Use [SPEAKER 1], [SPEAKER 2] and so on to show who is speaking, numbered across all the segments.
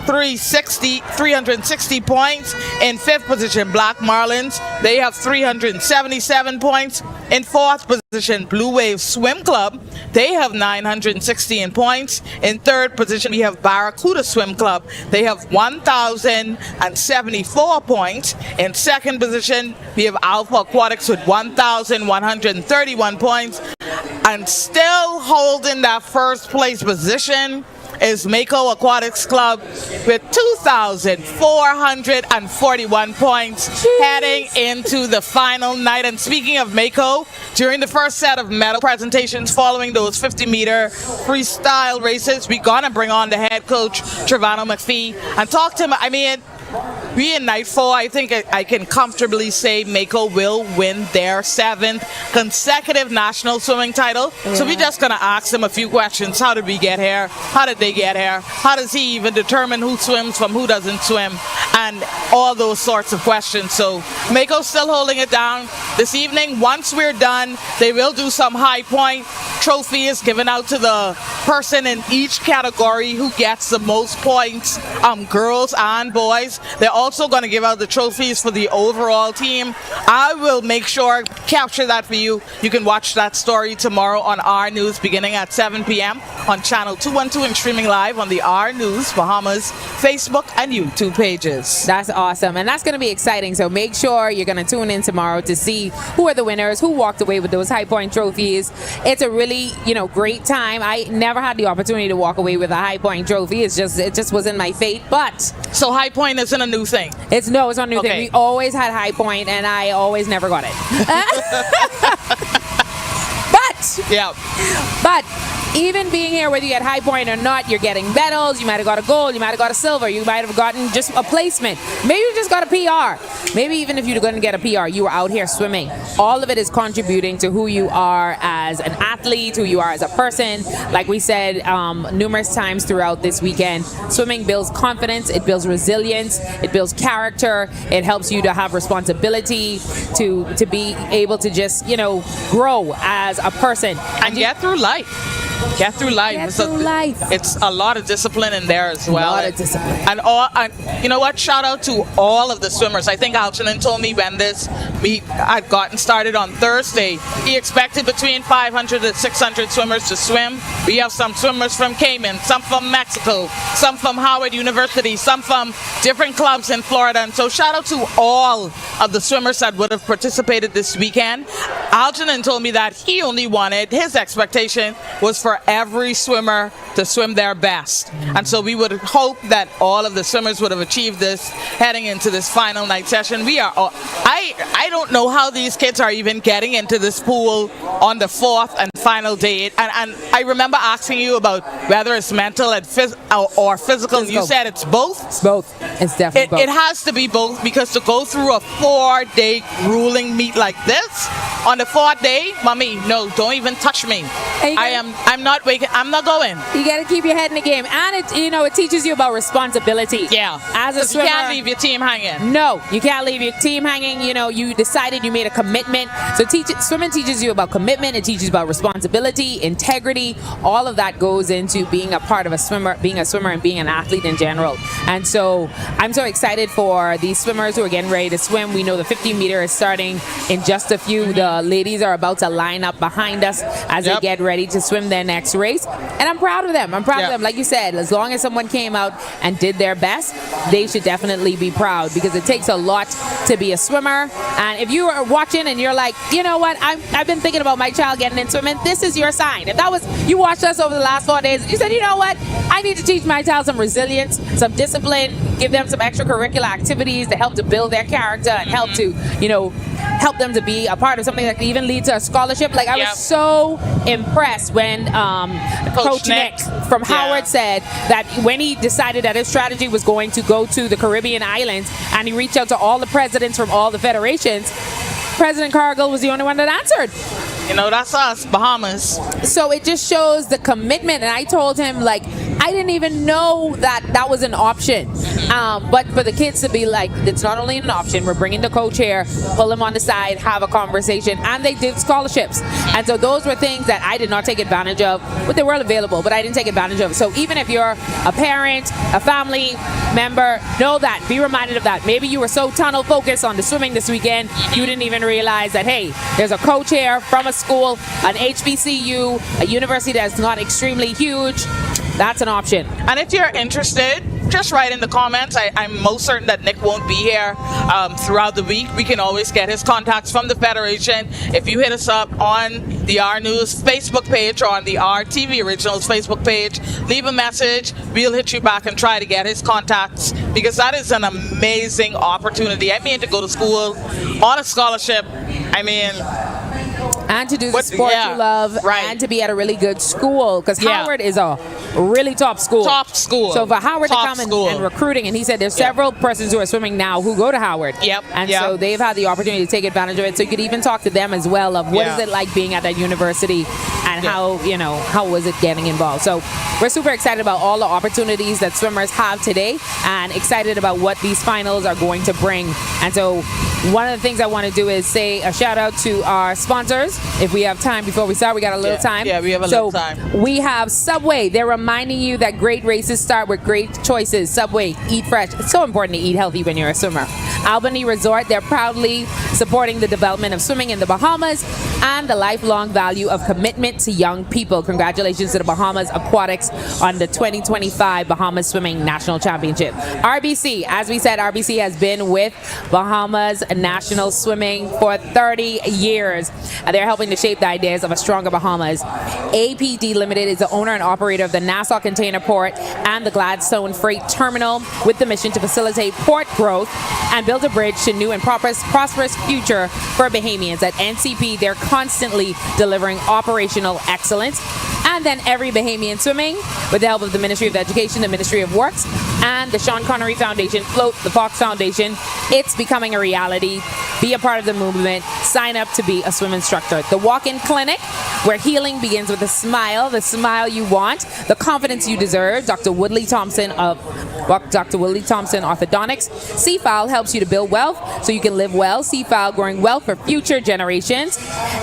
[SPEAKER 1] 360 points. In fifth position, Black Marlins. They have 377 points. In fourth position, Blue Wave Swim Club. They have 916 points. In third position, we have Barracuda Swim Club. They have 1,074 points. In second position, we have Alpha Aquatics with 1,131 points. And still holding that first place position is Mako Aquatics Club with 2,441 points. Jeez. Heading into the final night. And speaking of Mako, during the first set of medal presentations following those 50-meter freestyle races, we're going to bring on the head coach, Travano McPhee, and talk to him. I mean, we in night 4, I think I can comfortably say Mako will win their 7th consecutive national swimming title. Yeah. So we're just going to ask them a few questions. How did we get here? How did they get here? How does he even determine who swims from who doesn't swim? And all those sorts of questions. So Mako's still holding it down. This evening, once we're done, they will do some high point trophies given out to the person in each category who gets the most points, girls and boys. They're also going to give out the trophies for the overall team. I will make sure capture that for you. You can watch that story tomorrow on Our News beginning at 7 p.m. on channel 212 and streaming live on the Our News Bahamas Facebook and YouTube pages.
[SPEAKER 2] That's awesome, and that's going to be exciting. So make sure you're going to tune in tomorrow to see who are the winners, who walked away with those high point trophies. It's a really, great time. I never had the opportunity to walk away with a high point trophy. It just wasn't my fate. But
[SPEAKER 1] so high point isn't a new thing.
[SPEAKER 2] It's not a new thing. We always had high point, and I always never got it. But even being here, whether you get high point or not, you're getting medals. You might have got a gold, you might have got a silver, you might have gotten just a placement. Maybe you just got a PR. Maybe even if you're going to get a PR, you were out here swimming. All of it is contributing to who you are as an athlete, who you are as a person. Like we said numerous times throughout this weekend, swimming builds confidence, it builds resilience, it builds character, it helps you to have responsibility, to be able to just, grow as a person.
[SPEAKER 1] And get through life. Get through life. It's a lot of discipline in there as well.
[SPEAKER 2] A lot of discipline.
[SPEAKER 1] And you know what? Shout out to all of the swimmers. I think Algernon told me when we had gotten started on Thursday, he expected between 500 and 600 swimmers to swim. We have some swimmers from Cayman, some from Mexico, some from Howard University, some from different clubs in Florida. And so shout out to all of the swimmers that would have participated this weekend. Algernon told me that he only wanted, his expectation was for every swimmer to swim their best. And so we would hope that all of the swimmers would have achieved this heading into this final night session. We are I don't know how these kids are even getting into this pool on the 4th and final day. And I remember asking you about whether it's mental and or physical. And you said it's both?
[SPEAKER 2] It's both. It's definitely both.
[SPEAKER 1] It has to be both, because to go through a 4-day grueling meet like this, on the 4th day, mommy, no, don't even touch me. I'm not waking. I'm not going.
[SPEAKER 2] You got to keep your head in the game, and it teaches you about responsibility.
[SPEAKER 1] Yeah,
[SPEAKER 2] as a swimmer,
[SPEAKER 1] you can't leave your team hanging.
[SPEAKER 2] No, you can't leave your team hanging. You decided, you made a commitment. So swimming teaches you about commitment. It teaches you about responsibility, integrity. All of that goes into being a part of being a swimmer, and being an athlete in general. And so I'm so excited for these swimmers who are getting ready to swim. We know the 50-meter is starting in just a few. The ladies are about to line up behind us as they get ready to swim their next race. And I'm proud of them. I'm proud of them. Like you said, as long as someone came out and did their best, they should definitely be proud, because it takes a lot to be a swimmer. And if you are watching and you're like, you know what, I've been thinking about my child getting in swimming, this is your sign. If that was, you watched us over the last 4 days, you said, you know what, I need to teach my child some resilience, some discipline, give them some extracurricular activities to help to build their character and help to, help them to be a part of something that can even lead to a scholarship. Like, I was so impressed when Coach Nick from Howard said that when he decided that his strategy was going to go to the Caribbean islands, and he reached out to all the presidents from all the federations, President Cargill was the only one that answered.
[SPEAKER 1] You know, that's us, Bahamas.
[SPEAKER 2] So it just shows the commitment. And I told him, like, I didn't even know that was an option. But for the kids to be like, it's not only an option, we're bringing the coach here, pull him on the side, have a conversation, and they did scholarships. And so those were things that I did not take advantage of, but they were available, but I didn't take advantage of. So even if you're a parent, a family member, know that, be reminded of that. Maybe you were so tunnel focused on the swimming this weekend, you didn't even realize that, hey, there's a coach here from a school, an HBCU, a university that's not extremely huge. That's an option.
[SPEAKER 1] And if you're interested, just write in the comments. I'm most certain that Nick won't be here throughout the week. We can always get his contacts from the Federation. If you hit us up on the R News Facebook page or on the RTV Originals Facebook page, leave a message. We'll hit you back and try to get his contacts, because that is an amazing opportunity. I mean, to go to school on a scholarship. I mean,
[SPEAKER 2] and to do the sport you love,
[SPEAKER 1] right,
[SPEAKER 2] and to be at a really good school, because Howard is a really top school.
[SPEAKER 1] Top school.
[SPEAKER 2] So for Howard to come and recruiting, and he said there's several persons who are swimming now who go to Howard. And so they've had the opportunity to take advantage of it. So you could even talk to them as well of what is it like being at that university, and how was it getting involved. So we're super excited about all the opportunities that swimmers have today, and excited about what these finals are going to bring. And so one of the things I want to do is say a shout out to our sponsors. If we have time before we start, we got a little time.
[SPEAKER 1] Yeah, we have a little time.
[SPEAKER 2] We have Subway. They're reminding you that great races start with great choices. Subway, eat fresh. It's so important to eat healthy when you're a swimmer. Albany Resort, they're proudly supporting the development of swimming in the Bahamas and the lifelong value of commitment to young people. Congratulations to the Bahamas Aquatics on the 2025 Bahamas Swimming National Championship. RBC, as we said, RBC has been with Bahamas National Swimming for 30 years. They're helping to shape the ideas of a stronger Bahamas. APD Limited is the owner and operator of the Nassau Container Port and the Gladstone Freight Terminal, with the mission to facilitate port growth and build a bridge to new and prosperous future for Bahamians. At NCP, they're constantly delivering operational excellence. And then Every Bahamian Swimming, with the help of the Ministry of Education, the Ministry of Works, and the Sean Connery Foundation, Float, the Fox Foundation. It's becoming a reality. Be a part of the movement. Sign up to be a swim instructor. The Walk-In Clinic, where healing begins with a smile, the smile you want, the confidence you deserve. Dr. Woodley Thompson Orthodontics. CFAL helps you to build wealth so you can live well. CFAL, growing wealth for future generations.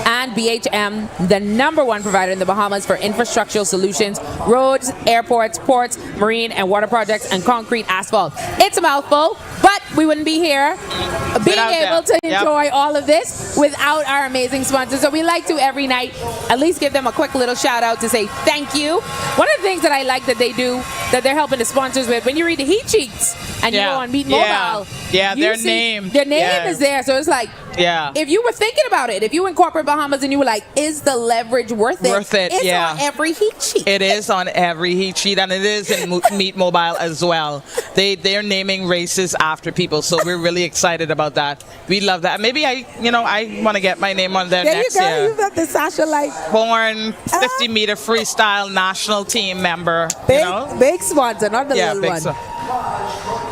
[SPEAKER 2] And BHM, the #1 provider in the Bahamas for infrastructural solutions, roads, airports, ports, marine and water projects, and concrete asphalt. It's a mouthful, but we wouldn't be here being able to enjoy all of this without our amazing sponsors. So we like to every night at least give them a quick little shout out to say thank you. One of the things that I like that they do, that they're helping the sponsors with, when you read the heat sheets and you go on Meet Mobile,
[SPEAKER 1] their name
[SPEAKER 2] is there. So it's like, if you were thinking about it, if you in corporate Bahamas and you were like, is the leverage worth it? It's on every heat sheet.
[SPEAKER 1] It is on every heat sheet, and it is in Meet Mobile as well. They're naming races after people, so we're really excited about that. We love that. Maybe I want to get my name on there next year.
[SPEAKER 3] There you go. You've got the Sasha Light.
[SPEAKER 1] Born 50-meter freestyle national team member.
[SPEAKER 3] Big sponsor, not the little one.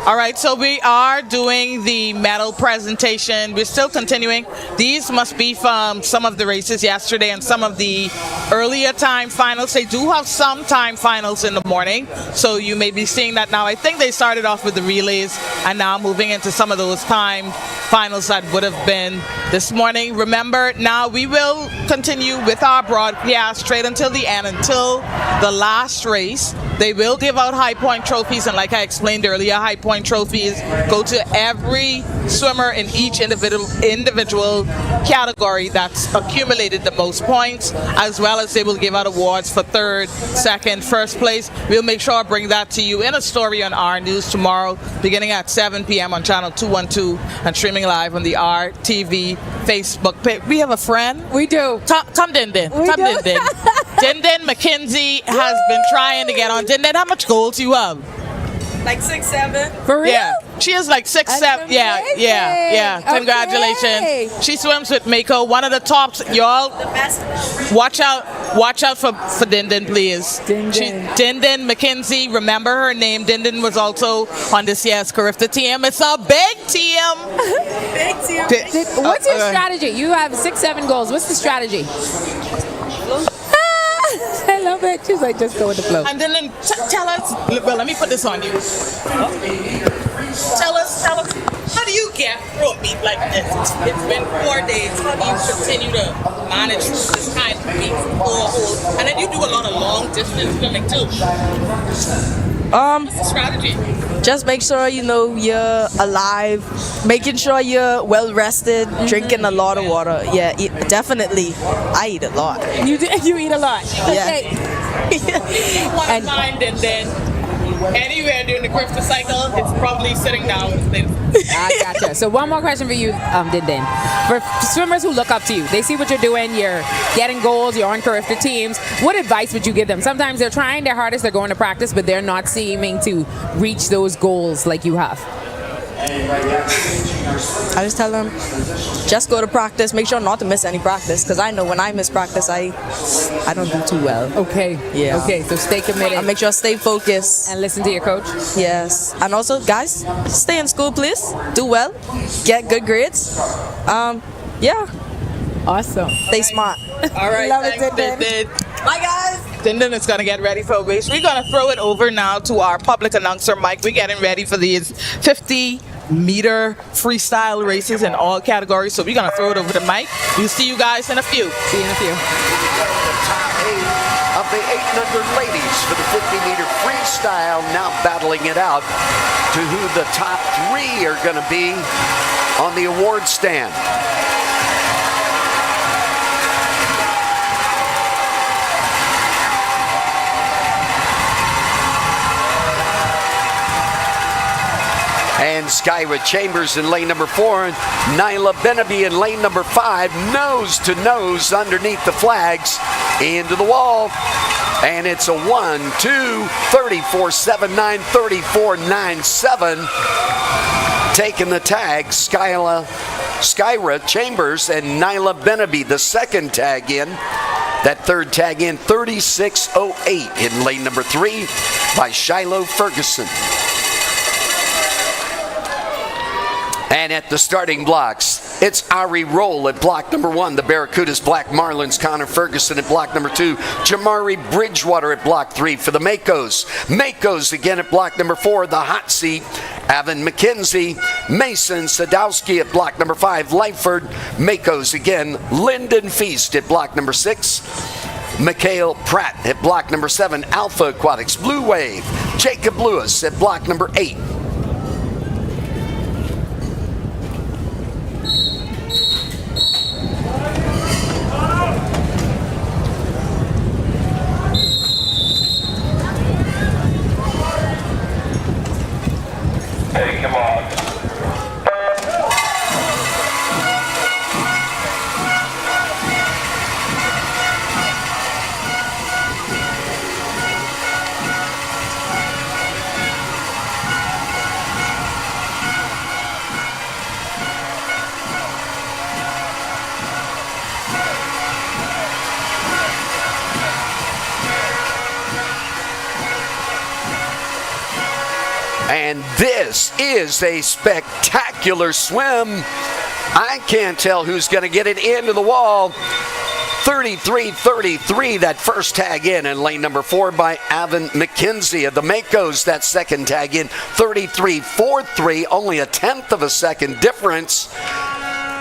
[SPEAKER 1] All right, so we are doing the medal presentation. We're still continuing. These must be from some of the races yesterday and some of the earlier time finals. They do have some time finals in the morning, so you may be seeing that now. I think they started off with the relays and now moving into some of those time finals that would have been this morning. Remember, now we will continue with our broadcast straight until the end, until the last race. They will give out high point trophies, and like I explained earlier, high point trophies go to every swimmer in each individual category that's accumulated the most points, as well as they will give out awards for third, second, first place. We'll make sure I bring that to you in a story on our news tomorrow, beginning at 7 p.m. on channel 212 and streaming live on the RTV Facebook page. We have a friend.
[SPEAKER 3] We do.
[SPEAKER 1] Come, Din Din. Come, Din Din. Din Din McKenzie has been trying to get on. Din Din, how much gold do you have?
[SPEAKER 3] Like 6'7".
[SPEAKER 2] For real?
[SPEAKER 1] Yeah, she is like 6'7".
[SPEAKER 3] That's
[SPEAKER 1] Yeah, yeah.
[SPEAKER 3] amazing.
[SPEAKER 1] Congratulations.
[SPEAKER 3] Okay.
[SPEAKER 1] She swims with Mako, one of the tops. Y'all, watch out for Din Din, please.
[SPEAKER 3] Din Din.
[SPEAKER 1] Din Din McKenzie, remember her name. Din Din was also on this year's Carifta team. It's a big team.
[SPEAKER 3] Big team.
[SPEAKER 2] What's your strategy? You have 6-7 goals. What's the strategy?
[SPEAKER 3] I love it. She's like, just go with the flow.
[SPEAKER 1] And then tell us, well, let me put this on you. Tell us, how do you get through a meet like this? It's been 4 days. How do you continue to manage this kind of meet for 4 whole? And then you do a lot of long distance swimming too. What's the strategy?
[SPEAKER 4] Just make sure you're alive, making sure you're well rested, drinking a lot of water. Yeah, definitely. I eat a lot.
[SPEAKER 2] You eat a lot.
[SPEAKER 4] Yeah.
[SPEAKER 1] One mind and then anywhere during the Carifta cycle, it's probably sitting down.
[SPEAKER 2] I gotcha. So one more question for you, Din Din. For swimmers who look up to you, they see what you're doing, you're getting goals, you're on Carifta teams. What advice would you give them? Sometimes they're trying their hardest, they're going to practice, but they're not seeming to reach those goals like you have.
[SPEAKER 4] I just tell them, just go to practice. Make sure not to miss any practice, because I know when I miss practice, I don't do too well.
[SPEAKER 2] Okay.
[SPEAKER 4] Yeah.
[SPEAKER 2] Okay, so stay committed.
[SPEAKER 4] I make sure I stay focused.
[SPEAKER 2] And listen to your coach.
[SPEAKER 4] Yes. And also, guys, stay in school, please. Do well. Get good grades. Yeah.
[SPEAKER 2] Awesome.
[SPEAKER 4] Stay smart.
[SPEAKER 1] All right,
[SPEAKER 3] Love it,
[SPEAKER 1] thanks,
[SPEAKER 3] Din
[SPEAKER 1] Din Din.
[SPEAKER 4] Bye, guys.
[SPEAKER 1] Din Din is going to get ready for a race. We're going to throw it over now to our public announcer, Mike. We're getting ready for these 50-meter freestyle races in all categories. So we're going to throw it over to Mike. We'll see you guys in a few.
[SPEAKER 2] See you in a few.
[SPEAKER 5] Of the 800 ladies for the 50-meter freestyle, now battling it out to who the top 3 are going to be on the award stand. And Skyra Chambers in lane number 4, Nyla Benaby in lane number 5, nose to nose underneath the flags, into the wall. And it's a 1-2, 34-7-9, 34-9-7. Taking the tag, Skyra Chambers and Nyla Benaby, the second tag in. That third tag in, 36-08 in lane number 3 by Shiloh Ferguson. And at the starting blocks, it's Ari Roll at block number 1. The Barracudas, Black Marlins, Connor Ferguson at block number 2. Jamari Bridgewater at block 3 for the Makos. Makos again at block number 4. The hot seat, Avon McKenzie. Mason Sadowski at block number 5. Lyford. Makos again. Lyndon Feast at block number 6. Mikhail Pratt at block number 7. Alpha Aquatics, Blue Wave. Jacob Lewis at block number 8.
[SPEAKER 6] Hey, come on.
[SPEAKER 5] And this is a spectacular swim. I can't tell who's going to get it into the wall. 33-33, that first tag in lane number 4 by Avon McKenzie of the Makos. That second tag in, 33-4-3, only a tenth of a second difference.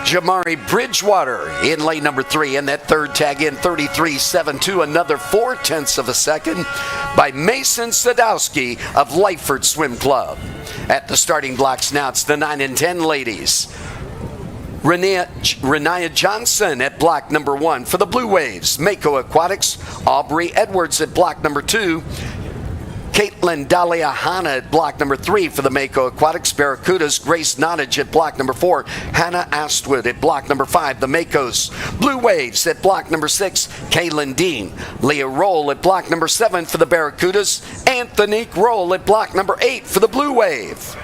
[SPEAKER 5] Jamari Bridgewater in lane number 3, and that third tag in, 33-7-2, another 4/10 of a second by Mason Sadowski of Lyford Swim Club. At the starting blocks now, it's the 9 and 10 ladies. Renaya Johnson at block number 1 for the Blue Waves. Mako Aquatics, Aubrey Edwards at block number 2. Caitlin Daliahana at block number 3 for the Mako Aquatics. Barracudas, Grace Nottage at block number 4. Hannah Astwood at block number 5, the Makos. Blue Waves at block number 6, Kaylin Dean. Leah Roll at block number 7 for the Barracudas. Anthonique Roll at block number 8 for the Blue Wave.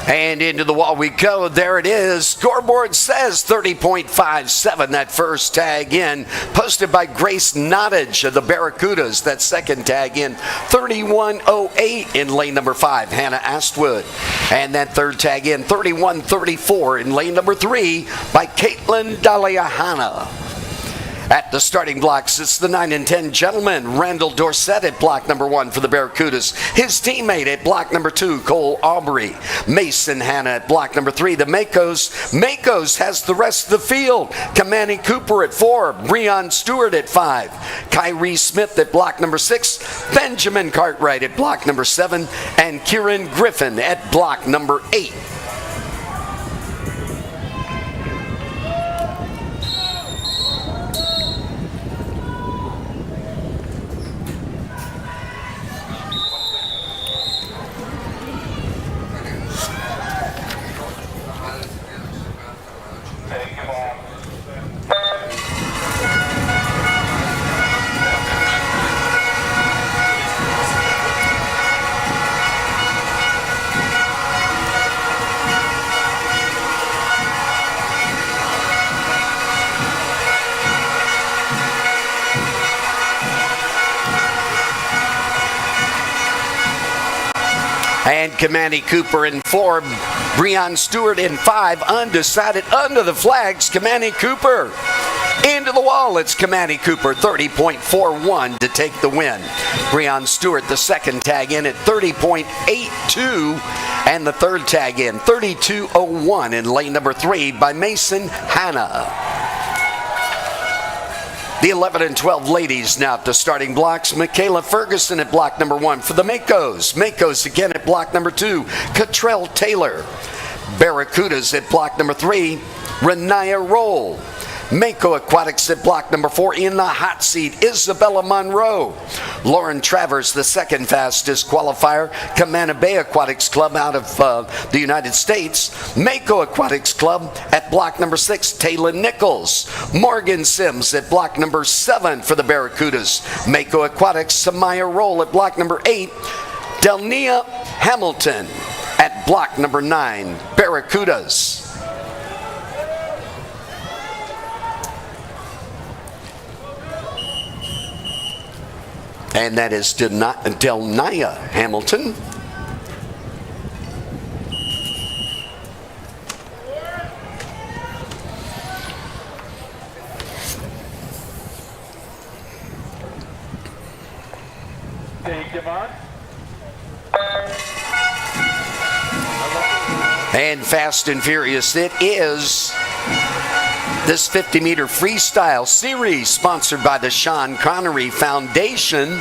[SPEAKER 5] And into the wall we go. There it is. Scoreboard says 30.57. That first tag in. Posted by Grace Nottage of the Barracudas. That second tag in. 31.08 in lane number 5. Hannah Astwood. And that third tag in. 31.34 in lane number 3 by Caitlin Daliahana. At the starting blocks, it's the 9 and 10 gentleman, Randall Dorsett at block number 1 for the Barracudas. His teammate at block number 2, Cole Aubrey. Mason Hanna at block number 3, the Makos. Makos has the rest of the field. Kamani Cooper at 4, Breon Stewart at 5, Kyrie Smith at block number 6, Benjamin Cartwright at block number 7, and Kieran Griffin at block number 8. And Kamani Cooper in 4, Breon Stewart in 5, undecided under the flags, Kamani Cooper. Into the wall, it's Kamani Cooper, 30.41 to take the win. Breon Stewart, the second tag in at 30.82, and the third tag in, 32.01 in lane number 3 by Mason Hanna. The 11 and 12 ladies now at the starting blocks. Michaela Ferguson at block number 1 for the Makos. Makos again at block number 2. Cottrell Taylor. Barracudas at block number 3. Renaya Roll. Mako Aquatics at block number 4 in the hot seat, Isabella Monroe. Lauren Travers, the second fastest qualifier. Camana Bay Aquatics Club out of the United States. Mako Aquatics Club at block number 6, Taylor Nichols. Morgan Sims at block number 7 for the Barracudas. Mako Aquatics, Samaya Roll at block number 8. Delnia Hamilton at block number 9, Barracudas. And that is Delnia Hamilton. And fast and furious it is. This 50-meter freestyle series sponsored by the Sean Connery Foundation.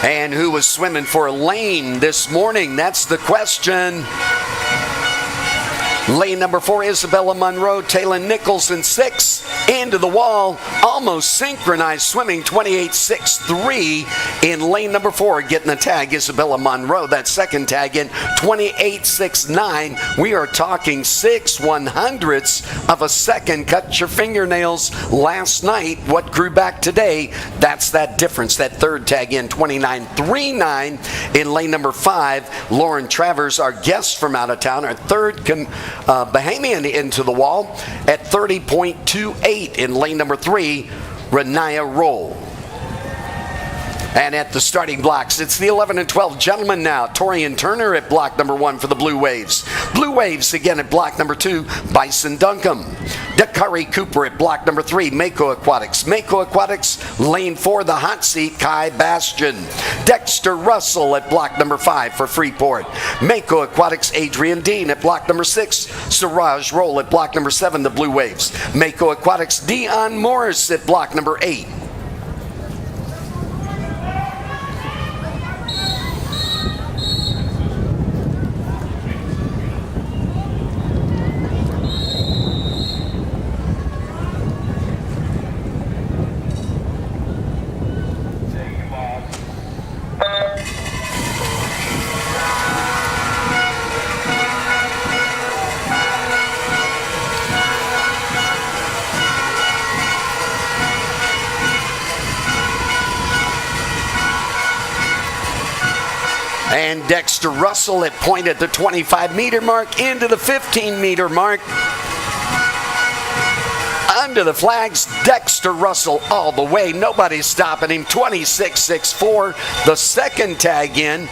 [SPEAKER 5] And who was swimming for Lane this morning? That's the question. Lane number 4, Isabella Monroe, Taylor Nichols in 6. Into the wall, almost synchronized swimming, 28.63 in lane number 4. Getting the tag, Isabella Monroe. That second tag in 28.69. We are talking 6/100ths of a second. Cut your fingernails last night. What grew back today? That's that difference. That third tag in 29.39 in lane number 5. Lauren Travers, our guest from out of town, our third Bahamian into the wall at 30.28 in lane number 3. Renaya Roll. And at the starting blocks, it's the 11 and 12 gentlemen now. Torian Turner at block number 1 for the Blue Waves. Blue Waves again at block number 2, Bison Duncombe. Dakari Cooper at block number 3, Mako Aquatics. Mako Aquatics, lane 4, the hot seat, Kai Bastion. Dexter Russell at block number 5 for Freeport. Mako Aquatics, Adrian Dean at block number 6. Siraj Roll at block number 7, the Blue Waves. Mako Aquatics, Dion Morris at block number 8. And Dexter Russell at point at the 25-meter mark, into the 15-meter mark. Under the flags, Dexter Russell all the way. Nobody's stopping him. 26.64. The second tag in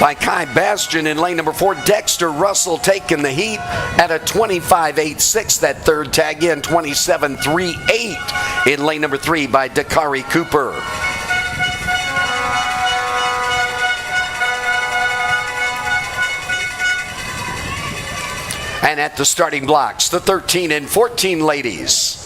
[SPEAKER 5] by Kai Bastion in lane number 4. Dexter Russell taking the heat at a 25.86. That third tag in, 27.38 in lane number 3 by Dakari Cooper. And at the starting blocks, the 13 and 14 ladies.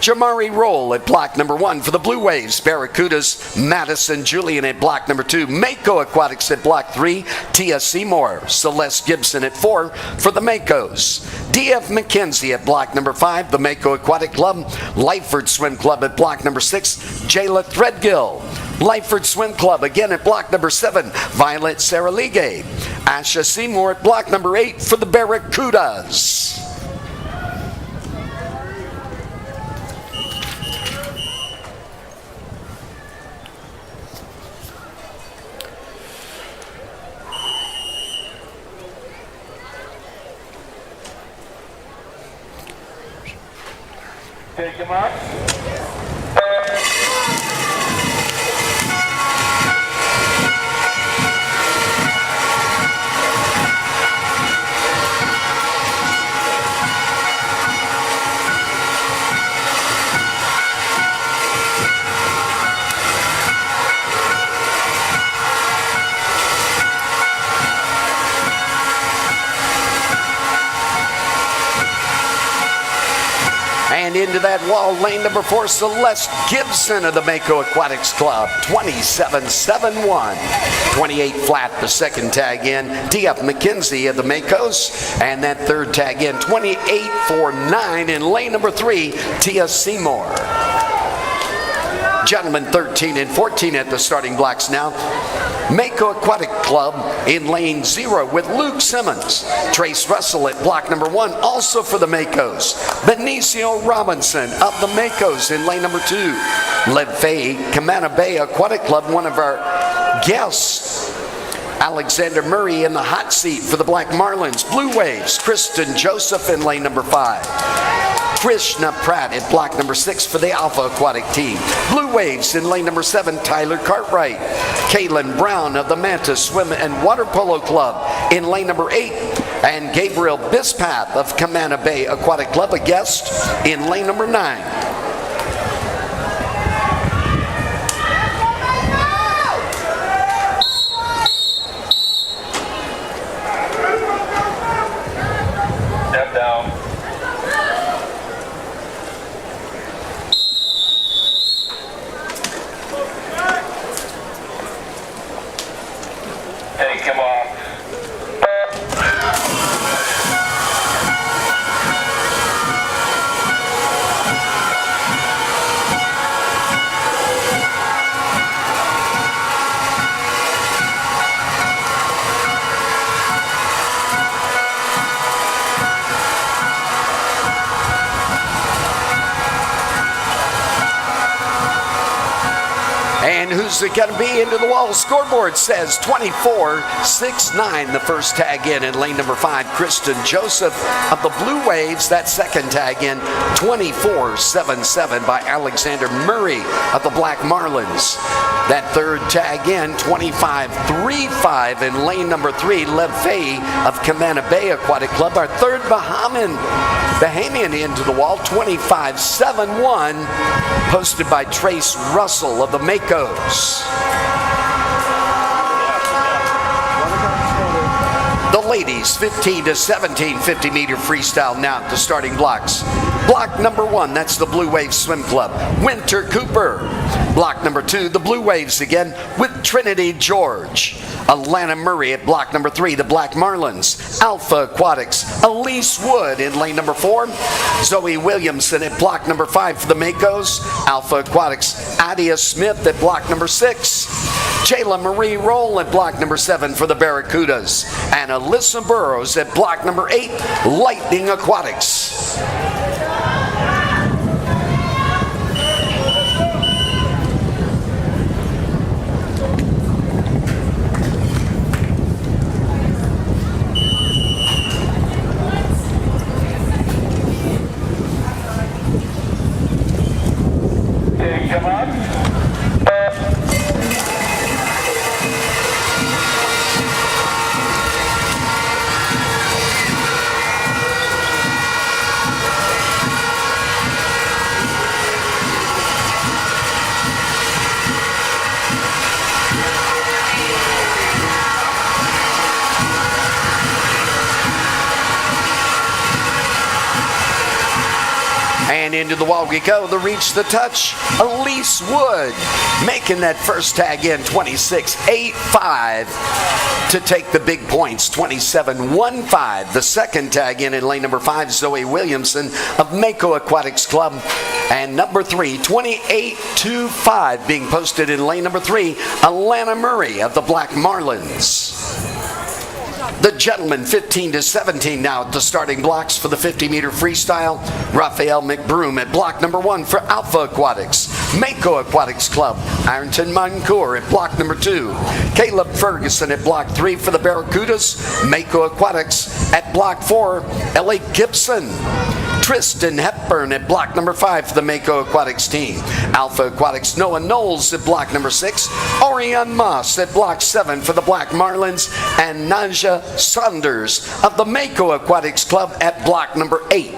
[SPEAKER 5] Jamari Roll at block number 1 for the Blue Waves. Barracudas, Madison Julian at block number 2. Mako Aquatics at block 3. Tia Seymour. Celeste Gibson at 4 for the Makos. D.F. McKenzie at block number 5. The Mako Aquatic Club. Lightford Swim Club at block number 6. Jayla Threadgill. Lightford Swim Club again at block number 7. Violet Saralige. Asha Seymour at block number 8 for the Barracudas.
[SPEAKER 6] Take him up.
[SPEAKER 5] And into that wall, lane number 4, Celeste Gibson of the Mako Aquatics Club, 27.71. 28 flat, the second tag in. D.F. McKenzie of the Makos. And that third tag in, 28.49 in lane number 3, Tia Seymour. Gentlemen 13 and 14 at the starting blocks now. Mako Aquatic Club in lane 0 with Luke Simmons. Trace Russell at block number 1, also for the Makos. Benicio Robinson of the Makos in lane number 2. Ledfay Camana Bay Aquatic Club, one of our guests. Alexander Murray in the hot seat for the Black Marlins. Blue Waves, Kristen Joseph in lane number 5. Krishna Pratt at block number 6 for the Alpha Aquatic team. Blue Waves in lane number 7, Tyler Cartwright. Kaylin Brown of the Manta Swim and Water Polo Club in lane number 8. And Gabriel Bispath of Camana Bay Aquatic Club, a guest, in lane number 9.
[SPEAKER 6] Step down. Take him off.
[SPEAKER 5] is it going to be? Into the wall. Scoreboard says 24-6-9. The first tag in lane number 5, Kristen Joseph of the Blue Waves. That second tag in, 24-7-7 by Alexander Murray of the Black Marlins. That third tag in, 25-3-5 in lane number 3, Lev Fay of Camana Bay Aquatic Club. Our third Bahamian into the wall, 25-7-1, posted by Trace Russell of the Makos. The ladies, 15-17, 50-meter freestyle now at the starting blocks. Block number 1, that's the Blue Waves Swim Club, Winter Cooper. Block number 2, the Blue Waves again with Trinity George. Alana Murray at block number 3, the Black Marlins. Alpha Aquatics, Elise Wood in lane number 4. Zoe Williamson at block number 5 for the Makos. Alpha Aquatics, Adia Smith at block number 6. Jayla Marie Roll at block number 7 for the Barracudas. And Alyssa Burrows at block number 8, Lightning Aquatics.
[SPEAKER 6] Come on.
[SPEAKER 5] And into the wall we go. The reach, the touch. Elise Wood making that first tag in, 26-8-5 to take the big points, 27-1-5. The second tag in lane number 5, Zoe Williamson of Mako Aquatics Club. And number 3, 28-5 being posted in lane number 3, Alana Murray of the Black Marlins. The gentlemen, 15-17 now at the starting blocks for the 50-meter freestyle. Raphael McBroom at block number 1 for Alpha Aquatics. Mako Aquatics Club. Ironton Mancour at block number 2. Caleb Ferguson at block 3 for the Barracudas. Mako Aquatics at block 4. Ellie Gibson. Tristan Hepburn at block number 5 for the Mako Aquatics team. Alpha Aquatics, Noah Knowles at block number 6. Orion Moss at block 7 for the Black Marlins. And Naja Saunders of the Mako Aquatics Club at block number 8.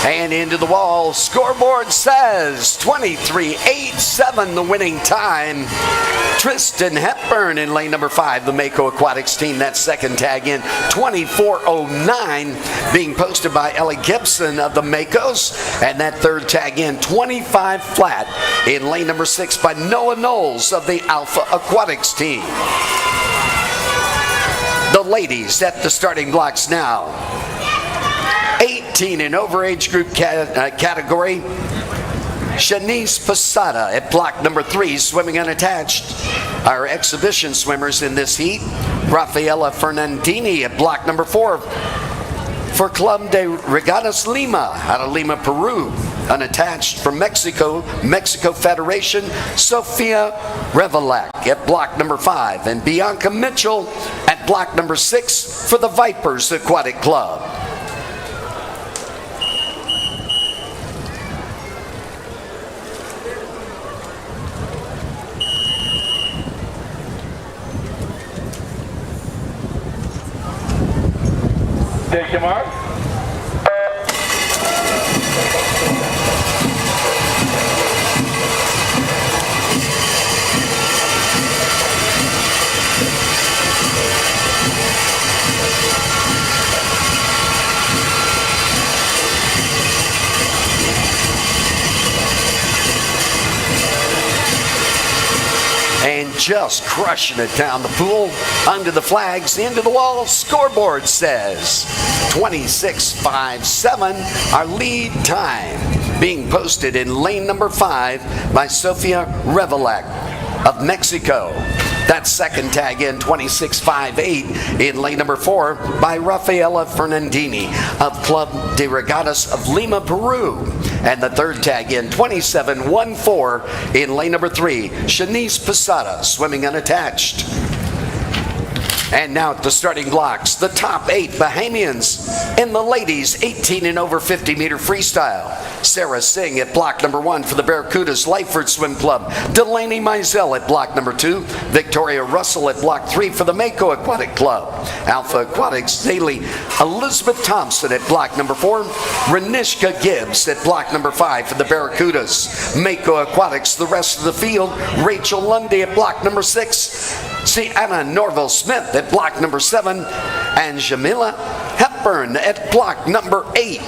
[SPEAKER 5] And into the wall. Scoreboard says 23-8-7 the winning time. Tristan Hepburn in lane number 5, the Mako Aquatics team. That second tag in, 24-09 being posted by Ellie Gibson of the Makos. And that third tag in, 25 flat in lane number 6 by Noah Knowles of the Alpha Aquatics team. The ladies at the starting blocks now. 18 and over age group category. Shanice Posada at block number 3, swimming unattached. Our exhibition swimmers in this heat. Rafaela Fernandini at block number 4 for Club de Regatas Lima out of Lima, Peru. Unattached from Mexico Federation, Sofia Revelak at block number 5. And Bianca Mitchell at block number 6 for the Vipers Aquatic Club.
[SPEAKER 6] Take your mark.
[SPEAKER 5] just crushing it down the pool, under the flags, into the wall. Scoreboard says 26.57, our lead time being posted in lane number 5 by Sofia Revelak of Mexico. That second tag in 26.58 in lane number 4 by Rafaela Fernandini of Club de Regatas of Lima, Peru. And the third tag in 27.14 in lane number 3, Shanice Posada, swimming unattached. And now at the starting blocks, the top 8 Bahamians in the ladies 18 and over 50 meter freestyle. Sarah Singh at block number 1 for the Barracudas Lyford Swim Club. Delaney Mizell at block number 2. Victoria Russell at block 3 for the Mako Aquatic Club. Alpha Aquatics Daily Elizabeth Thompson at block number 4. Renishka Gibbs at block number 5 for the Barracudas. Mako Aquatics, the rest of the field. Rachel Lundy at block number 6. Sienna Norville Smith at block number 7, and Jamila Hepburn at block number 8.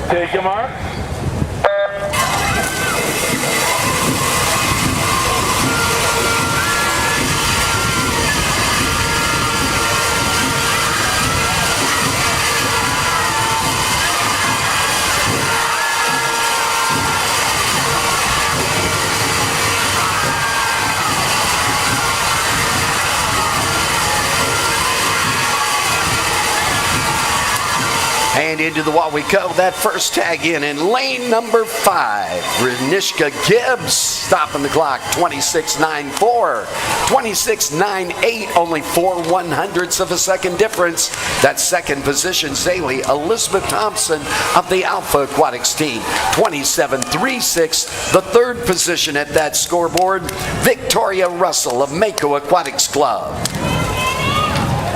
[SPEAKER 6] Take your mark.
[SPEAKER 5] And into the wall we go. That first tag in lane number 5. Renishka Gibbs stopping the clock. 26.94. 26.98. Only 4/100ths of a second difference. That second position, Zaylee Elizabeth Thompson of the Alpha Aquatics team. 27.36. The third position at that scoreboard, Victoria Russell of Mako Aquatics Club.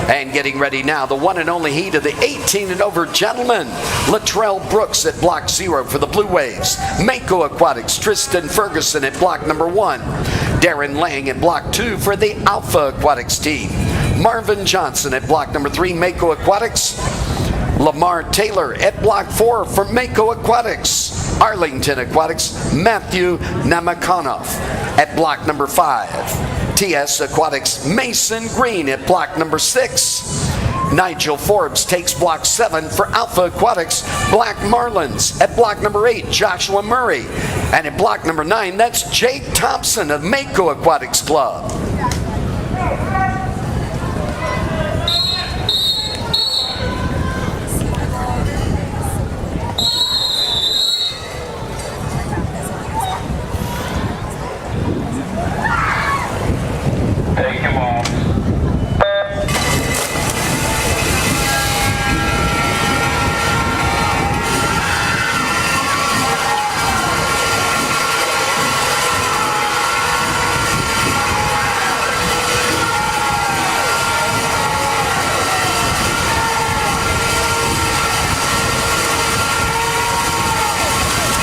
[SPEAKER 5] And getting ready now, the one and only heat of the 18 and over gentlemen. Latrell Brooks at block 0 for the Blue Waves. Mako Aquatics, Tristan Ferguson at block number 1. Darren Lang at block 2 for the Alpha Aquatics team. Marvin Johnson at block number 3, Mako Aquatics. Lamar Taylor at block 4 for Mako Aquatics. Arlington Aquatics, Matthew Namakonov at block number 5. TS Aquatics, Mason Green at block number 6. Nigel Forbes takes block 7 for Alpha Aquatics. Black Marlins at block number 8, Joshua Murray. And at block number 9, that's Jake Thompson of Mako Aquatics Club.
[SPEAKER 6] Take him off.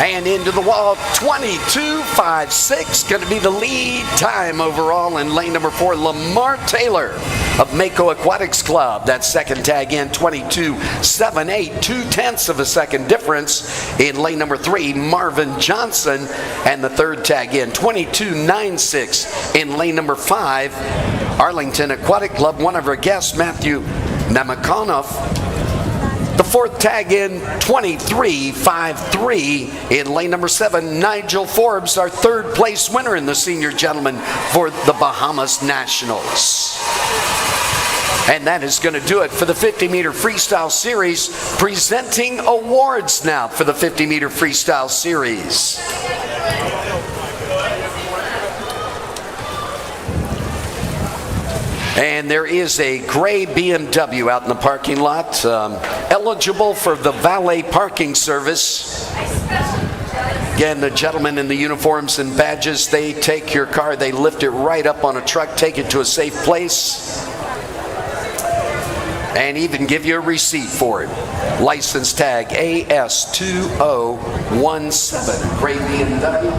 [SPEAKER 5] And into the wall, 22.56, going to be the lead time overall in lane number 4, Lamar Taylor of Mako Aquatics Club. That second tag in, 22.78, 0.2 of a second difference in lane number 3, Marvin Johnson. And the third tag in, 22.96 in lane number 5, Arlington Aquatic Club, one of our guests, Matthew Namakonov. The fourth tag in, 23.53 in lane number 7, Nigel Forbes, our third place winner in the senior gentleman for the Bahamas Nationals. And that is going to do it for the 50-meter freestyle series. Presenting awards now for the 50-meter freestyle series. And there is a gray BMW out in the parking lot, eligible for the valet parking service. Again, the gentlemen in the uniforms and badges, they take your car, they lift it right up on a truck, take it to a safe place, and even give you a receipt for it. License tag AS2017, gray BMW.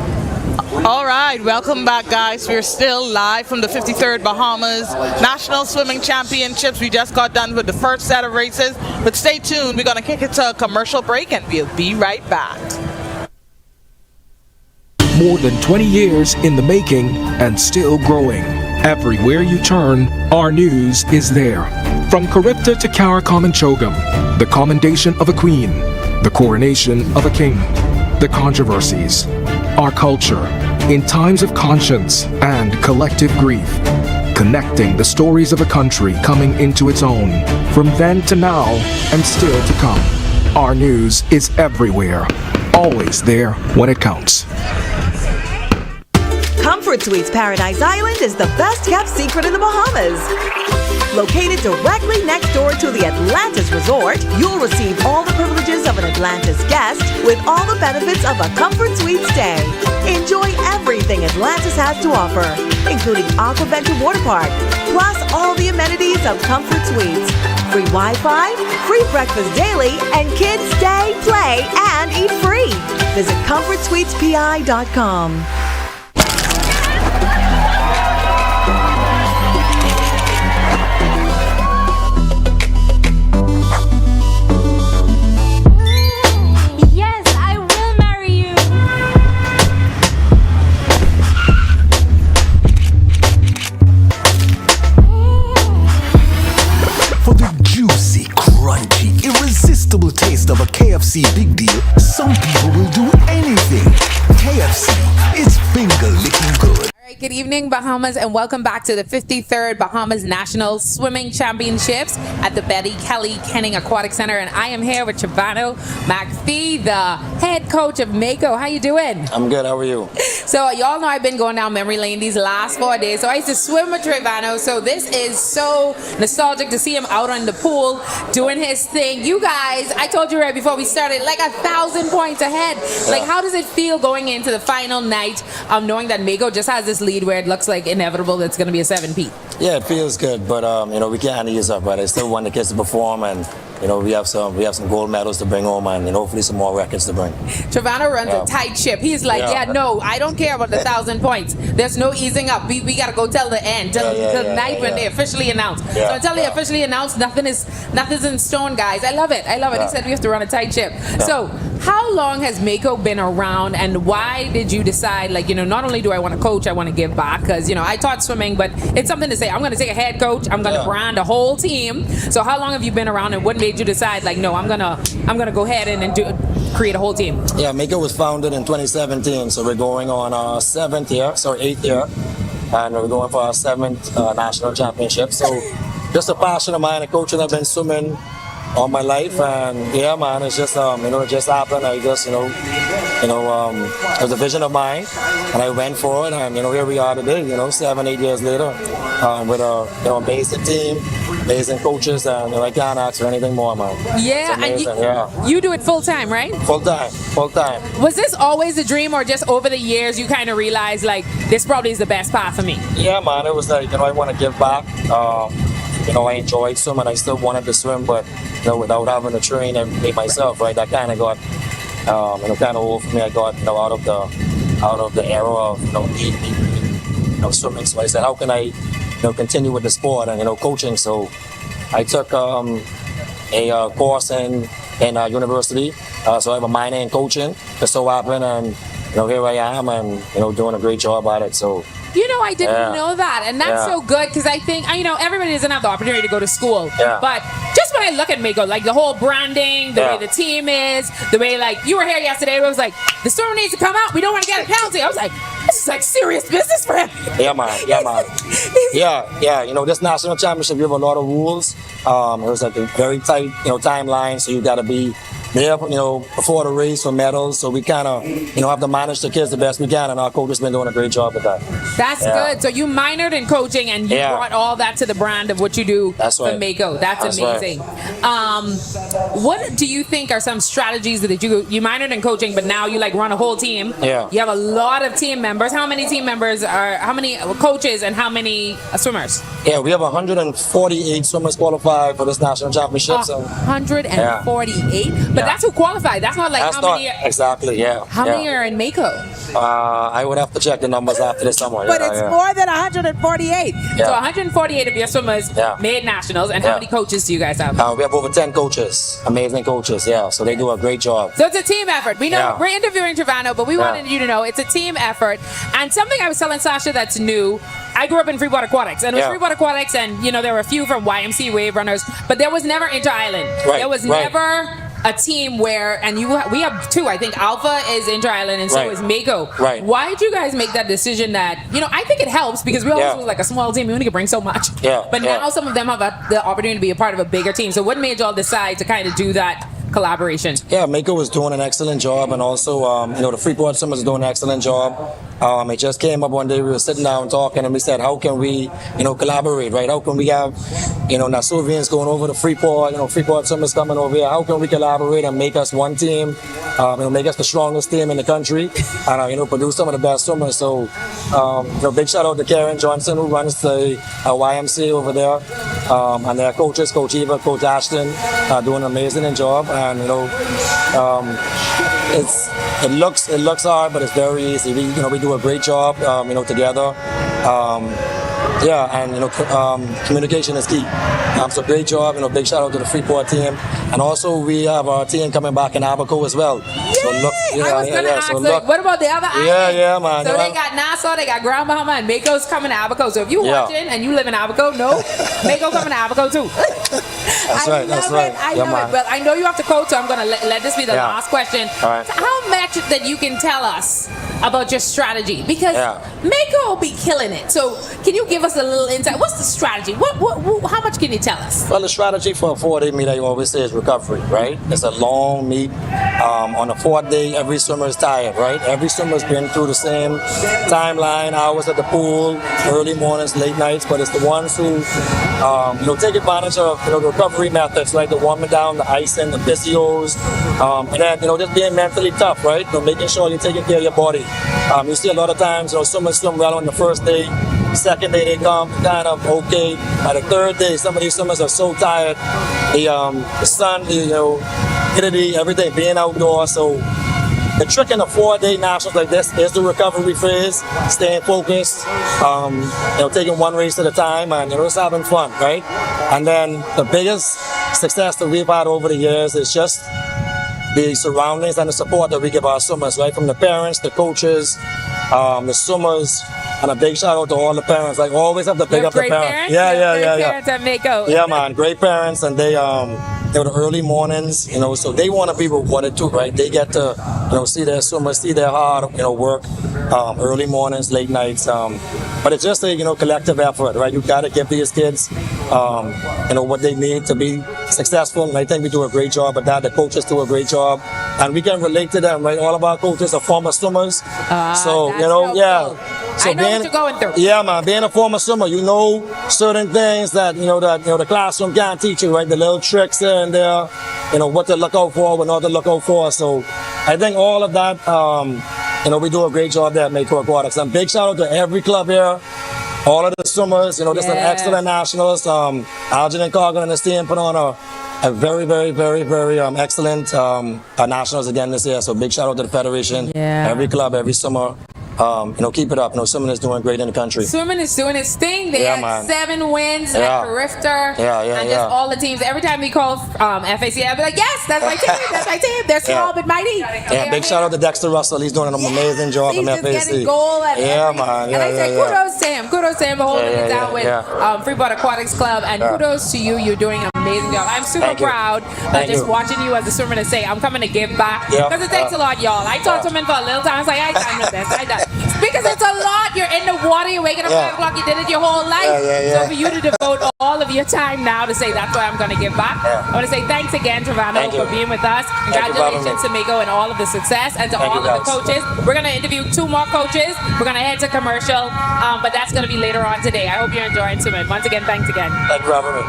[SPEAKER 1] All right, welcome back, guys. We're still live from the 53rd Bahamas National Swimming Championships. We just got done with the first set of races, but stay tuned. We're going to kick it to a commercial break, and we'll be right back.
[SPEAKER 7] More than 20 years in the making and still growing. Everywhere you turn, our news is there. From Charybdis to Karakomanchogam, the commendation of a queen, the coronation of a king, the controversies, our culture, in times of conscience and collective grief, connecting the stories of a country coming into its own, from then to now and still to come. Our news is everywhere, always there when it counts.
[SPEAKER 8] Comfort Suites Paradise Island is the best kept secret in the Bahamas. Located directly next door to the Atlantis Resort, you'll receive all the privileges of an Atlantis guest with all the benefits of a Comfort Suite stay. Enjoy everything Atlantis has to offer, including Aquaventure Water Park, plus all the amenities of Comfort Suites. Free Wi-Fi, free breakfast daily, and kids stay, play, and eat free. Visit ComfortSuitesPI.com.
[SPEAKER 9] Taste of a KFC big deal, some people will do anything. KFC, it's finger licking good.
[SPEAKER 2] All right, good evening, Bahamas, and welcome back to the 53rd Bahamas National Swimming Championships at the Betty Kelly Kenning Aquatic Center, and I am here with Travano McPhee, the head coach of Mako. How you doing?
[SPEAKER 10] I'm good. How are you?
[SPEAKER 2] So y'all know I've been going down memory lane these last 4 days. So I used to swim with Travano. So this is so nostalgic to see him out on the pool doing his thing. You guys, I told you right before we started, like 1,000 points ahead. Like, how does it feel going into the final night, knowing that Mako just has this lead where it looks like inevitable that it's going to be a 7P?
[SPEAKER 10] Yeah, it feels good, but we can't ease up, right? I still want the kids to perform, and we have some gold medals to bring home, and hopefully some more records to bring.
[SPEAKER 2] Travano runs a tight ship. He's like, no, I don't care about the 1,000 points. There's no easing up. We got to go till the end, till the night when they officially announce. So until they officially announce, nothing's in stone, guys. I love it. He said we have to run a tight ship. So how long has Mako been around, and why did you decide, not only do I want to coach, I want to give back? Because, I taught swimming, but it's something to say. I'm going to take a head coach. I'm going to brand a whole team. So how long have you been around, and what made you decide, no, I'm gonna go ahead and create a whole team?
[SPEAKER 10] Yeah, Mako was founded in 2017, so we're going on our 8th year, and we're going for our 7th national championship. So just a passion of mine, a coach, and I've been swimming all my life, and it's just it just happened. I just it was a vision of mine, and I went for it, and here we are today, 7-8 years later, with a amazing team, amazing coaches, and I can't ask for anything more, man.
[SPEAKER 2] Yeah, and you do it full time, right?
[SPEAKER 10] Full time.
[SPEAKER 2] Was this always a dream, or just over the years you kind of realized this probably is the best path for me?
[SPEAKER 10] Yeah, man, it was I want to give back. I enjoyed swimming. I still wanted to swim, but without having to train and make myself, right? That kind of got kind of old for me. I got out of the era of swimming. So I said, how can I continue with the sport and coaching? So I took a course in university. So I have a minor in coaching. Just so happened, and here I am, and doing a great job at it. So.
[SPEAKER 2] I didn't know that, and that's so good, because I think everybody doesn't have the opportunity to go to school. But just when I look at Mako, the whole branding, the way the team is, the way you were here yesterday, it was like the storm needs to come out. We don't want to get a penalty. I was like, this is serious business for him.
[SPEAKER 10] Yeah, man. This national championship, you have a lot of rules. It was a very tight timeline, so you got to be there, before the race for medals. So we kind of, have to manage the kids the best we can, and our coach has been doing a great job with that.
[SPEAKER 2] That's good. So you minored in coaching, and you brought all that to the brand of what you do for Mako. That's amazing. Right. What do you think are some strategies that you minored in coaching, but now you run a whole team?
[SPEAKER 10] Yeah.
[SPEAKER 2] You have a lot of team members. How many team members how many coaches, and how many swimmers?
[SPEAKER 10] Yeah, we have 148 swimmers qualified. qualify for this national championship. So
[SPEAKER 2] 148, but that's who qualified. That's not like
[SPEAKER 10] that's
[SPEAKER 2] how many.
[SPEAKER 10] exactly, yeah.
[SPEAKER 2] How many are in Mako?
[SPEAKER 10] I would have to check the numbers after this summer.
[SPEAKER 3] But it's more than 148.
[SPEAKER 10] Yeah.
[SPEAKER 2] So 148 of your swimmers made nationals, and how many coaches do you guys have?
[SPEAKER 10] We have over 10 coaches, amazing coaches. Yeah, so they do a great job.
[SPEAKER 2] So it's a team effort. We know we're interviewing Travano, but we wanted you to know it's a team effort. And something I was telling Sasha that's new. I grew up in Freeport Aquatics, and it was Freeport Aquatics, and there were a few from YMC Wave Runners, but there was never Inter-Island. There was never a team where, and we have two. I think Alpha is Inter-Island, and so is Mako. Why did you guys make that decision? That I think it helps because we always was like a small team. We only could bring so much. But now some of them have the opportunity to be a part of a bigger team. So what made y'all decide to kind of do that collaboration?
[SPEAKER 10] Yeah, Mako was doing an excellent job, and also the Freeport Swimmers is doing an excellent job. It just came up one day, we were sitting down talking, and we said, how can we collaborate, right? How can we have Nasuvians going over to Freeport, Freeport Swimmers coming over here? How can we collaborate and make us one team, make us the strongest team in the country, and produce some of the best swimmers? So big shout out to Karen Johnson, who runs the YMCA over there, and their coaches, Coach Eva, Coach Ashton, doing an amazing job. And it looks hard, but it's very easy. We do a great job, together. Communication is key. So great job, big shout out to the Freeport team. And also we have our team coming back in Abaco as well.
[SPEAKER 2] Yay! So I was going to ask, what about the other islands?
[SPEAKER 10] Yeah, man.
[SPEAKER 2] So they got Nassau, they got Grand Bahama, and Mako's coming to Abaco. So if you're watching and you live in Abaco, Mako coming to Abaco too.
[SPEAKER 10] That's right.
[SPEAKER 2] I love it. Well, I know you have to quote, so I'm going to let this be the last question.
[SPEAKER 10] All right.
[SPEAKER 2] How much that you can tell us about your strategy? Because Mako will be killing it. So can you give us a little insight? What's the strategy? How much can you tell us?
[SPEAKER 10] Well, the strategy for a 4-day meet, I always say, is recovery, right? It's a long meet. On the 4th day, every swimmer is tired, right? Every swimmer's been through the same timeline, hours at the pool, early mornings, late nights, but it's the ones who, take advantage of, the recovery methods, right? The warming down, the icing, the physios, and then, just being mentally tough, right? Making sure you're taking care of your body. You see a lot of times, swimmers swim well on the first day. Second day they come kind of okay. By the 3rd day, some of these swimmers are so tired. The sun, humidity, everything being outdoors. So the trick in a 4-day nationals like this is the recovery phase, staying focused, taking one race at a time, and just having fun, right? And then the biggest success that we've had over the years is just the surroundings and the support that we give our swimmers, right? From the parents, the coaches, the swimmers, and a big shout out to all the parents. Like, always have to pick up the parents.
[SPEAKER 2] Parents at Mako.
[SPEAKER 10] Yeah, man, great parents, and they the early mornings, so they want to be rewarded too, right? They get to, see their swimmers, see their hard, work, early mornings, late nights. But it's just a, collective effort, right? You got to give these kids, what they need to be successful. And I think we do a great job at that. The coaches do a great job, and we can relate to them, right? All of our coaches are former swimmers, so
[SPEAKER 2] So I know what you're going through.
[SPEAKER 10] Yeah, man. Being a former swimmer, certain things that the classroom can't teach you, right? The little tricks here and there, what to look out for, what not to look out for. So I think all of that, we do a great job there at Mako Aquatics. And big shout out to every club here, all of the swimmers. This is an excellent nationals. Algin and Cargill and his team put on a very, very, very, very excellent nationals again this year. So big shout out to the federation, every club, every swimmer. Keep it up. Swimming is doing great in the country.
[SPEAKER 2] Swimming is doing its thing. They had 7 wins at Carifta. And just all the teams. Every time we call FAC, I'll be like, yes, that's my team. That's my team. They're small but mighty.
[SPEAKER 10] Big shout out to Dexter Russell. He's doing an amazing job in FAC.
[SPEAKER 2] He's getting goal at
[SPEAKER 10] man.
[SPEAKER 2] And I say kudos to him. Kudos to him for holding it down with Freeport Aquatics Club. And kudos to you. You're doing an amazing job. I'm super proud of just watching you as a swimmer to say, I'm coming to give back. Because it takes a lot, y'all. I taught swimming for a little time. I was like, I time with this. I done. Because it's a lot. You're in the water. You're waking up at 5 o'clock. You did it your whole life. So for you to devote all of your time now to say that's why I'm going to give back. I want to say thanks again, Travano, for being with us. Congratulations to Mako and all of the success, and to all of the coaches. We're going to interview 2 more coaches. We're going to head to commercial, but that's going to be later on today. I hope you're enjoying swimming. Once again, thanks again.
[SPEAKER 10] Thank you for having me.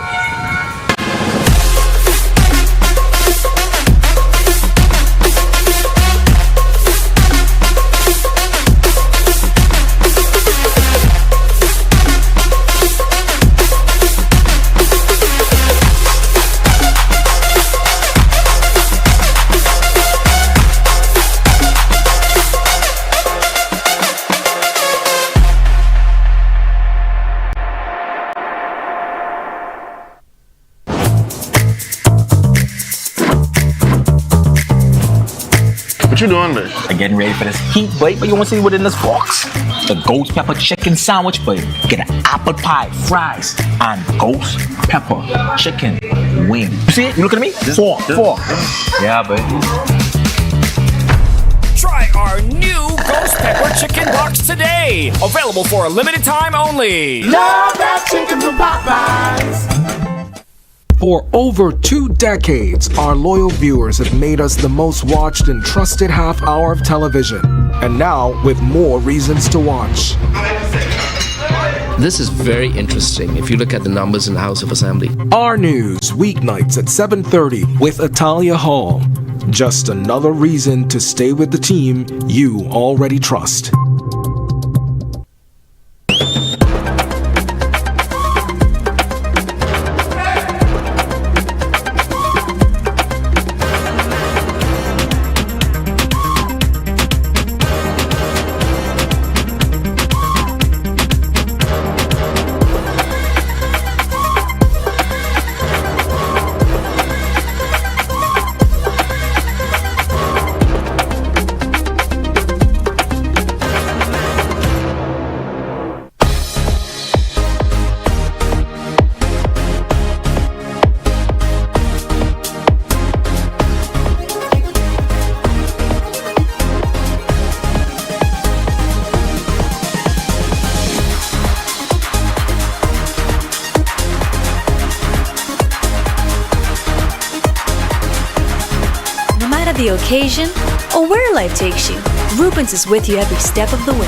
[SPEAKER 6] What you doing there?
[SPEAKER 11] I'm getting ready for this heat, boy. But you want to see what's in this box? The ghost pepper chicken sandwich, boy. Get an apple pie, fries, and ghost pepper chicken wing. You see it? You looking at me? Four. Yeah, boy.
[SPEAKER 12] Try our new Ghost Pepper Chicken Box today. Available for a limited time only.
[SPEAKER 9] Love that chicken from Popeyes.
[SPEAKER 7] For over 2 decades, our loyal viewers have made us the most watched and trusted half hour of television. And now, with more reasons to watch.
[SPEAKER 13] This is very interesting if you look at the numbers in the House of Assembly.
[SPEAKER 7] Our News, weeknights at 7:30 with Italia Hall. Just another reason to stay with the team you already trust.
[SPEAKER 14] The occasion or where life takes you, Rubens is with you every step of the way.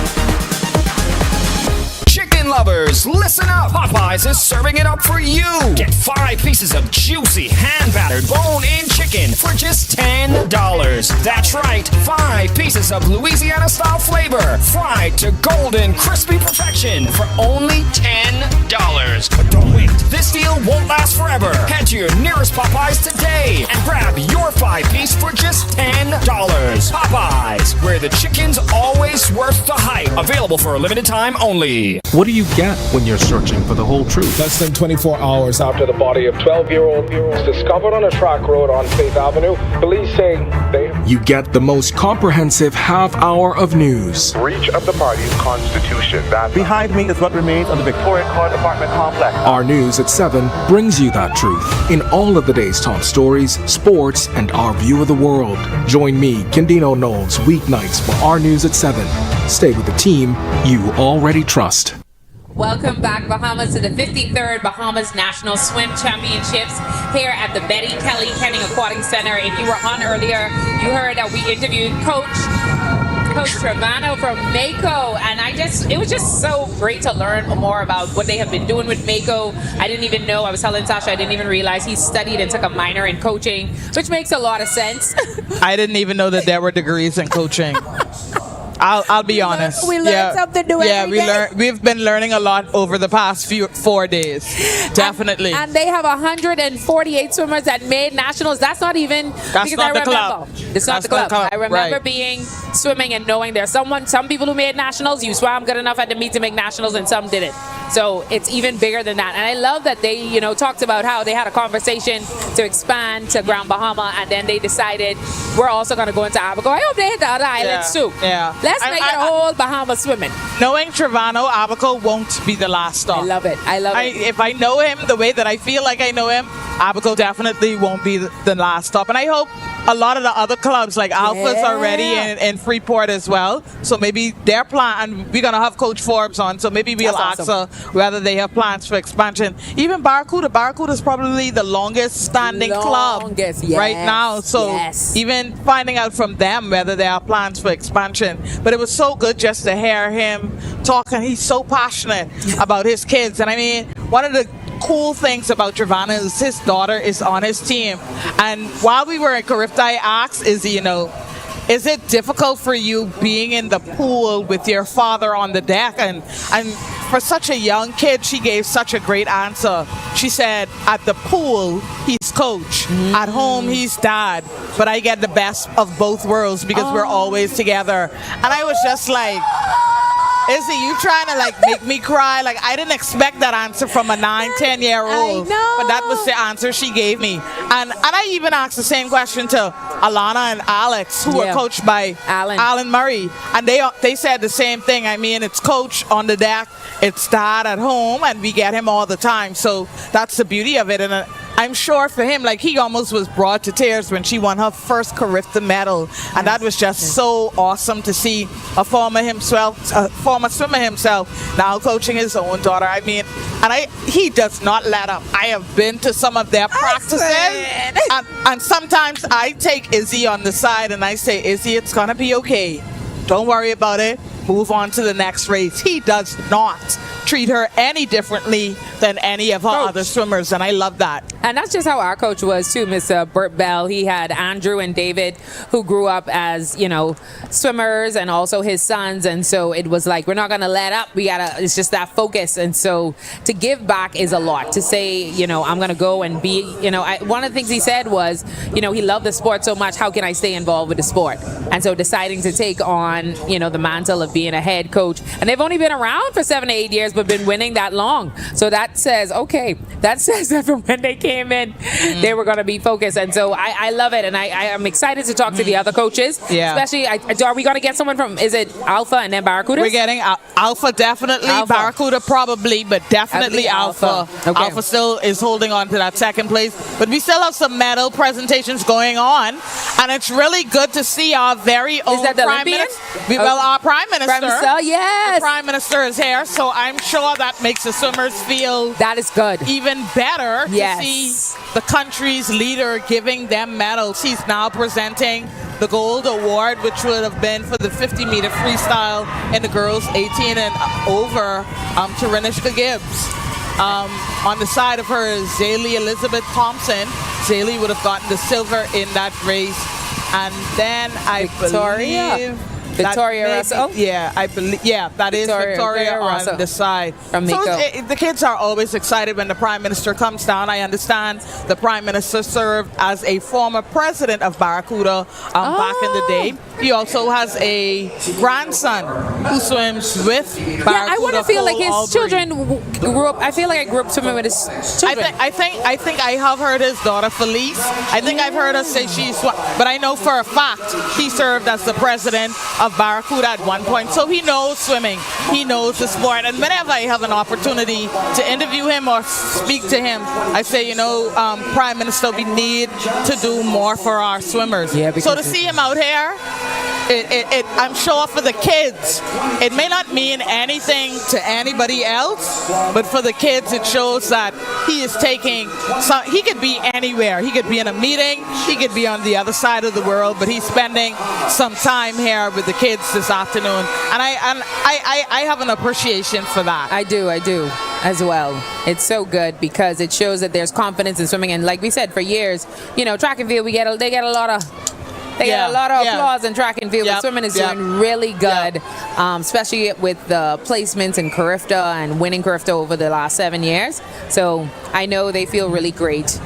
[SPEAKER 12] Chicken lovers, listen up. Popeyes is serving it up for you. Get 5 pieces of juicy, hand-battered, bone-in chicken for just $10. That's right, 5 pieces of Louisiana-style flavor, fried to golden, crispy perfection for only $10. But don't wait, this deal won't last forever. Head to your nearest Popeyes today and grab your 5-piece for just $10. Popeyes, where the chicken's always worth the hype. Available for a limited time only.
[SPEAKER 7] What do you get when you're searching for the whole truth?
[SPEAKER 15] Less than 24 hours after the body of 12-year-old was discovered on a track road on Faith Avenue, police say they...
[SPEAKER 7] You get the most comprehensive half hour of news.
[SPEAKER 16] Breach of the party's constitution. Behind me is what remains of the Victoria Court apartment complex.
[SPEAKER 7] Our News at 7 brings you that truth in all of the day's top stories, sports, and our view of the world. Join me, Kendino Knowles, weeknights for Our News at 7. Stay with the team you already trust.
[SPEAKER 2] Welcome back, Bahamas, to the 53rd Bahamas National Swim Championships here at the Betty Kelly Kenning Aquatic Center. If you were on earlier, you heard that we interviewed Coach Travano from Mako, and it was just so great to learn more about what they have been doing with Mako. I didn't even know, I was telling Tasha, I didn't even realize he studied and took a minor in coaching, which makes a lot of sense.
[SPEAKER 1] I didn't even know that there were degrees in coaching. I'll be honest.
[SPEAKER 3] We learned something new every day.
[SPEAKER 1] We've been learning a lot over the past 4 days. Definitely.
[SPEAKER 2] And they have 148 swimmers that made nationals. That's not even
[SPEAKER 1] That's not the club.
[SPEAKER 2] It's not the club. I remember swimming and knowing there's some people who made nationals. You swam good enough at the meet to make nationals, and some didn't. So it's even bigger than that. And I love that they, talked about how they had a conversation to expand to Grand Bahama, and then they decided we're also going to go into Abaco. I hope they hit the other islands too.
[SPEAKER 1] Yeah.
[SPEAKER 2] Let's make it a whole Bahama swimming.
[SPEAKER 1] Knowing Travano, Abaco won't be the last stop.
[SPEAKER 2] I love it.
[SPEAKER 1] If I know him the way that I feel like I know him, Abaco definitely won't be the last stop. And I hope a lot of the other clubs like Alpha's already in Freeport as well. So maybe their plan, and we're going to have Coach Forbes on, so maybe we'll ask her whether they have plans for expansion. Even Barracuda is probably the longest standing club right now. So even finding out from them whether there are plans for expansion. But it was so good just to hear him talking. He's so passionate about his kids. And I mean, one of the cool things about Travano is his daughter is on his team. And while we were in Carifta, I asked, is it difficult for you being in the pool with your father on the deck? And for such a young kid, she gave such a great answer. She said, at the pool, he's coach. At home, he's dad. But I get the best of both worlds because we're always together. And I was just like, Izzy, you trying to like make me cry? Like I didn't expect that answer from a 9-10-year-old.
[SPEAKER 3] I know.
[SPEAKER 1] But that was the answer she gave me. And I even asked the same question to Alana and Alex, who were coached by Alan Murray. And they said the same thing. I mean, it's coach on the deck, it's dad at home, and we get him all the time. So that's the beauty of it. And I'm sure for him, like he almost was brought to tears when she won her first Carifta medal. And that was just so awesome to see a former swimmer himself now coaching his own daughter. I mean, and he does not let up. I have been to some of their practices, and sometimes I take Izzy on the side and I say, Izzy, it's gonna be okay. Don't worry about it. Move on to the next race. He does not treat her any differently than any of her other swimmers, and I love that.
[SPEAKER 2] And that's just how our coach was too, Mr. Burt Bell. He had Andrew and David, who grew up as, swimmers, and also his sons. And so it was like, we're not going to let up. It's just that focus. And so to give back is a lot. To say, I'm going to go and be, one of the things he said was, he loved the sport so much. How can I stay involved with the sport? And so deciding to take on, the mantle of being a head coach. And they've only been around for 7 to 8 years, but been winning that long. So that says that from when they came in, they were going to be focused. And so I love it. And I am excited to talk to the other coaches. Yeah. Especially, are we going to get someone from, is it Alpha and then Barracuda?
[SPEAKER 1] We're getting Alpha, definitely. Alpha. Barracuda, probably, but definitely Alpha. Okay. Alpha still is holding on to that second place. But we still have some medal presentations going on. And it's really good to see our very own Prime Minister. Well, our Prime Minister.
[SPEAKER 2] Yes.
[SPEAKER 1] The Prime Minister is here. So I'm sure that makes the swimmers feel
[SPEAKER 2] that is good.
[SPEAKER 1] Even better to see the country's leader giving them medals. He's now presenting the gold award, which would have been for the 50-meter freestyle in the girls 18 and over to Renishka Gibbs. On the side of her is Zaylee Elizabeth Thompson. Zaylee would have gotten the silver in that race. And then I believe
[SPEAKER 2] Victoria Russell?
[SPEAKER 1] Yeah, I believe. Yeah, that is Victoria on the side. So the kids are always excited when the Prime Minister comes down. I understand the Prime Minister served as a former president of Barracuda back in the day. He also has a grandson who swims with Barracuda.
[SPEAKER 2] Yeah, I want to feel like his children grew up. I feel like I grew up swimming with his children.
[SPEAKER 1] I think I have heard his daughter Felice. I think I've heard her say she's, but I know for a fact he served as the president of Barracuda at one point. So he knows swimming. He knows the sport. And whenever I have an opportunity to interview him or speak to him, I say, Prime Minister, we need to do more for our swimmers. Yeah, so to see him out here, I'm sure for the kids, it may not mean anything to anybody else, but for the kids, it shows that he is taking he could be anywhere. He could be in a meeting. He could be on the other side of the world, but he's spending some time here with the kids this afternoon. And I have an appreciation for that.
[SPEAKER 2] I do as well. It's so good because it shows that there's confidence in swimming. And like we said, for years, track and field, they get a lot of applause in track and field, but swimming is doing really good, especially with the placements in Carifta and winning Carifta over the last 7 years. So I know they feel really great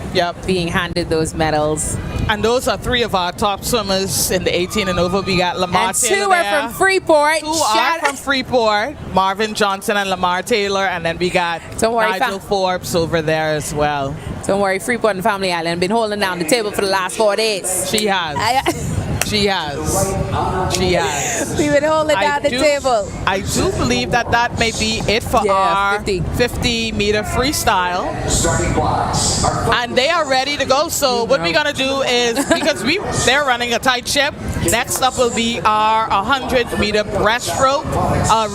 [SPEAKER 2] being handed those medals.
[SPEAKER 1] And those are 3 of our top swimmers in the 18 and over. We got Lamar
[SPEAKER 2] and
[SPEAKER 1] Taylor
[SPEAKER 2] 2 are from Freeport.
[SPEAKER 1] 2 are from Freeport. Marvin Johnson and Lamar Taylor. And then we got Nigel Forbes over there as well.
[SPEAKER 2] Don't worry, Freeport and Family Island been holding down the table for the last 4 days.
[SPEAKER 1] She has. She has.
[SPEAKER 2] We've been holding down the table.
[SPEAKER 1] I do believe that may be it for our 50-meter freestyle. And they are ready to go. So what we're going to do is, because they're running a tight ship, next up will be our 100-meter breaststroke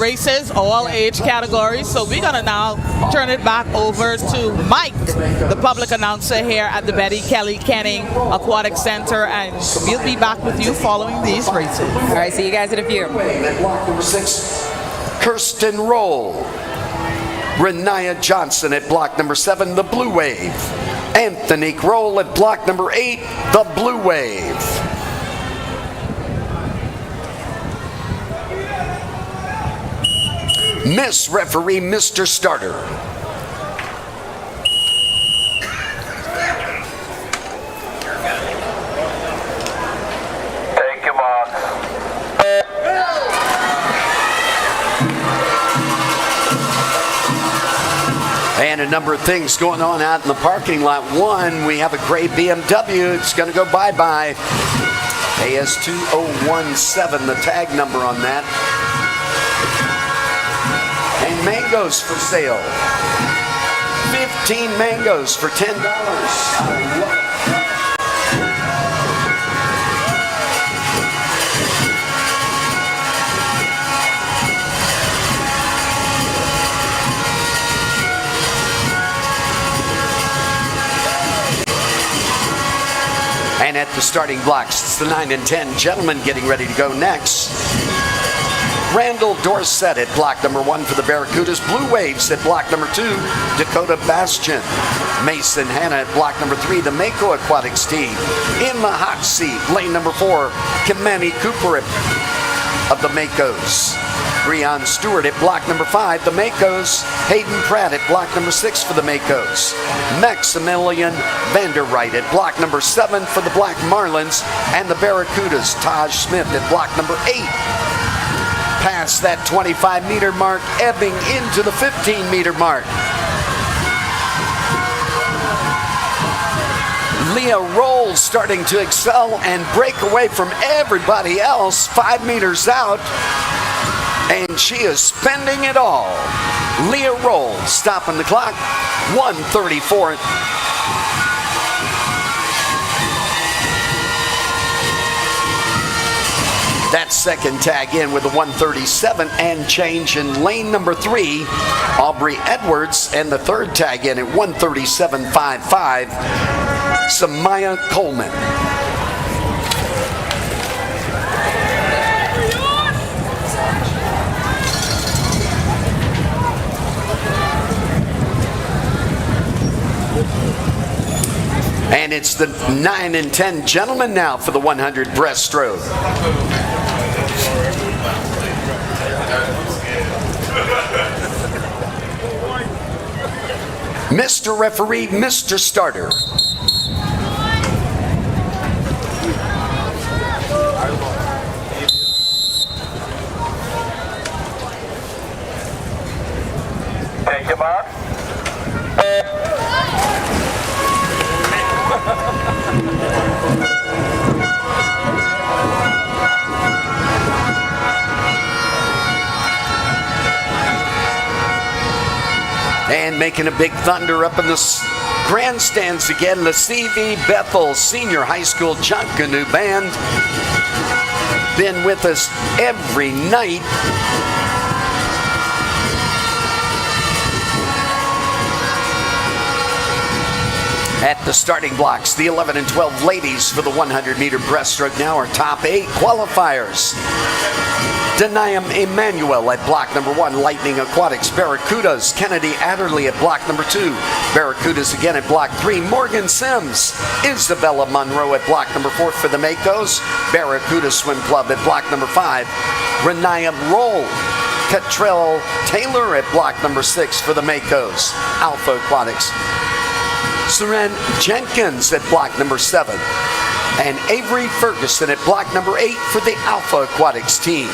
[SPEAKER 1] races, all age categories. So we're going to now turn it back over to Mike, the public announcer here at the Betty Kelly Kenning Aquatic Center, and we'll be back with you following these races.
[SPEAKER 2] All right, see you guys in a few.
[SPEAKER 5] At block number 6, Kirsten Roll. Renaya Johnson at block number 7, the Blue Wave. Anthony Kroll at block number 8, the Blue Wave. Miss Referee, Mr. Starter. a number of things going on out in the parking lot. One, we have a gray BMW. It's going to go bye-bye. AS2017, the tag number on that. And mangoes for sale. 15 mangoes for $10. And at the starting blocks, it's the 9 and 10 gentlemen getting ready to go next. Randall Dorsett at block number 1 for the Barracudas. Blue Waves at block number 2. Dakota Bastion. Mason Hanna at block number 3. The Mako Aquatics team. In the hot seat, lane number 4. Kimani Cooper of the Makos. Breon Stewart at block number 5, the Makos. Hayden Pratt at block number 6 for the Makos. Maximilian Vanderwright at block number 7 for the Black Marlins. And the Barracudas, Taj Smith at block number 8. Past that 25-meter mark, ebbing into the 15-meter mark. Leah Rolls starting to excel and break away from everybody else 5 meters out. And she is spending it all. Leah Rolls stopping the clock. 1:34. That second tag in with a 1:37 and change in lane number 3, Aubrey Edwards, and the third tag in at 1:37.55, Samaya Coleman. And it's the 9 and 10 gentlemen now for the 100 breaststroke. Mr. Referee, Mr. Starter.
[SPEAKER 6] Take your mark.
[SPEAKER 5] And making a big thunder up in the grandstands again, the CV Bethel Senior High School Junkanoo Band. Been with us every night. At the starting blocks, the 11 and 12 ladies for the 100-meter breaststroke now are top 8 qualifiers. Denayam Emmanuel at block number 1, Lightning Aquatics. Barracudas, Kennedy Adderley at block number 2. Barracudas again at block 3. Morgan Sims, Isabella Monroe at block number 4 for the Makos. Barracuda Swim Club at block number 5. Renaya Roll. Catrell Taylor at block number 6 for the Makos. Alpha Aquatics. Seren Jenkins at block number 7. And Avery Ferguson at block number 8 for the Alpha Aquatics team.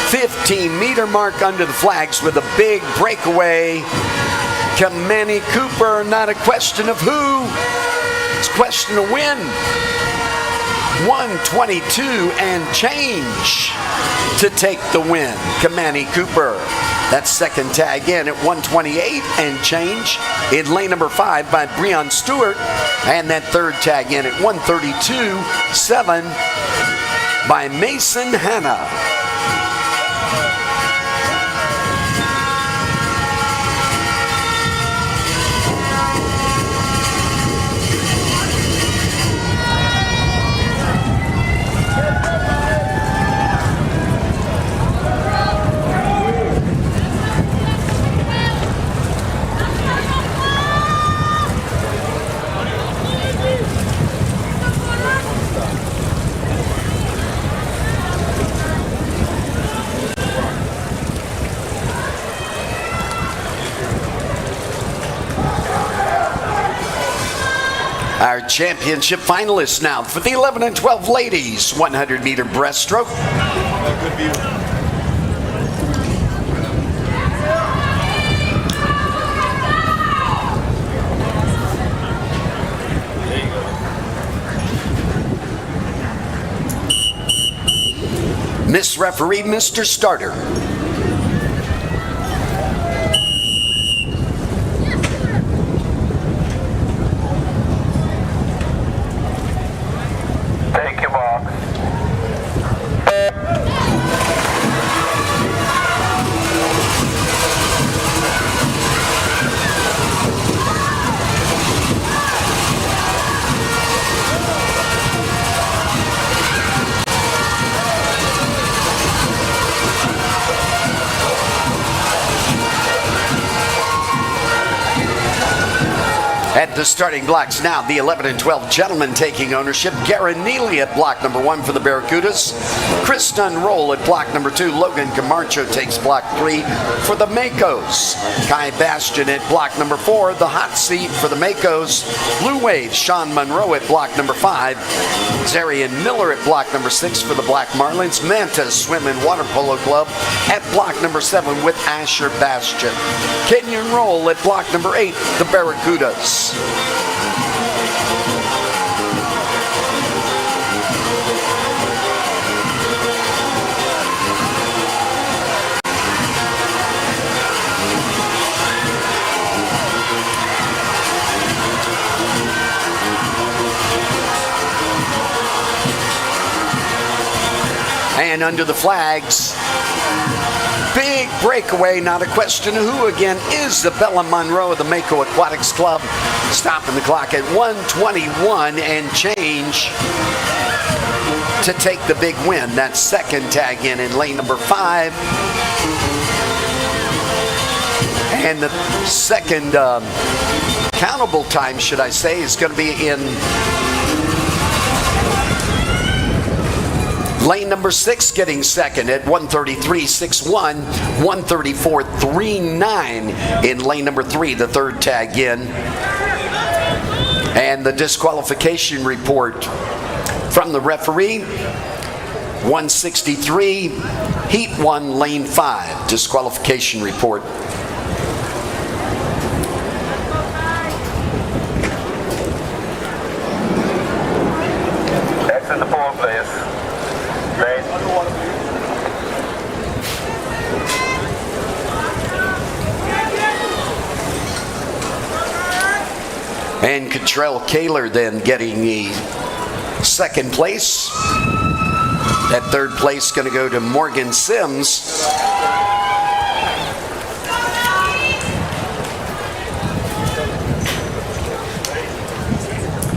[SPEAKER 5] 15-meter mark under the flags with a big breakaway. Kimani Cooper, not a question of who, it's a question of when. 1:22 and change to take the win. Kimani Cooper. That second tag in at 1:28 and change in lane number 5 by Breon Stewart. And that third tag in at 1:32.7 by Mason Hanna. Our championship finalists now for the 11 and 12 ladies 100-meter breaststroke. Miss Referee, Mr. Starter.
[SPEAKER 6] Take your mark.
[SPEAKER 5] At the starting blocks now, the 11 and 12 gentlemen taking ownership. Garen Neely at block number 1 for the Barracudas. Chris Dunroll at block number 2. Logan Camacho takes block 3 for the Makos. Kai Bastian at block number 4. The hot seat for the Makos. Blue Wave, Sean Monroe at block number 5. Zarian Miller at block number 6 for the Black Marlins. Manta Swim and Water Polo Club at block number 7 with Asher Bastian. Kenyon Roll at block number 8, the Barracudas. And under the flags, big breakaway, not a question of who again, is the Bella Monroe of the Mako Aquatics Club. Stopping the clock at 1:21 and change to take the big win. That second tag in lane number 5. And the second countable time, should I say, is going to be in lane number 6, getting second at 1:33.61, 1:34.39 in lane number 3, the third tag in. And the disqualification report from the referee, 163, heat 1, lane 5, disqualification report.
[SPEAKER 6] Exit the pool, please. Lane.
[SPEAKER 5] And Cottrell Kaler then getting the second place. That third place going to go to Morgan Sims.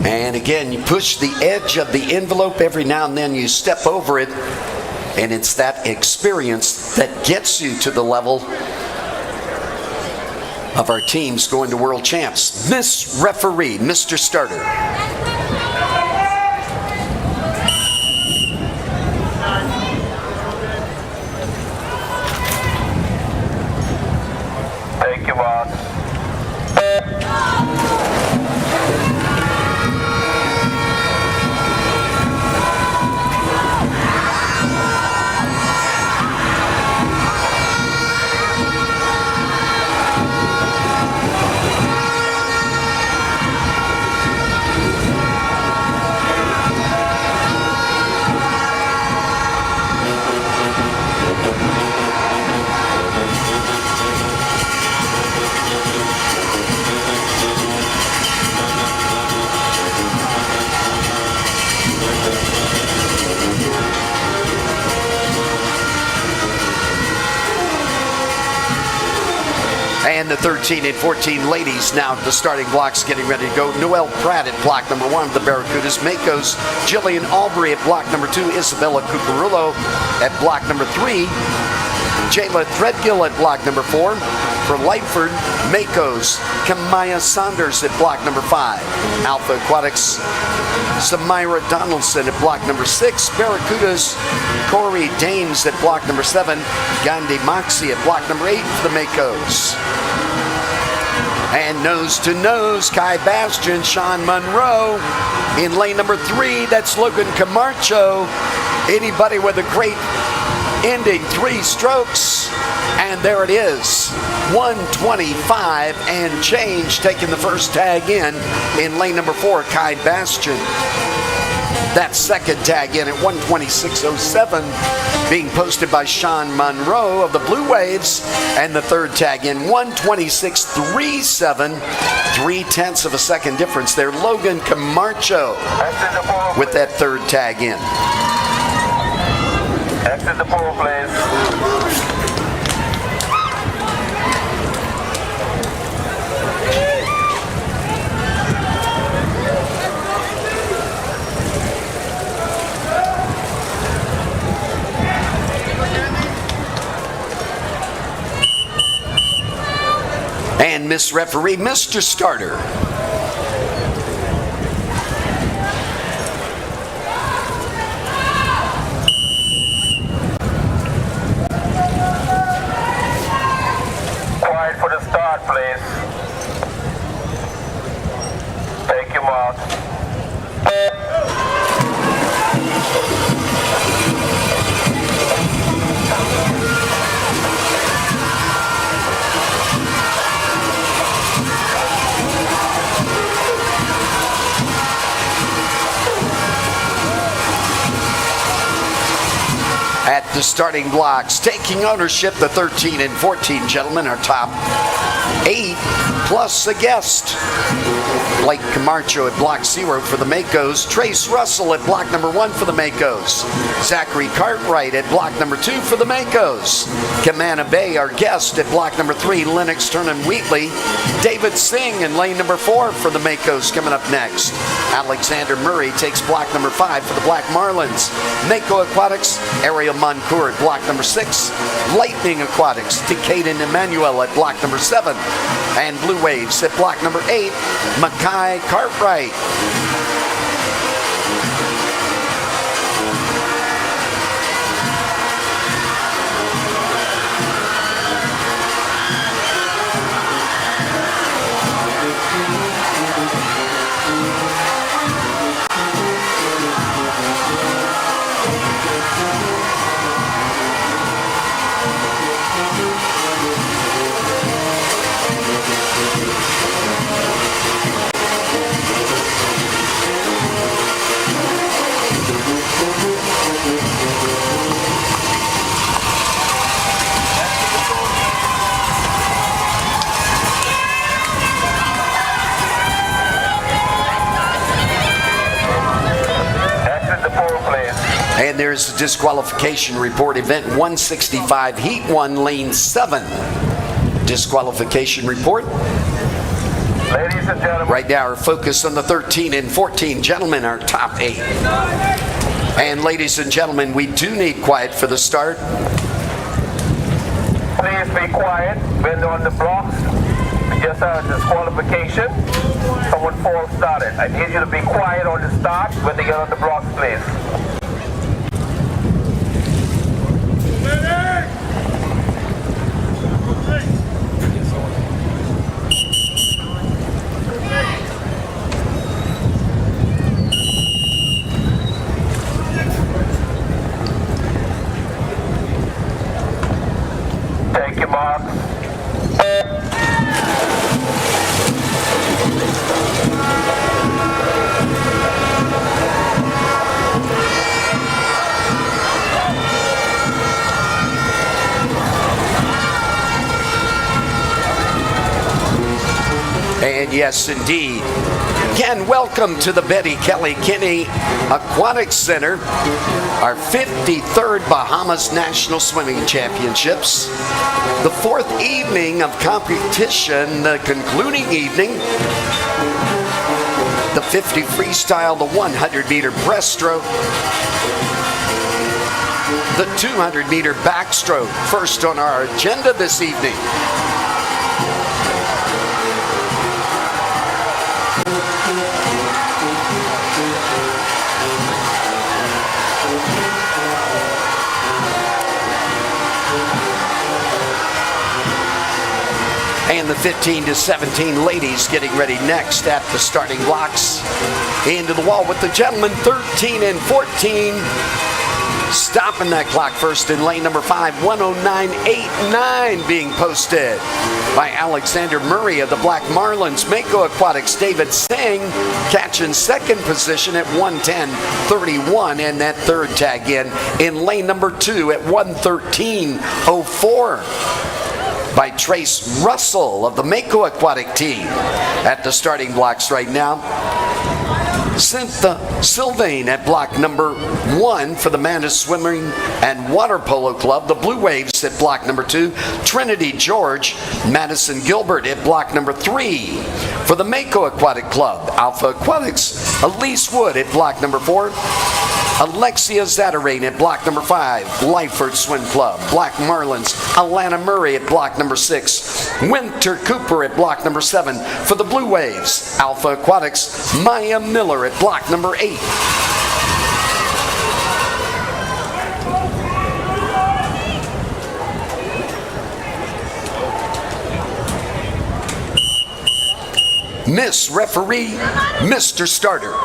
[SPEAKER 5] And again, you push the edge of the envelope every now and then, you step over it, and it's that experience that gets you to the level of our teams going to world champs. Miss Referee, Mr. Starter.
[SPEAKER 6] Take your mark.
[SPEAKER 5] And the 13 and 14 ladies now at the starting blocks getting ready to go. Noelle Pratt at block number 1 of the Barracudas. Makos, Jillian Albury at block number 2. Isabella Cucurullo at block number 3. Jayla Threadgill at block number 4. For Lightford, Makos, Kamaya Saunders at block number 5. Alpha Aquatics, Samira Donaldson at block number 6. Barracudas, Corey Dames at block number 7. Gandhi Moxie at block number 8 for the Makos. And nose to nose, Kai Bastian, Sean Monroe. In lane number 3, that's Logan Camacho. Anybody with a great ending, 3 strokes. And there it is, 125 and change, taking the first tag in lane number 4, Kai Bastian. That second tag in at 126.07 being posted by Sean Monroe of the Blue Waves. And the third tag in 126.37, 0.3 of a second difference there. Logan Camacho with that third tag in.
[SPEAKER 6] Exit the pole, please.
[SPEAKER 5] And Miss Referee, Mr. Starter.
[SPEAKER 6] Quiet for the start, please. Take your mark.
[SPEAKER 5] At the starting blocks, taking ownership, the 13 and 14 gentlemen are top 8, plus a guest. Blake Camacho at block 0 for the Makos. Trace Russell at block number 1 for the Makos. Zachary Cartwright at block number 2 for the Makos. Kamana Bay, our guest, at block number 3. Lennox Turner Wheatley. David Singh in lane number 4 for the Makos coming up next. Alexander Murray takes block number 5 for the Black Marlins. Mako Aquatics, Ariel Moncourt at block number 6. Lightning Aquatics, Decaden Emmanuel at block number 7. And Blue Waves at block number 8, Mackay Cartwright. And there's a disqualification report. Event 165, Heat 1, Lane 7. Disqualification report.
[SPEAKER 6] Ladies and gentlemen.
[SPEAKER 5] Right now, our focus on the 13 and 14 gentlemen, our top 8. And ladies and gentlemen, we do need quiet for the start.
[SPEAKER 6] Please be quiet. When they're on the blocks, we just had a disqualification. Someone false started. I need you to be quiet on the start when they get on the blocks, please. Take your mark.
[SPEAKER 5] And yes, indeed. Again, welcome to the Betty Kelly Kinney Aquatic Center, our 53rd Bahamas National Swimming Championships. The 4th evening of competition, the concluding evening. The 50 freestyle, the 100-meter breaststroke, the 200-meter backstroke. First on our agenda this evening. And the 15 to 17 ladies getting ready next at the starting blocks. Into the wall with the gentlemen, 13 and 14. Stopping that clock first in lane number 5, 109.89 being posted by Alexander Murray of the Black Marlins. Mako Aquatics, David Singh catching second position at 110.31, and that third tag in lane number 2 at 113.04 by Trace Russell of the Mako Aquatic team. At the starting blocks right now, Cynthia Sylvain at block number 1 for the Manus Swimming and Water Polo Club. The Blue Waves at block number 2. Trinity George, Madison Gilbert at block number 3 for the Mako Aquatic Club. Alpha Aquatics, Elise Wood at block number 4. Alexia Zatarain at block number 5, Lyford Swim Club. Black Marlins, Alana Murray at block number 6. Winter Cooper at block number 7 for the Blue Waves. Alpha Aquatics, Maya Miller at block number 8. Miss Referee, Mr. Starter.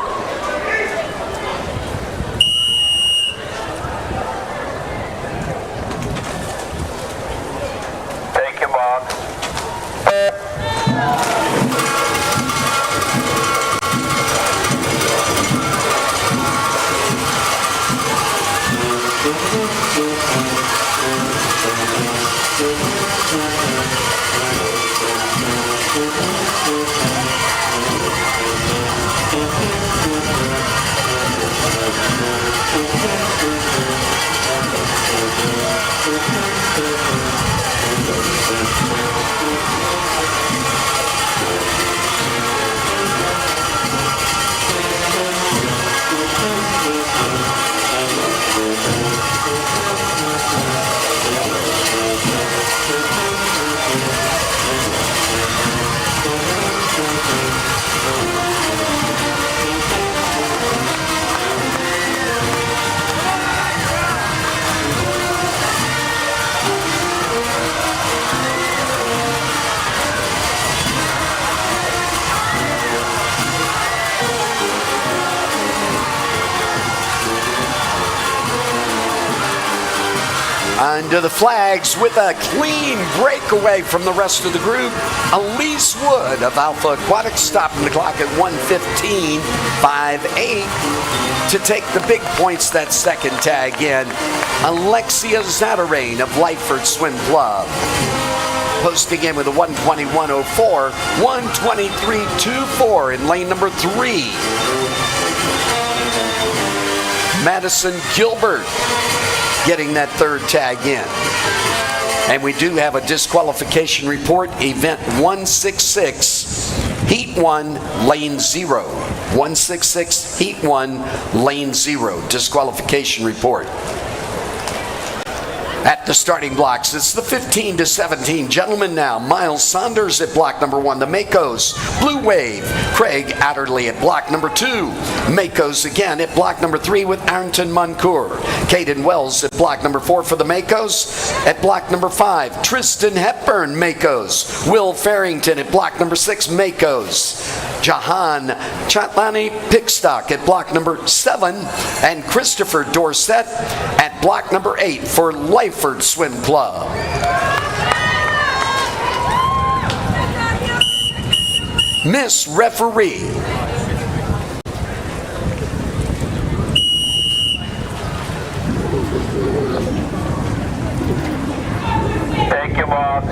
[SPEAKER 5] Under the flags with a clean breakaway from the rest of the group. Elise Wood of Alpha Aquatics stopping the clock at 1:15.58 to take the big points that second tag in. Alexia Zatarain of Lyford Swim Club posting in with a 1:21.04, 1:23.24 in lane number 3. Madison Gilbert getting that third tag in. And we do have a disqualification report, event 166, heat 1, lane 0. 166, heat 1, lane 0, disqualification report. At the starting blocks, it's the 15 to 17 gentlemen now. Miles Saunders at block number 1, the Makos. Blue Wave, Craig Adderley at block number 2. Makos again at block number 3 with Arrington Muncour. Caden Wells at block number 4 for the Makos. At block number 5, Tristan Hepburn, Makos. Will Farrington at block number 6, Makos. Jahan Chatlani Pickstock at block number 7. And Christopher Dorset at block number 8 for Lyford Swim Club. Miss Referee.
[SPEAKER 6] Take your mark.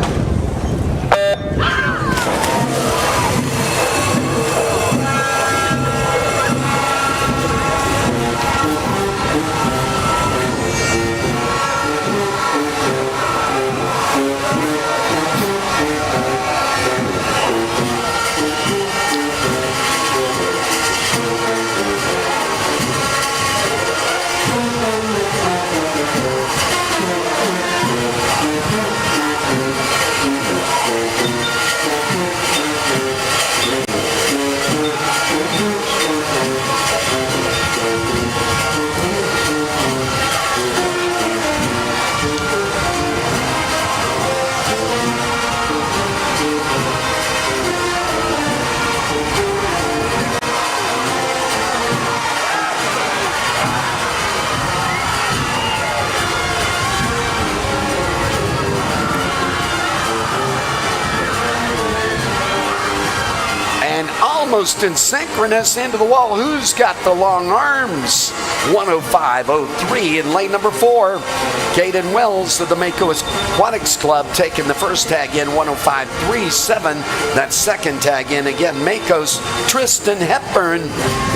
[SPEAKER 5] almost in synchronous into the wall. Who's got the long arms? 105.03 in lane number 4. Caden Wells of the Mako Aquatics Club taking the first tag in 105.37. That second tag in again, Mako's Tristan Hepburn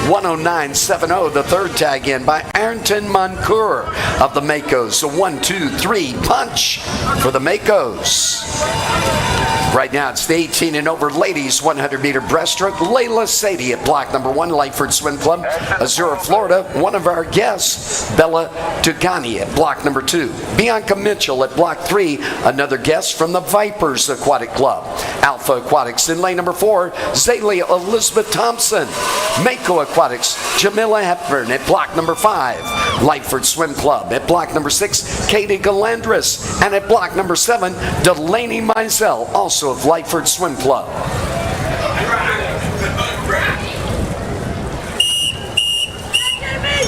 [SPEAKER 5] 109.70. The third tag in by Ayrton Moncour of the Makos. A 1-2-3 punch for the Makos. Right now, it's the 18 and over ladies 100-meter breaststroke. Layla Sadie at block number 1, Lightford Swim Club, Azura, Florida. One of our guests, Bella Tugani at block number 2. Bianca Mitchell at block 3, another guest from the Vipers Aquatic Club. Alpha Aquatics in lane number 4, Zaylee Elizabeth Thompson. Mako Aquatics, Jamila Hepburn at block number 5. Lightford Swim Club at block number 6, Katie Galandris. And at block number 7, Delaney Mizell, also of Lightford Swim Club.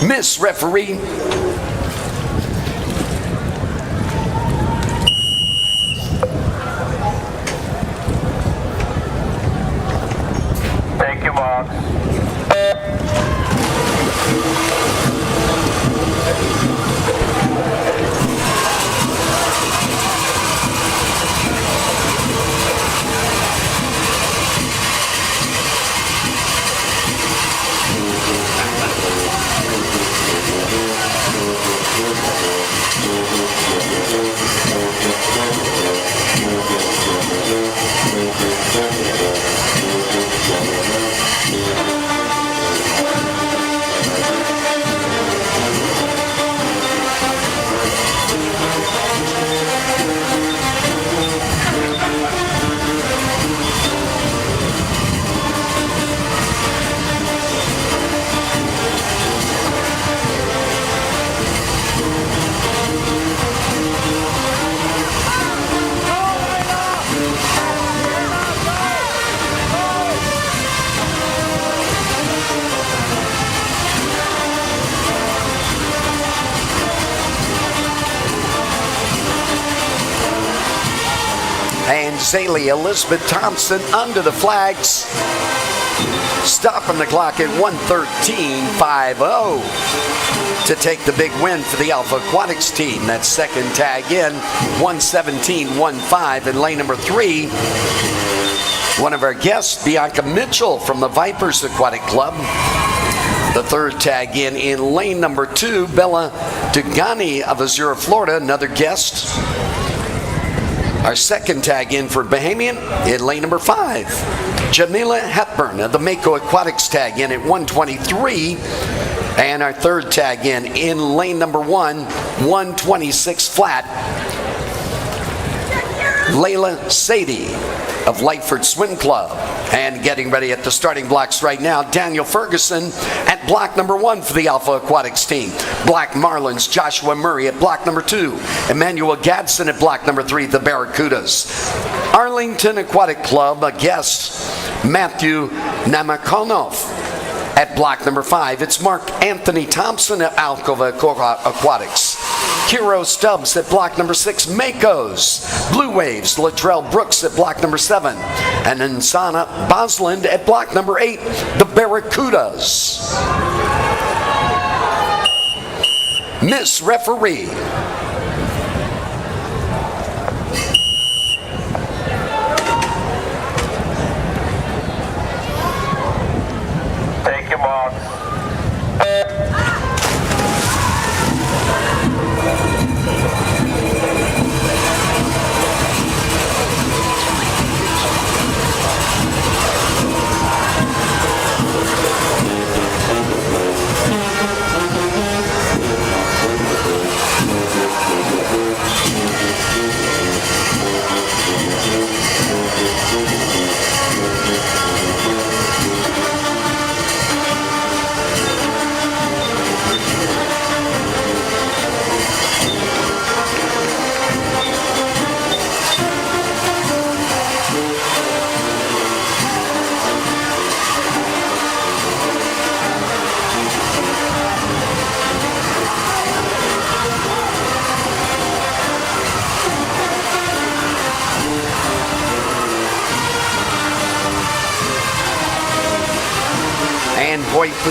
[SPEAKER 5] Miss Referee.
[SPEAKER 6] Thank you, Mark.
[SPEAKER 5] And Zaylee Elizabeth Thompson under the flags. Stopping the clock at 1:13.50 to take the big win for the Alpha Aquatics team. That second tag in, 1:17.15 in lane number 3. One of our guests, Bianca Mitchell from the Vipers Aquatic Club. The third tag in lane number 2, Bella Tugani of Azura, Florida, another guest. Our second tag in for Bahamian in lane number 5. Jamila Hepburn of the Mako Aquatics tag in at 1:23. And our third tag in lane number 1, 1:26 flat. Layla Sadie of Lightford Swim Club. And getting ready at the starting blocks right now, Daniel Ferguson at block number 1 for the Alpha Aquatics team. Black Marlins, Joshua Murray at block number 2. Emmanuel Gadsden at block number 3, the Barracudas. Arlington Aquatic Club, a guest, Matthew Namakonov at block number 5. It's Mark Anthony Thompson at Alcova Aquatics. Kiro Stubbs at block number 6, Makos. Blue Waves, Latrell Brooks at block number 7. And Insana Bosland at block number 8, the Barracudas. Miss Referee.
[SPEAKER 6] Take your mark.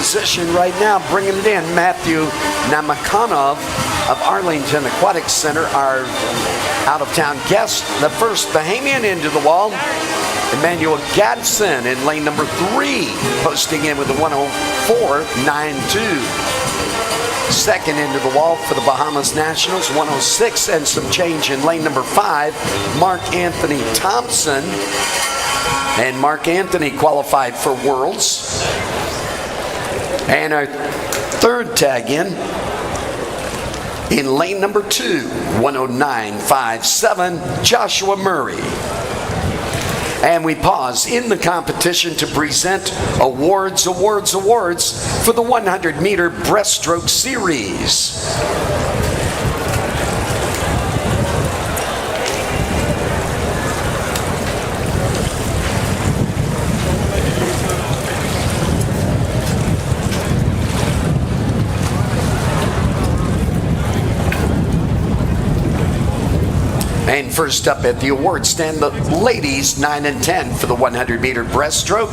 [SPEAKER 5] position right now, bringing it in. Matthew Namakanov of Arlington Aquatic Center, our out-of-town guest. The first Bahamian into the wall, Emmanuel Gadsden in lane number 3, posting in with a 104.92. Second into the wall for the Bahamas Nationals, 106 and some change in lane number 5, Mark Anthony Thompson. And Mark Anthony qualified for Worlds. And our third tag in lane number 2, 109.57, Joshua Murray. And we pause in the competition to present awards for the 100-meter breaststroke series. And first up at the award stand, the ladies 9 and 10 for the 100-meter breaststroke.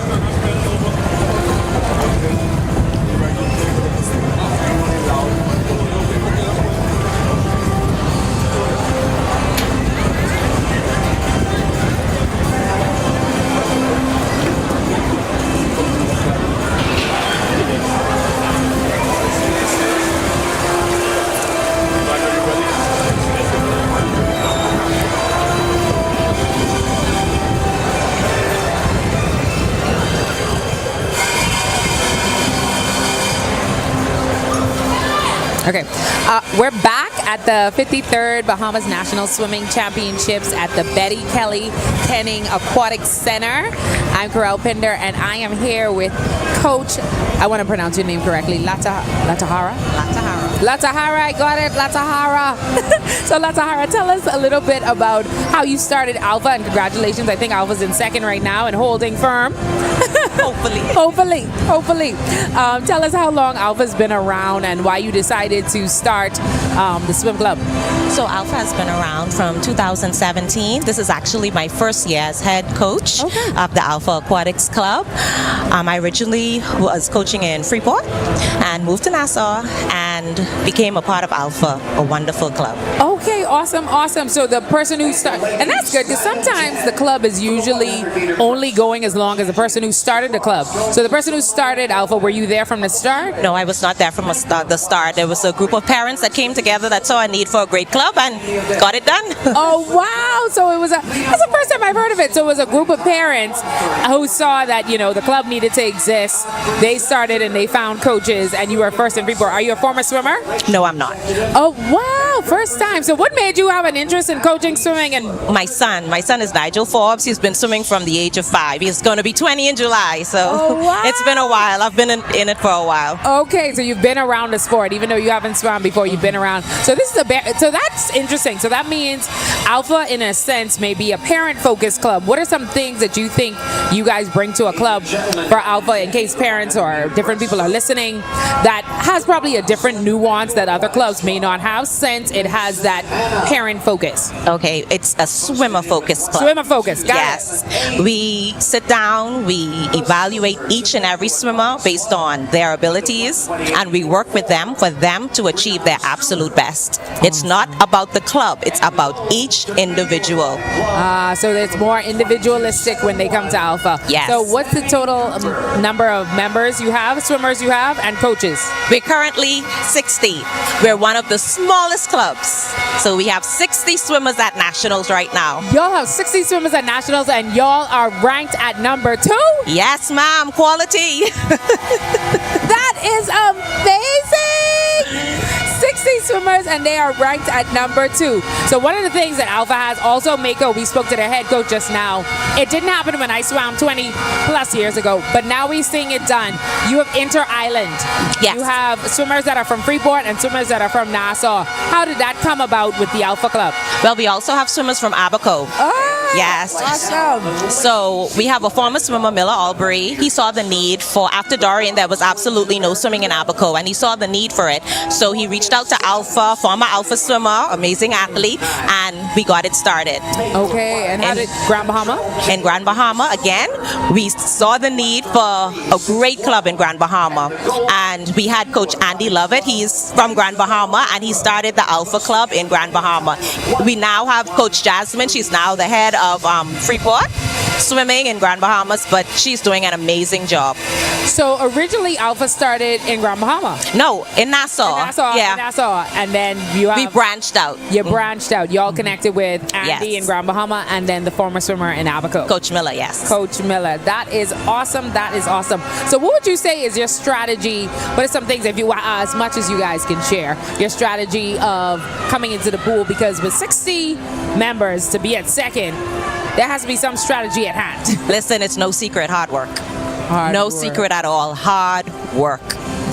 [SPEAKER 2] Okay, we're back at the 53rd Bahamas National Swimming Championships at the Betty Kelly Kenning Aquatic Center. I'm Corel Pinder, and I am here with Coach, I want to pronounce your name correctly, Latahara? Latahara, I got it, Latahara. So Latahara, tell us a little bit about how you started Alpha, and congratulations, I think Alpha's in second right now and holding firm. Hopefully. Tell us how long Alpha's been around and why you decided to start the swim club.
[SPEAKER 17] So Alpha has been around from 2017. This is actually my first year as head coach of the Alpha Aquatics Club. I originally was coaching in Freeport and moved to Nassau and became a part of Alpha, a wonderful club.
[SPEAKER 2] Okay, awesome. So the person who started, and that's good because sometimes the club is usually only going as long as the person who started the club. So the person who started Alpha, were you there from the start?
[SPEAKER 17] No, I was not there from the start. There was a group of parents that came together that saw a need for a great club and got it done.
[SPEAKER 2] Oh, wow. So it was that's the first time I've heard of it. So it was a group of parents who saw that, the club needed to exist. They started and they found coaches, and you were first in Freeport. Are you a former swimmer?
[SPEAKER 17] No, I'm not.
[SPEAKER 2] Oh, wow. First time. So what made you have an interest in coaching swimming? And
[SPEAKER 17] my son is Nigel Forbes. He's been swimming from the age of 5. He's going to be 20 in July. So It's been a while. I've been in it for a while.
[SPEAKER 2] Okay, so you've been around the sport, even though you haven't swum before. You've been around. So this is so that's interesting. So that means Alpha, in a sense, may be a parent-focused club. What are some things that you think you guys bring to a club for Alpha, in case parents or different people are listening, that has probably a different nuance that other clubs may not have, since it has that parent focus?
[SPEAKER 17] Okay, it's a swimmer-focused club.
[SPEAKER 2] Swimmer-focused, got
[SPEAKER 17] it. We sit down, we evaluate each and every swimmer based on their abilities, and we work with them for them to achieve their absolute best. It's not about the club, it's about each individual.
[SPEAKER 2] So it's more individualistic when they come to Alpha.
[SPEAKER 17] Yes.
[SPEAKER 2] So what's the total number of members you have, swimmers you have, and coaches?
[SPEAKER 17] We're currently 60. We're one of the smallest clubs. So we have 60 swimmers at Nationals right now.
[SPEAKER 2] Y'all have 60 swimmers at Nationals, and y'all are ranked at number 2?
[SPEAKER 17] Yes, ma'am. Quality.
[SPEAKER 2] That is amazing! 60 swimmers, and they are ranked at number 2. So one of the things that Alpha has, also Mako, we spoke to their head coach just now. It didn't happen when I swam 20 plus years ago, but now we're seeing it done. You have inter-island.
[SPEAKER 17] Yes.
[SPEAKER 2] You have swimmers that are from Freeport and swimmers that are from Nassau. How did that come about with the Alpha Club?
[SPEAKER 17] Well, we also have swimmers from Abaco. Yes.
[SPEAKER 3] Awesome.
[SPEAKER 17] So we have a former swimmer, Miller Albury. He saw the need for, after Dorian, there was absolutely no swimming in Abaco, and he saw the need for it. So he reached out to Alpha, former Alpha swimmer, amazing athlete, and we got it started.
[SPEAKER 2] Okay, and how did Grand Bahama?
[SPEAKER 17] In Grand Bahama, again, we saw the need for a great club in Grand Bahama, and we had Coach Andy Lovett. He's from Grand Bahama, and he started the Alpha Club in Grand Bahama. We now have Coach Jasmine. She's now the head of Freeport Swimming in Grand Bahamas, but she's doing an amazing job.
[SPEAKER 2] So originally Alpha started in Grand Bahama?
[SPEAKER 17] No, in Nassau.
[SPEAKER 2] In Nassau. And then we
[SPEAKER 17] branched out.
[SPEAKER 2] You branched out. Y'all connected with Andy in Grand Bahama, and then the former swimmer in Abaco.
[SPEAKER 17] Coach Miller, yes.
[SPEAKER 2] Coach Miller. That is awesome. That is awesome. So what would you say is your strategy? What are some things, if you as much as you guys can share, your strategy of coming into the pool? Because with 60 members to be at second, there has to be some strategy at hand.
[SPEAKER 17] Listen, it's no secret, hard work. No secret at all. Hard work.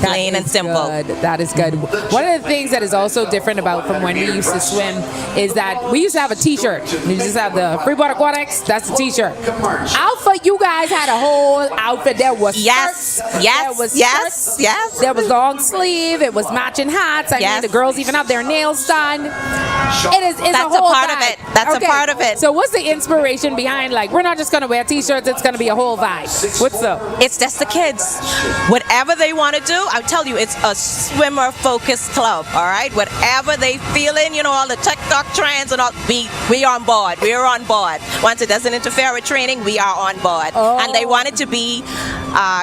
[SPEAKER 17] Plain and simple.
[SPEAKER 2] Good. That is good. One of the things that is also different about from when we used to swim is that we used to have a t-shirt. We used to have the Freeport Aquatics, that's the t-shirt. Alpha, you guys had a whole outfit. There was
[SPEAKER 17] yes,
[SPEAKER 2] there was
[SPEAKER 17] yes.
[SPEAKER 2] There was long sleeve, it was matching hats. I mean, the girls even have their nails done. It's
[SPEAKER 17] That's
[SPEAKER 2] a whole
[SPEAKER 17] part of it. That's a part of it.
[SPEAKER 2] So what's the inspiration behind, like, we're not just going to wear t-shirts, it's going to be a whole vibe? What's up?
[SPEAKER 17] It's just the kids. Whatever they want to do, I tell you, it's a swimmer-focused club, all right? Whatever they feeling, all the TikTok trends and all, we on board. We're on board. Once it doesn't interfere with training, we are on board.
[SPEAKER 2] Oh.
[SPEAKER 17] And they want it to be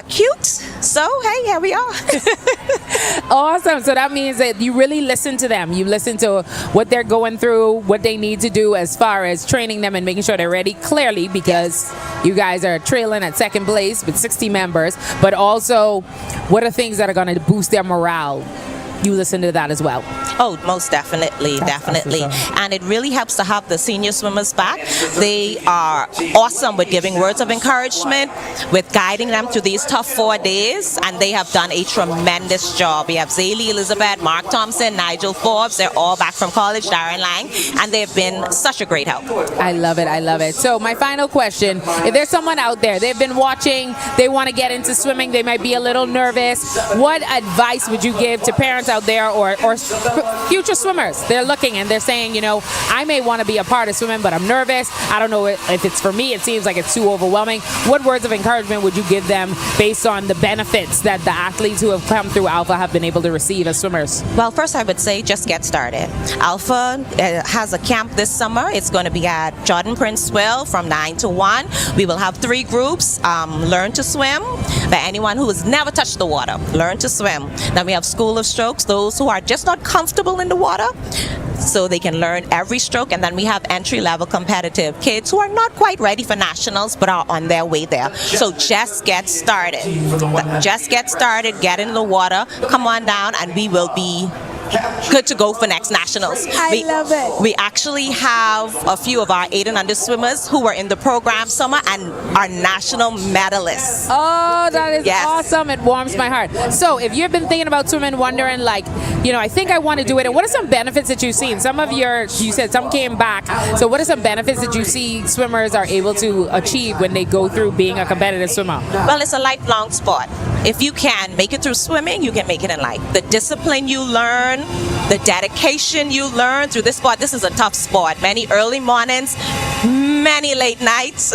[SPEAKER 17] cute, so hey, here we are.
[SPEAKER 2] Awesome. So that means that you really listen to them. You listen to what they're going through, what they need to do as far as training them and making sure they're ready, clearly, because you guys are trailing at second place with 60 members, but also what are things that are going to boost their morale? You listen to that as well.
[SPEAKER 17] Oh, most definitely, definitely. And it really helps to have the senior swimmers back. They are awesome with giving words of encouragement, with guiding them through these tough 4 days, and they have done a tremendous job. We have Zaylee Elizabeth, Mark Thompson, Nigel Forbes. They're all back from college, Darren Lang, and they've been such a great help.
[SPEAKER 2] I love it. I love it. So my final question, if there's someone out there, they've been watching, they want to get into swimming, they might be a little nervous, what advice would you give to parents out there or future swimmers? They're looking and they're saying, I may want to be a part of swimming, but I'm nervous. I don't know if it's for me. It seems like it's too overwhelming. What words of encouragement would you give them based on the benefits that the athletes who have come through Alpha have been able to receive as swimmers?
[SPEAKER 17] Well, first I would say just get started. Alpha has a camp this summer. It's going to be at Jordan Prince Well from 9 to 1. We will have 3 groups. Learn to swim. For anyone who has never touched the water, learn to swim. Then we have School of Strokes, those who are just not comfortable in the water, so they can learn every stroke. And then we have entry-level competitive kids who are not quite ready for nationals but are on their way there. So just get started. Just get started, get in the water, come on down, and we will be good to go for next nationals.
[SPEAKER 3] I love it.
[SPEAKER 17] We actually have a few of our 8 and under swimmers who were in the program summer and are national medalists.
[SPEAKER 2] Oh, that is awesome. It warms my heart. So if you've been thinking about swimming, wondering like, I think I want to do it, and what are some benefits that you've seen? You said some came back. So what are some benefits that you see swimmers are able to achieve when they go through being a competitive swimmer?
[SPEAKER 17] Well, it's a lifelong sport. If you can make it through swimming, you can make it in life. The discipline you learn, the dedication you learn through this sport. This is a tough sport. Many early mornings, many late nights.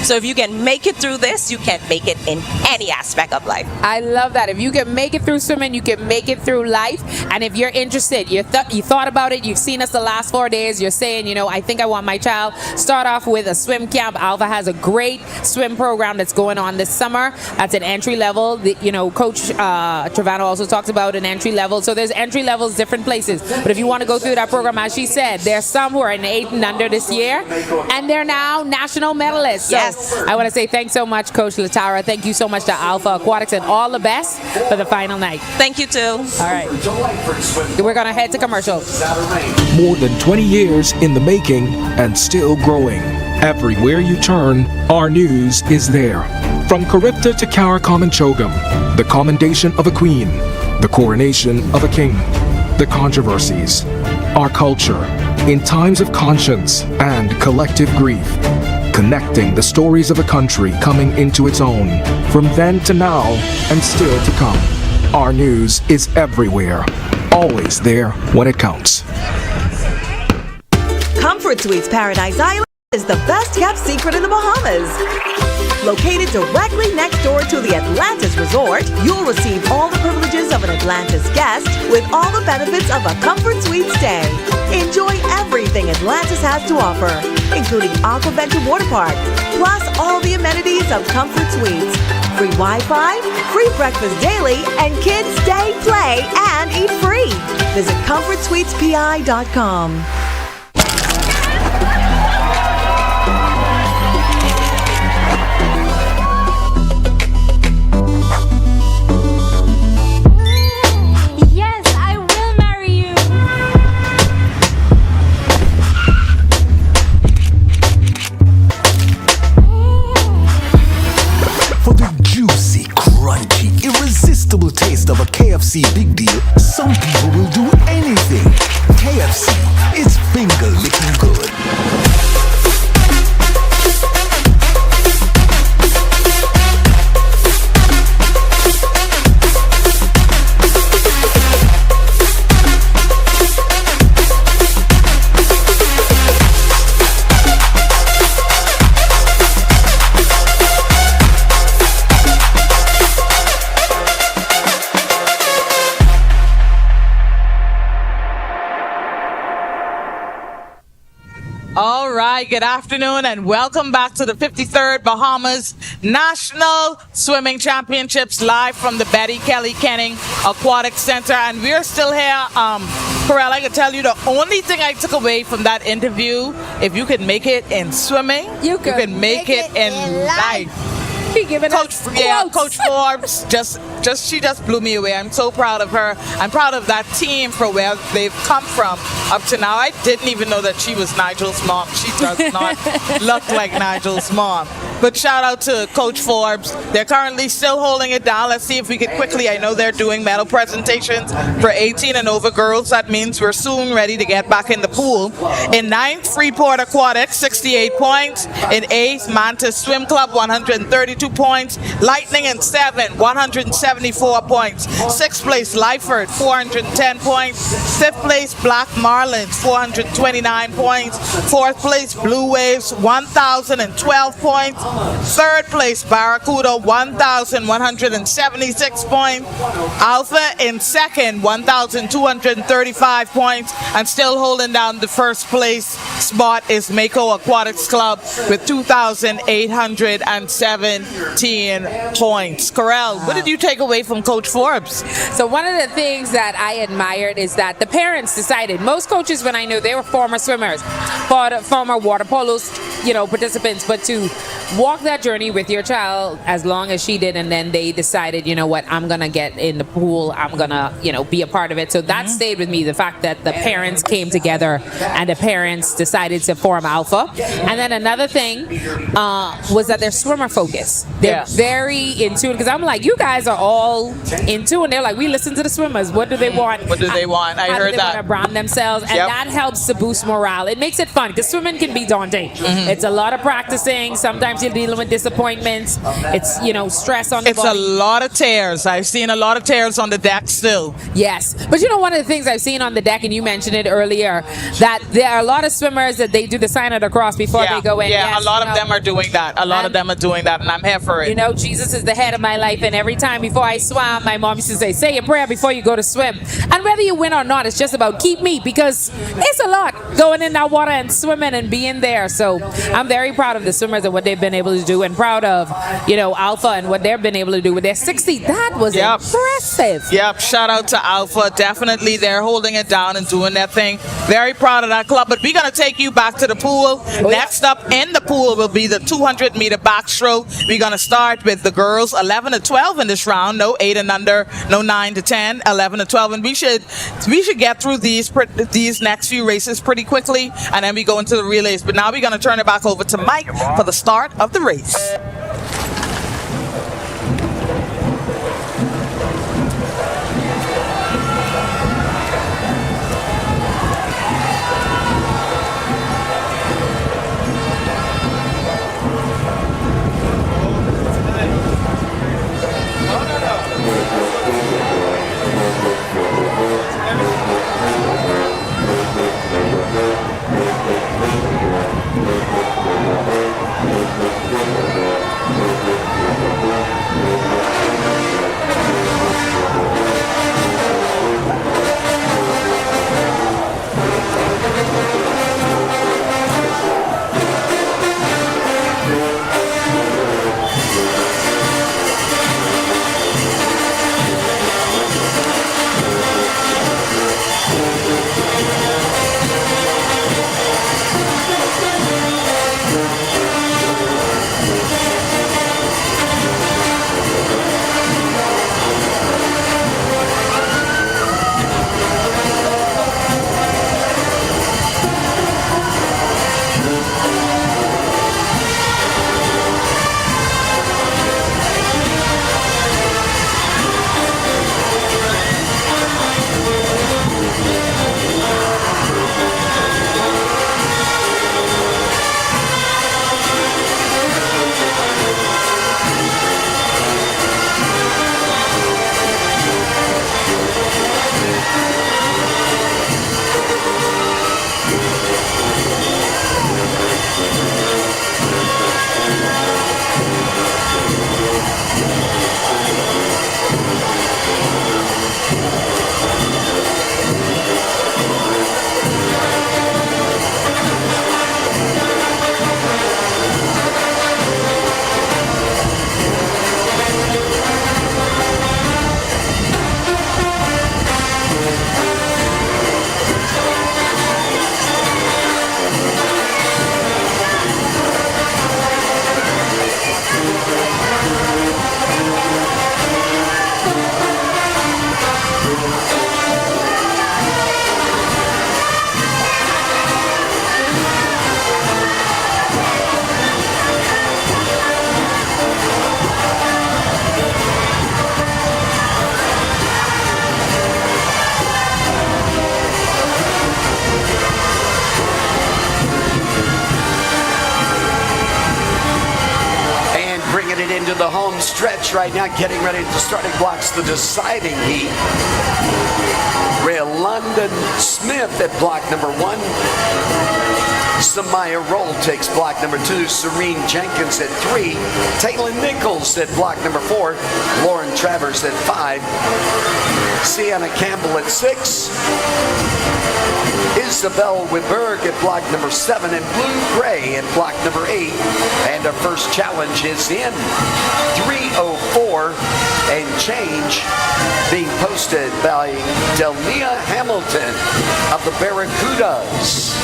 [SPEAKER 17] So if you can make it through this, you can make it in any aspect of life.
[SPEAKER 2] I love that. If you can make it through swimming, you can make it through life. And if you're interested, you thought about it, you've seen us the last 4 days, you're saying, I think I want my child, start off with a swim camp. Alpha has a great swim program that's going on this summer. That's an entry level. Coach Travano also talks about an entry level. So there's entry levels, different places. But if you want to go through that program, as she said, there's some who are in 8 and under this year, and they're now national medalists. So
[SPEAKER 17] yes.
[SPEAKER 2] I want to say thanks so much, Coach Latahara. Thank you so much to Alpha Aquatics, and all the best for the final night.
[SPEAKER 17] Thank you too.
[SPEAKER 2] All right. We're going to head to commercial.
[SPEAKER 7] More than 20 years in the making and still growing. Everywhere you turn, our news is there. From Charybdis to Karakum and Chogam, the commendation of a queen, the coronation of a king. the controversies, our culture, in times of conscience and collective grief, connecting the stories of a country coming into its own, from then to now and still to come. Our news is everywhere, always there when it counts.
[SPEAKER 8] Comfort Suites Paradise Island is the best kept secret in the Bahamas. Located directly next door to the Atlantis Resort, you'll receive all the privileges of an Atlantis guest with all the benefits of a Comfort Suite stay. Enjoy everything Atlantis has to offer, including Aquaventure Water Park, plus all the amenities of Comfort Suites. Free Wi-Fi, free breakfast daily, and kids stay, play, and eat free. Visit ComfortSuitesPI.com.
[SPEAKER 9] Irresistible taste of a KFC big deal, some people will do anything. KFC, it's finger licking good.
[SPEAKER 1] All right, good afternoon and welcome back to the 53rd Bahamas National Swimming Championships live from the Betty Kelly Kenning Aquatic Center. And we're still here. Corel, I can tell you the only thing I took away from that interview, if you can make it in swimming, you can make it in life. Coach Forbes she just blew me away. I'm so proud of her. I'm proud of that team for where they've come from up to now. I didn't even know that she was Nigel's mom. She does not look like Nigel's mom. But shout out to Coach Forbes. They're currently still holding it down. Let's see if we can quickly. I know they're doing medal presentations for 18 and over girls. That means we're soon ready to get back in the pool. In 9th, Freeport Aquatics, 68 points. In 8th, Mantis Swim Club, 132 points. Lightning in 7th, 174 points. 6th place, Lyford, 410 points. 5th place, Black Marlins, 429 points. 4th place, Blue Waves, 1,012 points. 3rd place, Barracuda, 1,176 points. Alpha in 2nd, 1,235 points. And still holding down the 1st place spot is Mako Aquatics Club with 2,817 points. Corel, what did you take away from Coach Forbes?
[SPEAKER 2] So one of the things that I admired is that the parents decided, most coaches when I knew, they were former swimmers, former water polos, participants, but to walk that journey with your child as long as she did, and then they decided, you know what, I'm gonna get in the pool, I'm gonna, be a part of it. So that stayed with me, the fact that the parents came together and the parents decided to form Alpha. And then another thing was that they're swimmer focused. They're very in tune, because I'm like, you guys are all in tune. They're like, we listen to the swimmers. What do they want?
[SPEAKER 1] What do they want? I heard that.
[SPEAKER 2] Want to brand themselves, and that helps to boost morale. It makes it fun, because swimming can be daunting. It's a lot of practicing. Sometimes you're dealing with disappointments. It's stress on the body.
[SPEAKER 1] It's a lot of tears. I've seen a lot of tears on the deck still.
[SPEAKER 2] Yes, but one of the things I've seen on the deck, and you mentioned it earlier, that there are a lot of swimmers that they do the sign of the cross before they go in.
[SPEAKER 1] Yeah, a lot of them are doing that. A lot of them are doing that, and I'm here for it.
[SPEAKER 2] Jesus is the head of my life, and every time before I swam, my mom used to say a prayer before you go to swim. And whether you win or not, it's just about keep me, because it's a lot going in that water and swimming and being there. So I'm very proud of the swimmers and what they've been able to do, and proud of Alpha and what they've been able to do with their 60. That was impressive.
[SPEAKER 1] Yep, shout out to Alpha. Definitely they're holding it down and doing their thing. Very proud of that club. But we're going to take you back to the pool. Next up in the pool will be the 200-meter backstroke. We're going to start with the girls 11 to 12 in this round. No 8 and under, no 9 to 10, 11 to 12. And we should get through these next few races pretty quickly, and then we go into the relays. But now we're going to turn it back over to Mike for the start of the race.
[SPEAKER 5] into the home stretch right now, getting ready to starting blocks, the deciding heat. Ray London Smith at block number 1. Samaya Roll takes block number 2. Serene Jenkins at 3. Taylor Nichols at block number 4. Lauren Travers at 5. Sienna Campbell at 6. Isabel Wiberg at block number 7. And Blue Gray at block number 8. And our first challenge is in 3:04 and change, being posted by Delnia Hamilton of the Barracudas.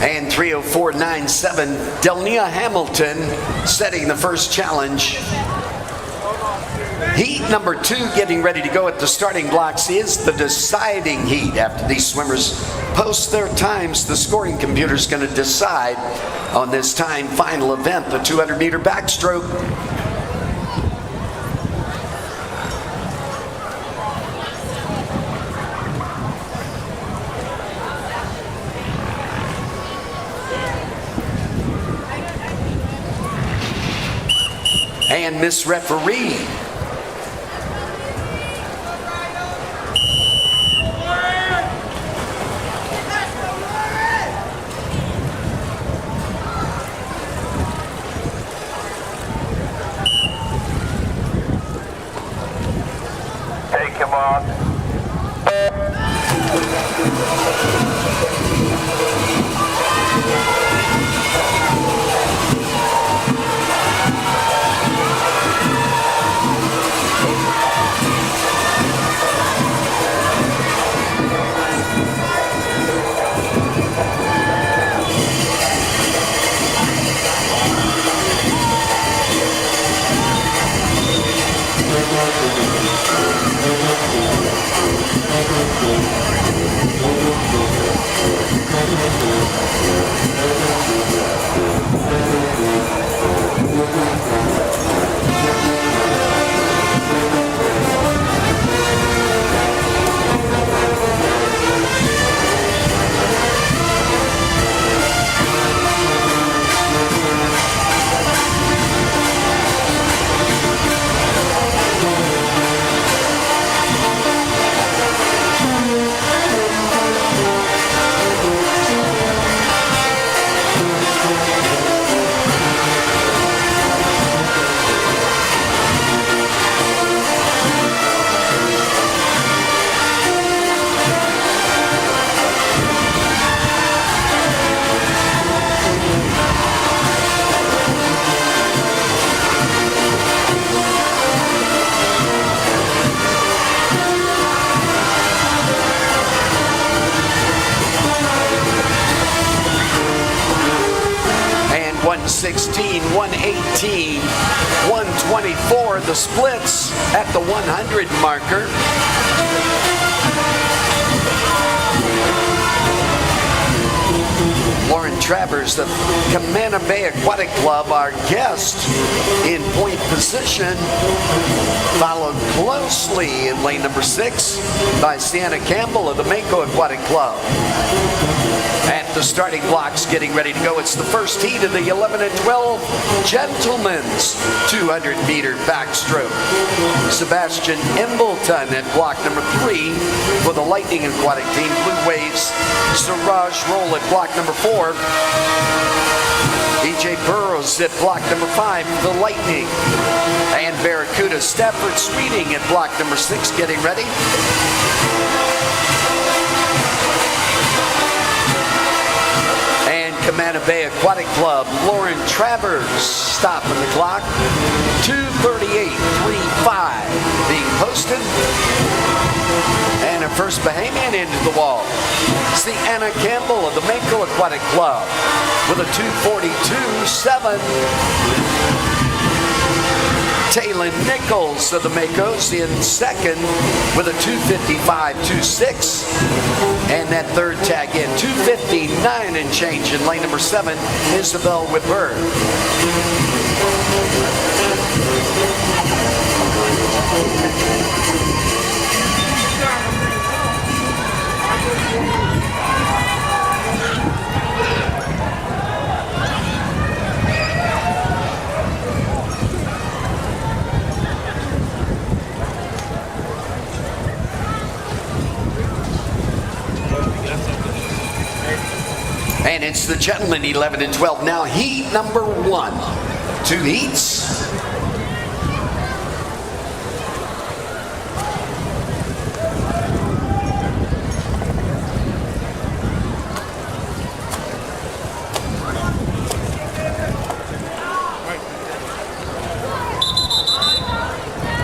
[SPEAKER 5] And 3:04.97, Delnia Hamilton setting the first challenge. Heat number 2 getting ready to go at the starting blocks is the deciding heat. After these swimmers post their times, the scoring computer is going to decide on this time final event, the 200-meter backstroke. And Miss Referee.
[SPEAKER 6] Take him off.
[SPEAKER 5] And 116, 118, 124, the splits at the 100 marker. Lauren Travers of Camana Bay Aquatic Club, our guest in point position, followed closely in lane number 6 by Sienna Campbell of the Mako Aquatic Club. At the starting blocks, getting ready to go. It's the first heat of the 11 and 12 gentlemen's 200-meter backstroke. Sebastian Embleton at block number 3 for the Lightning Aquatic team. Blue Waves, Siraj Roll at block number 4. EJ Burrows at block number 5 for the Lightning. And Barracuda Stafford Sweeting at block number 6 getting ready. And Camana Bay Aquatic Club, Lauren Travers stopping the clock. 2:38.35 being posted. And her first Bahamian into the wall. It's the Anna Campbell of the Mako Aquatic Club with a 242.7. Taylor Nichols of the Makos in second with a 255.26. And that third tag in, 259 and change in lane number 7, Isabel Whitburn. And it's the gentlemen 11 and 12. Now heat number 1. 2 heats.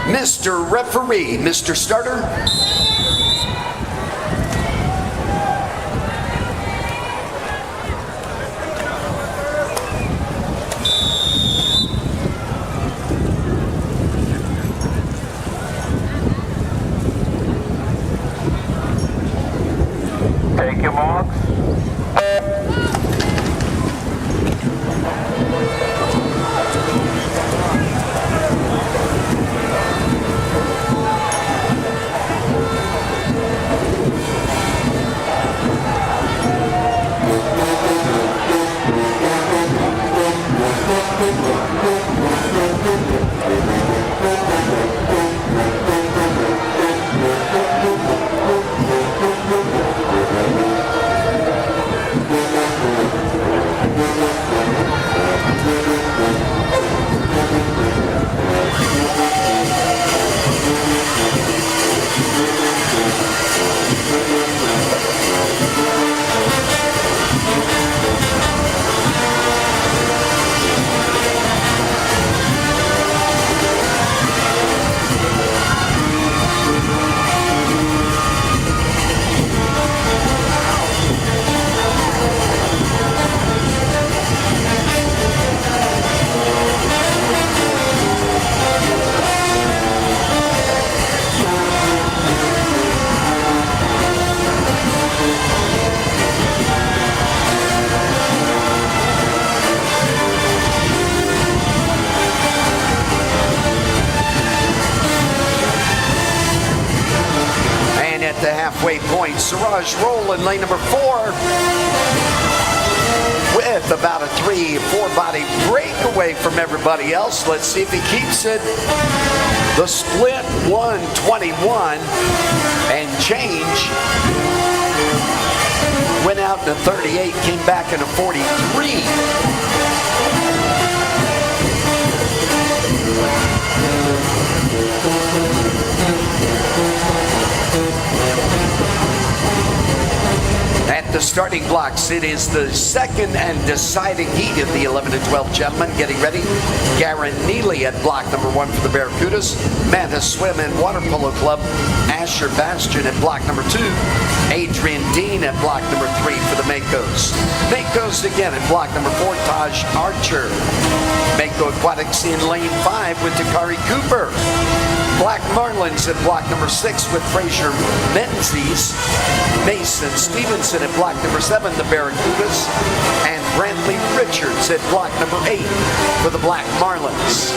[SPEAKER 5] Mr. Referee, Mr. Starter.
[SPEAKER 6] Take your marks.
[SPEAKER 5] The halfway point, Siraj Roll in lane number 4 with about a 3-4 body breakaway from everybody else. Let's see if he keeps it. The split 121 and change. Went out in a 38, came back in a 43. At the starting blocks, it is the second and deciding heat of the 11 and 12 gentlemen getting ready. Garen Neely at block number 1 for the Barracudas. Manta Swim and Water Polo Club. Asher Bastian at block number 2. Adrian Dean at block number 3 for the Makos. Makos again at block number 4, Taj Archer. Mako Aquatics in lane 5 with Takari Cooper. Black Marlins at block number 6 with Fraser Menzies. Mason Stevenson at block number 7, the Barracudas. And Brantley Richards at block number 8 for the Black Marlins.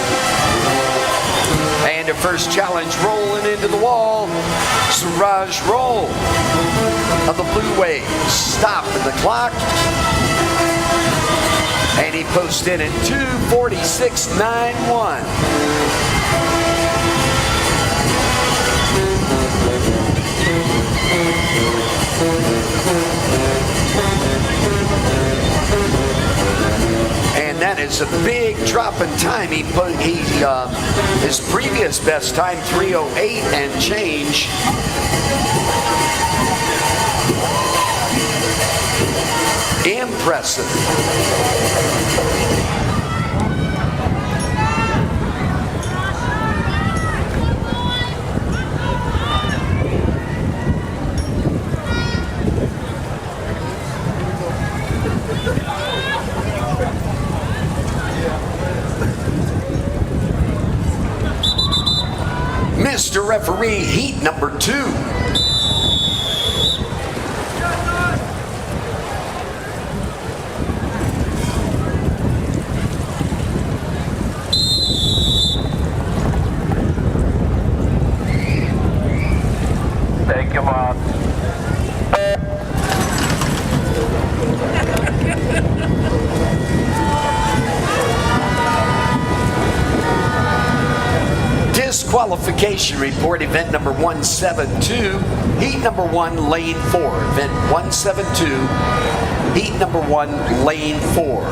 [SPEAKER 5] And a first challenge rolling into the wall. Suraj Roll of the Blue Waves. Stopping the clock. And he posts in at 2:46.91. And that is a big drop in time. His previous best time, 3:08 and change. Impressive. Mr. Referee, heat number 2.
[SPEAKER 6] Thank you, Mark.
[SPEAKER 5] Disqualification report, event number 172, heat number 1, lane 4. Event 172, heat number 1, lane 4.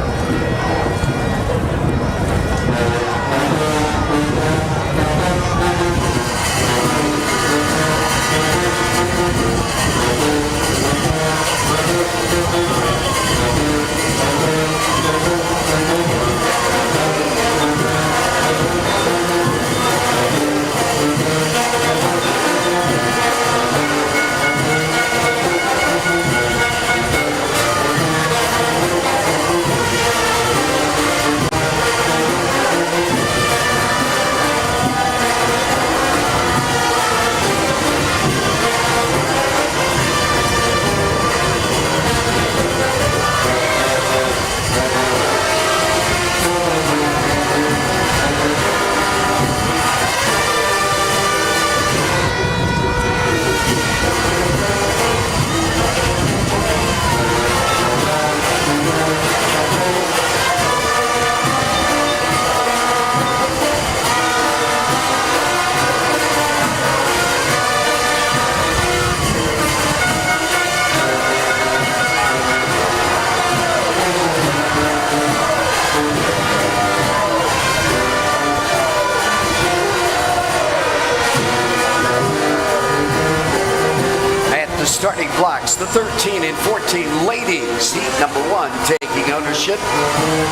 [SPEAKER 5] Starting blocks, the 13 and 14 ladies. Heat number 1 taking ownership.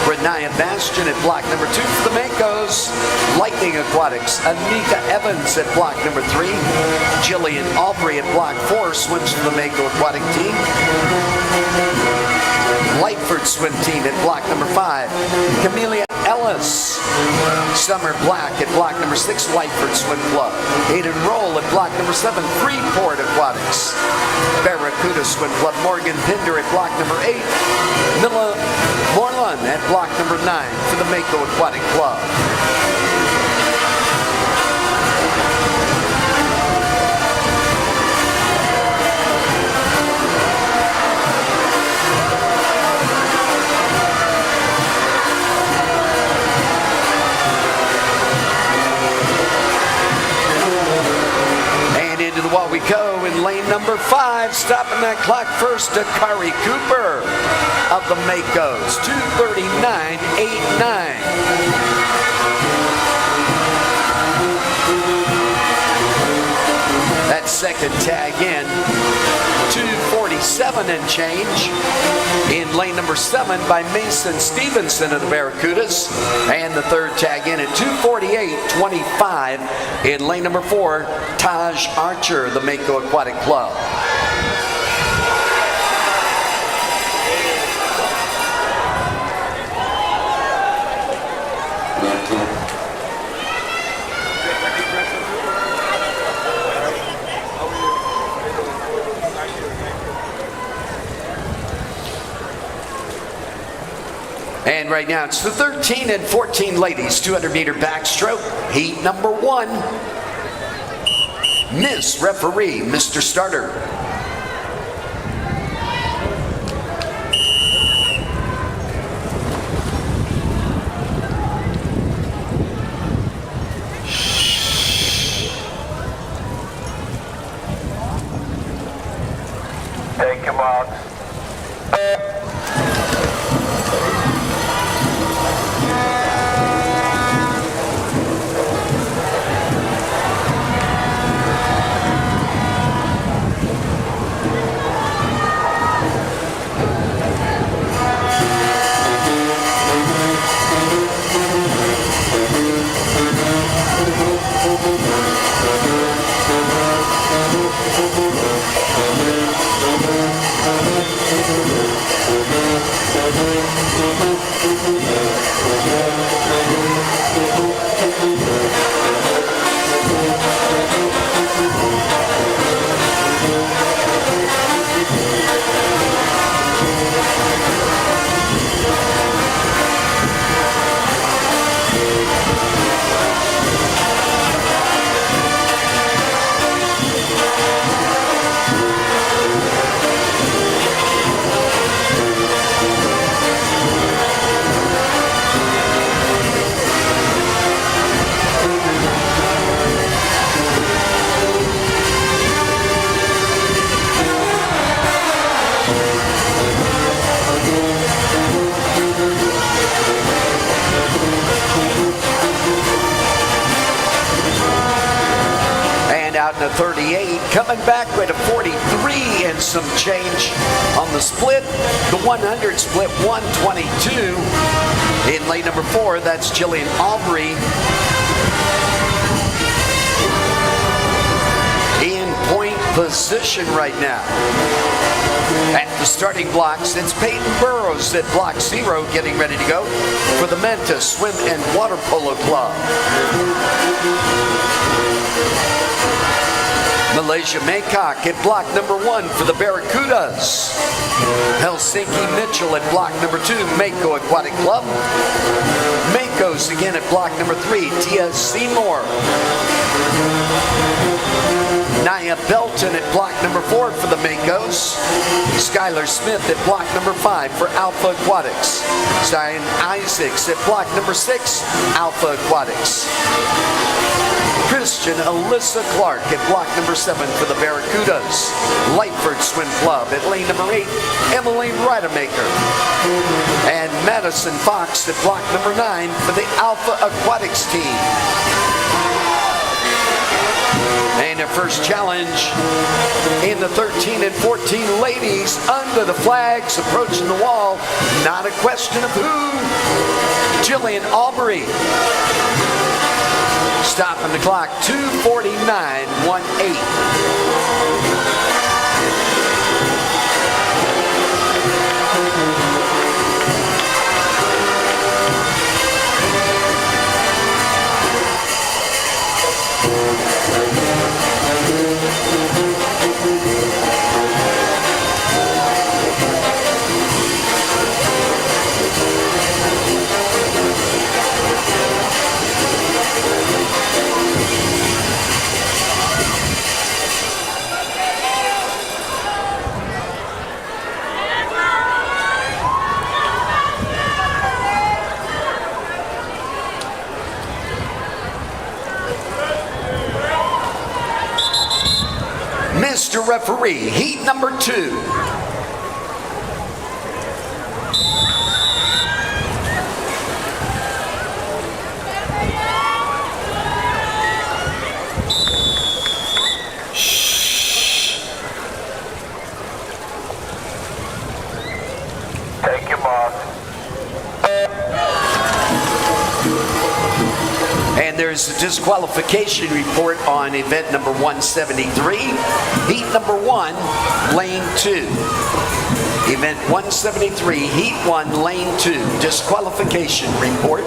[SPEAKER 5] Renaya Bastion at block number 2 for the Makos. Lightning Aquatics, Anika Evans at block number 3. Jillian Aubrey at block 4 swims for the Mako Aquatic team. Lightford swim team at block number 5. Camellia Ellis, Summer Black at block number 6, Lightford Swim Club. Aiden Roll at block number 7, Freeport Aquatics. Barracuda Swim Club, Morgan Pinder at block number 8. Milla Morlun at block number 9 for the Mako Aquatic Club. Into the wall we go in lane number 5. Stopping that clock first, Akari Cooper of the Makos, 2:39.89. That second tag in, 2:47 and change. In lane number 7 by Mason Stevenson of the Barracudas. And the third tag in at 2:48.25 in lane number 4, Taj Archer, the Mako Aquatic Club. And right now it's the 13 and 14 ladies 200-meter backstroke, heat number 1. Miss Referee, Mr. Starter.
[SPEAKER 6] Thank you, Mark.
[SPEAKER 5] out in a 38, coming back with a 43 and some change on the split. The 100 split 122. In lane number 4, that's Jillian Aubrey. In point position right now. At the starting blocks, it's Peyton Burrows at block 0 getting ready to go for the Manta Swim and Water Polo Club. Malaysia Maycock at block number 1 for the Barracudas. Helsinki Mitchell at block number 2, Mako Aquatic Club. Mako's again at block number 3, Tia Seymour. Nia Belton at block number 4 for the Makos. Skylar Smith at block number 5 for Alpha Aquatics. Zion Isaacs at block number 6, Alpha Aquatics. Christian Alyssa Clark at block number 7 for the Barracudas. Lightford Swim Club at lane number 8, Emily Rademacher. And Madison Fox at block number 9 for the Alpha Aquatics team. And their first challenge in the 13 and 14 ladies under the flags approaching the wall. Not a question of who. Jillian Aubrey. Stopping the clock, 2:49.18. Mr. Referee, heat number 2.
[SPEAKER 6] Take your mark.
[SPEAKER 5] And there's a disqualification report on event number 173. Heat number 1, lane 2. Event 173, heat 1, lane 2. Disqualification report.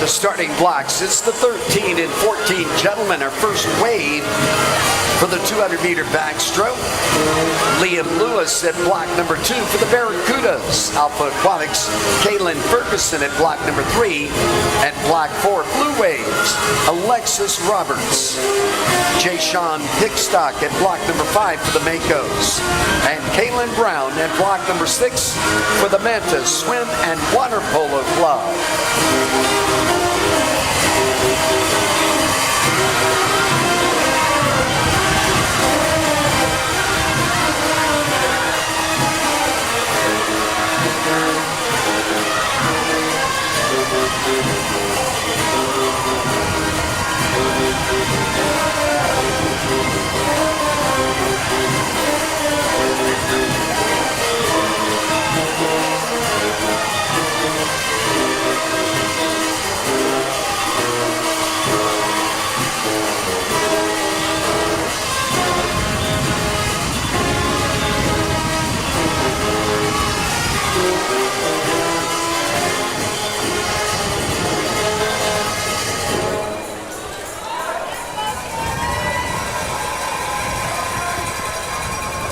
[SPEAKER 5] The starting blocks, it's the 13 and 14 gentlemen. Our first wave for the 200-meter backstroke. Liam Lewis at block number 2 for the Barracudas. Alpha Aquatics, Kaylin Ferguson at block number 3. At block 4, Blue Waves, Alexis Roberts. Jay-Sean Pickstock at block number 5 for the Makos. And Kaylin Brown at block number 6 for the Manta Swim and Water Polo Club.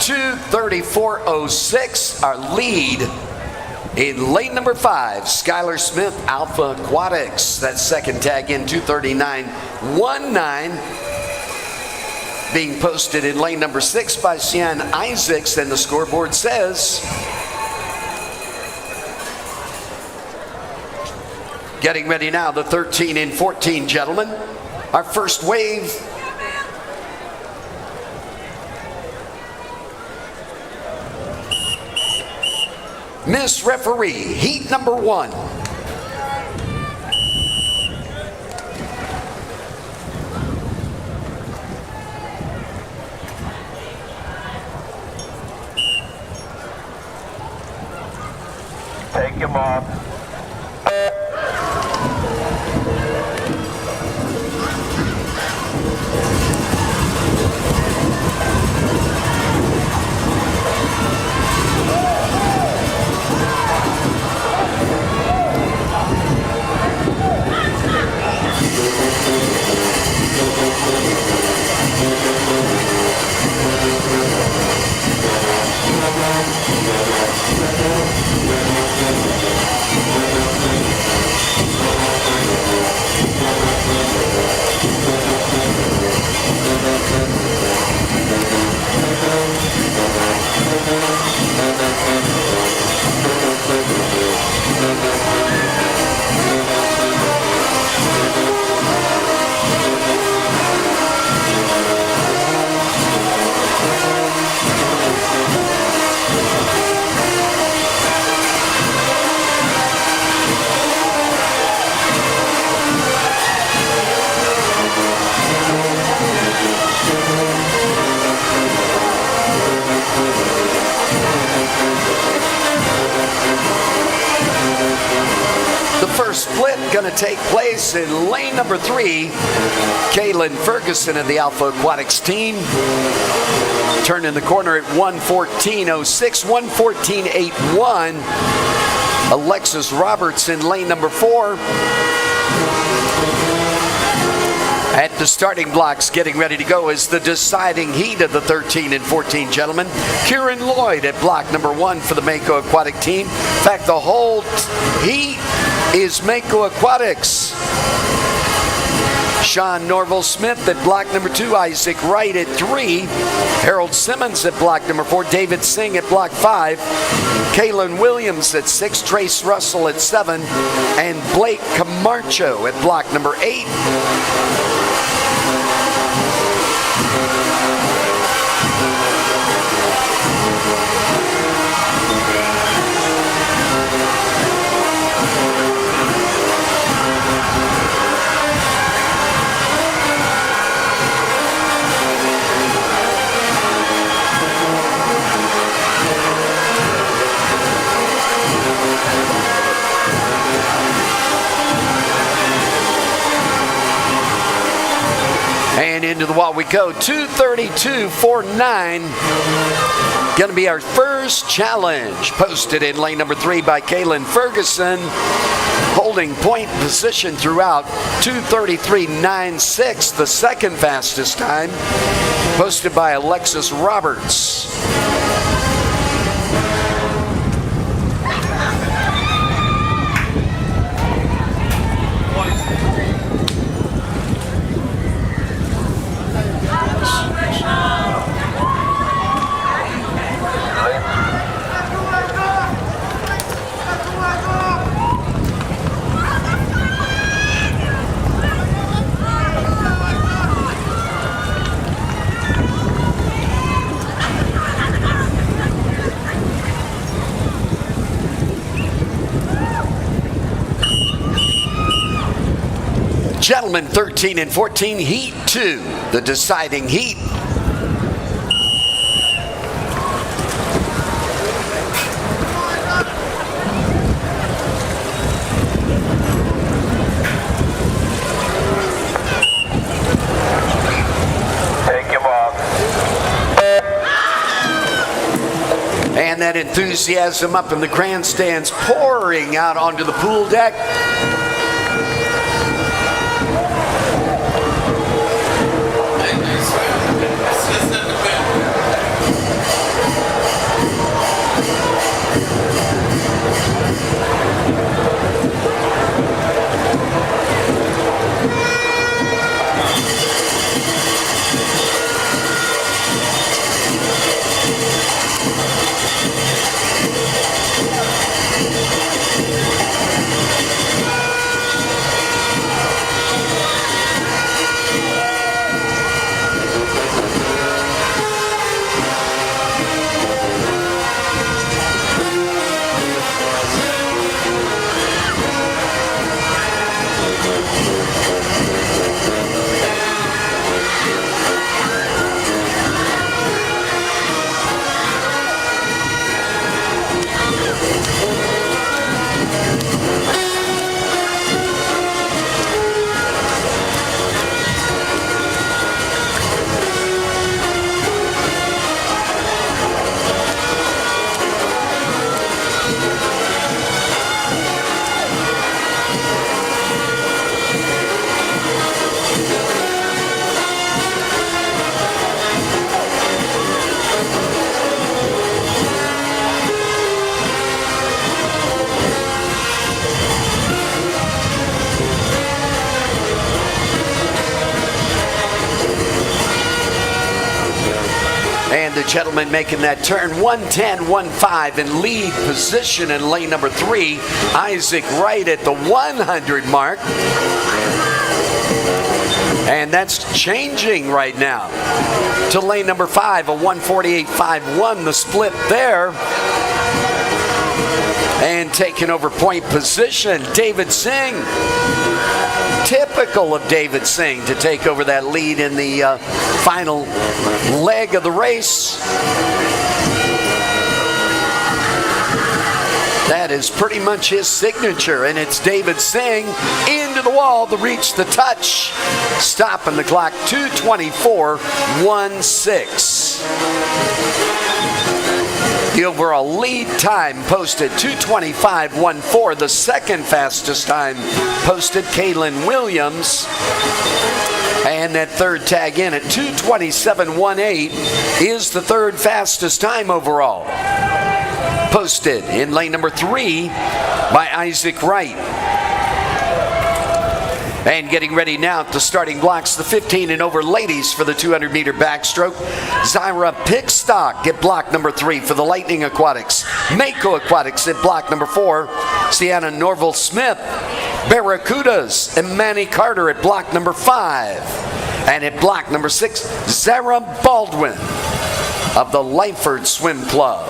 [SPEAKER 5] 2:34.06, our lead in lane number 5, Skylar Smith, Alpha Aquatics. That second tag in 2:39.19. Being posted in lane number 6 by Sian Isaacs, and the scoreboard says, getting ready now, the 13 and 14 gentlemen. Our first wave. Miss Referee, heat number 1.
[SPEAKER 6] Take your mark.
[SPEAKER 5] Split going to take place in lane number 3. Kaylin Ferguson of the Alpha Aquatics team. Turning the corner at 1:14.06, 1:14.81. Alexis Roberts in lane number 4. At the starting blocks, getting ready to go is the deciding heat of the 13 and 14 gentlemen. Kieran Lloyd at block number 1 for the Mako Aquatic team. In fact, the whole heat is Mako Aquatics. Sean Norville Smith at block number 2, Isaac Wright at 3, Harold Simmons at block number 4, David Singh at block 5, Kaylin Williams at 6, Trace Russell at 7, and Blake Camacho at block number 8. And into the wall we go, 2:32.49. Going to be our first challenge, posted in lane number 3 by Kaylin Ferguson, holding point position throughout, 2:33.96, the second fastest time, posted by Alexis Roberts. Gentlemen 13 and 14, Heat 2, the deciding heat. And that enthusiasm up in the grandstands pouring out onto the pool deck. And the gentleman making that turn, 110-1-5 in lead position in lane number 3. Isaac Wright at the 100 mark. And that's changing right now to lane number 5, a 148.51, the split there. And taking over point position, David Singh. Typical of David Singh to take over that lead in the final leg of the race. That is pretty much his signature, and it's David Singh into the wall to reach the touch. Stopping the clock, 2:24.16. The overall lead time posted 2:25.14. The second fastest time posted Kaylin Williams. And that third tag in at 2:27.18 is the third fastest time overall. Posted in lane number 3 by Isaac Wright. And getting ready now at the starting blocks, the 15 and over ladies for the 200-meter backstroke. Zyra Pickstock at block number 3 for the Lightning Aquatics. Mako Aquatics at block number 4. Sienna Norville Smith. Barracudas and Manny Carter at block number 5. And at block number 6, Zara Baldwin of the Lyford Swim Club.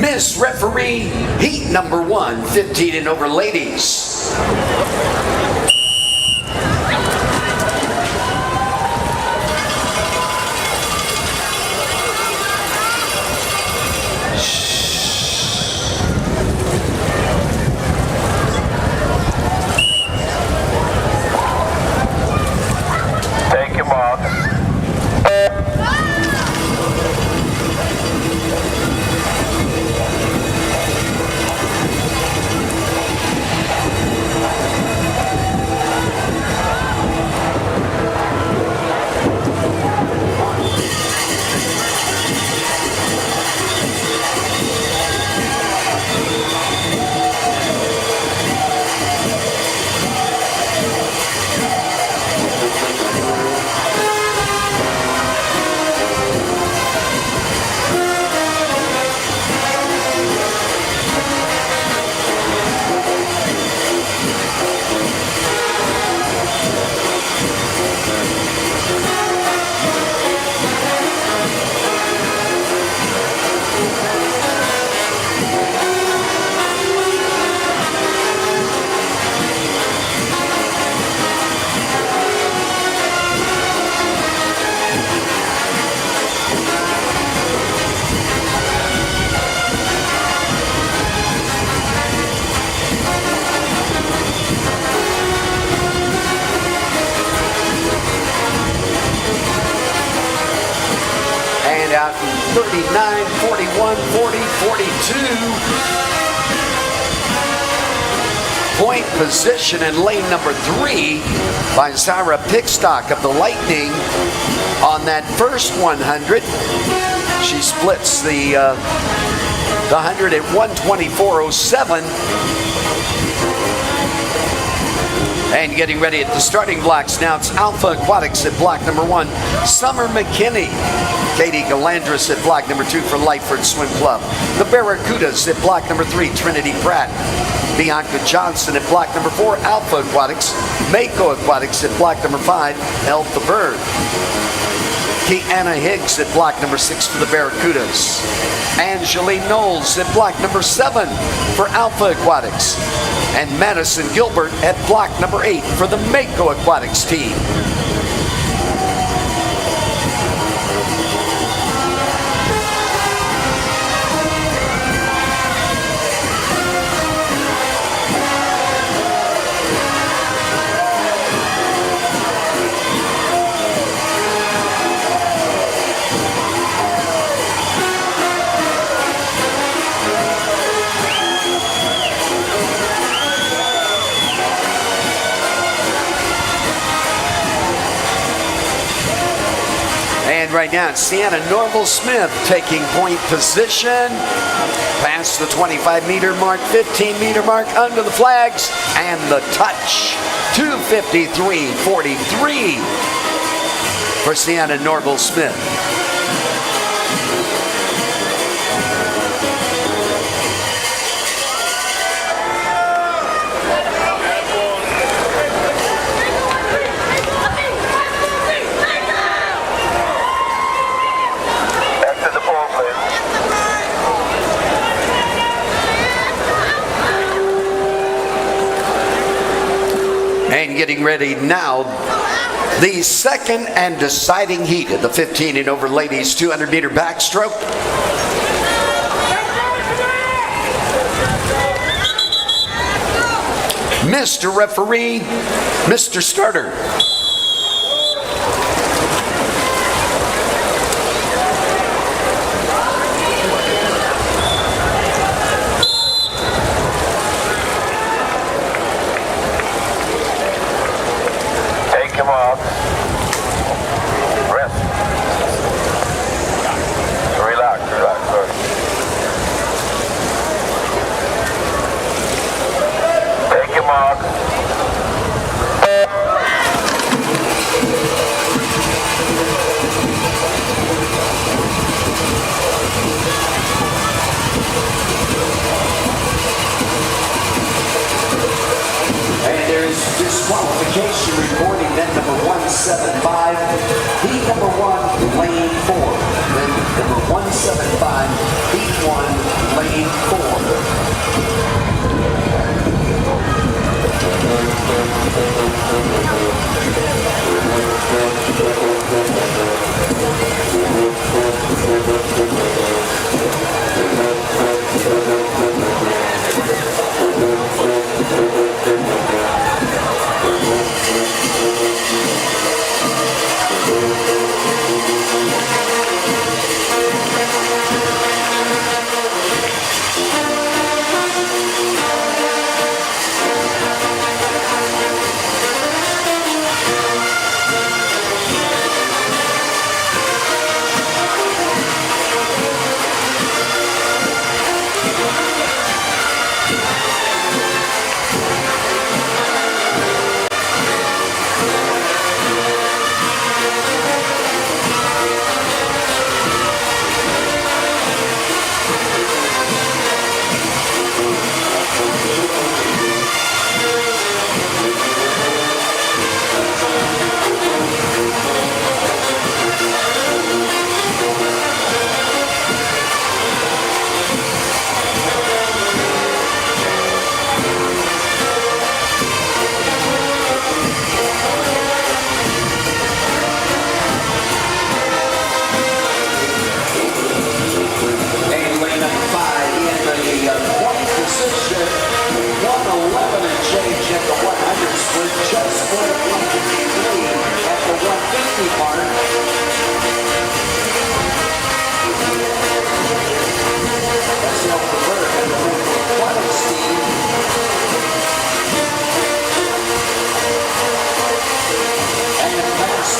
[SPEAKER 5] Miss Referee, heat number 1, 15 and over ladies.
[SPEAKER 6] Take your mark.
[SPEAKER 5] out in 39, 41, 40, 42. Point position in lane number 3 by Zara Pickstock of the Lightning on that first 100. She splits the 100 at 124.07. And getting ready at the starting blocks now, it's Alpha Aquatics at block number 1. Summer McKinney. Katie Galandris at block number 2 for Lightford Swim Club. The Barracudas at block number 3, Trinity Pratt. Bianca Johnson at block number 4, Alpha Aquatics. Mako Aquatics at block number 5, Elf the Bird. Kiana Higgs at block number 6 for the Barracudas. Angeline Knowles at block number 7 for Alpha Aquatics. And Madison Gilbert at block number 8 for the Mako Aquatics team. And right now, it's Sienna Norval-Smith taking point position. Past the 25-meter mark, 15-meter mark, under the flags, and the touch. 2:53.43 for Sienna Norval-Smith. And getting ready now, the second and deciding heat of the 15 and over ladies 200-meter backstroke. Mr. Referee, Mr. Starter. Disqualification reporting then number 175, heat number 1, lane 4. Then number 175, heat 1, lane 4.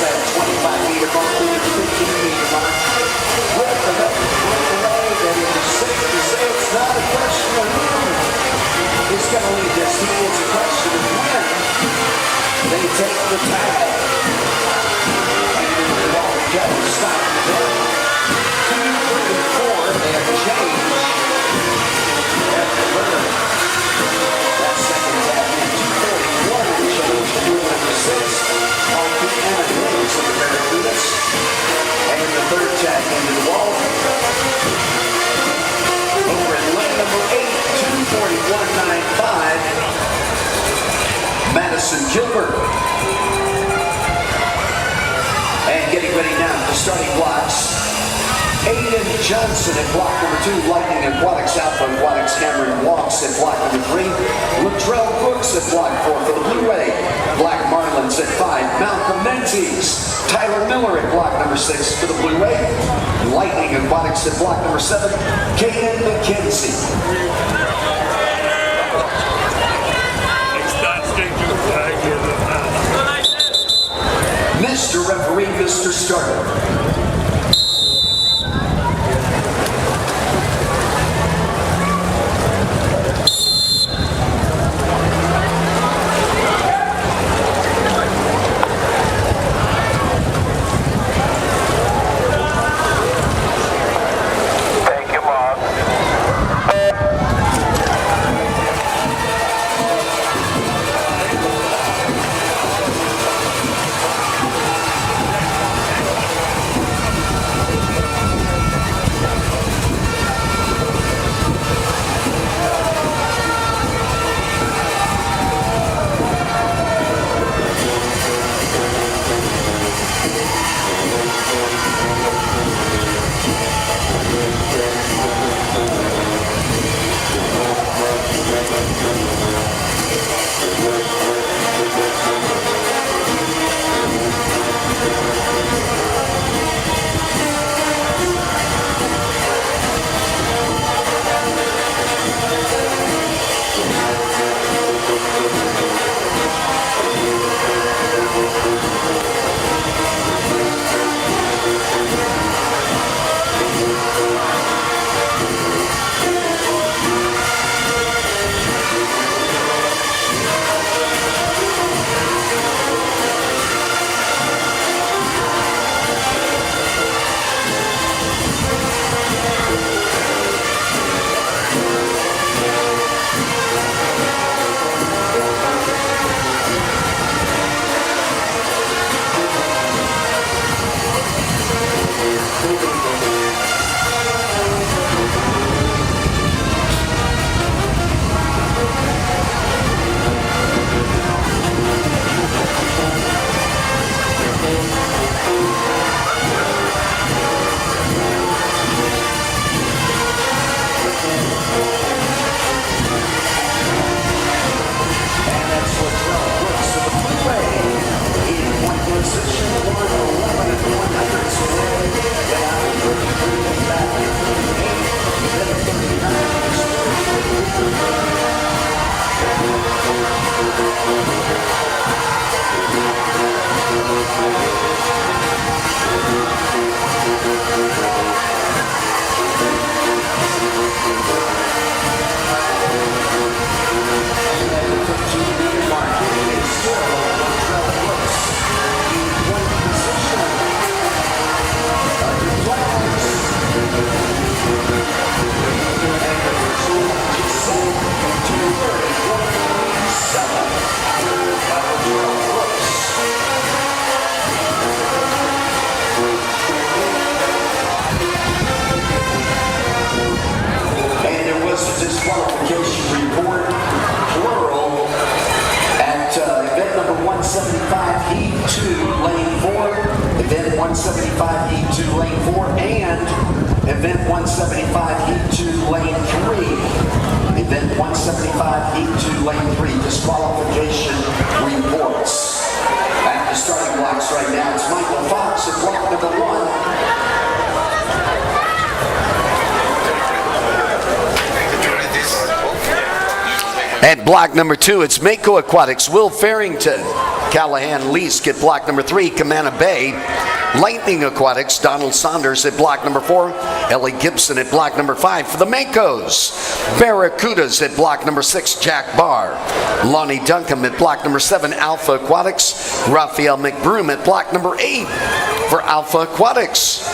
[SPEAKER 5] that 25-meter mark to the 15-meter mark. With another away, that is safe to say it's not a question of who is going to lead this team. It's a question of when they take the tag. And the ball goes, stop them. 2, 3, and 4, they have changed at the bird. That second tag in 241 and change to number 6 on the Emma Hills of the Barracudas. And the third tag into the wall. Over in lane number 8, 241.95, Madison Gilbert. And getting ready now for starting blocks. Aiden Johnson at block number 2, Lightning Aquatics Alpha Aquatics, Cameron Walks at block number 3, Latrell Brooks at block 4 for the Blue Wave, Black Marlins at 5, Malcolm Menzies, Tyler Miller at block number 6 for the Blue Wave, Lightning Aquatics at block number 7, Kaden McKenzie. Mr. Referee, Mr. Starter. disqualification report, plural, at event number 175, Heat 2, Lane 4, event 175, Heat 2, Lane 4, and event 175, Heat 2, Lane 3. Event 175, Heat 2, Lane 3, disqualification reports. At the starting blocks right now, it's Michael Fox at block number 1. At block number 2, it's Mako Aquatics, Will Farrington. Callahan Leask at block number 3, Camana Bay. Lightning Aquatics, Donald Saunders at block number 4. Ellie Gibson at block number 5 for the Makos. Barracudas at block number 6, Jack Barr. Lonnie Duncombe at block number 7, Alpha Aquatics. Raphael McBroom at block number 8 for Alpha Aquatics.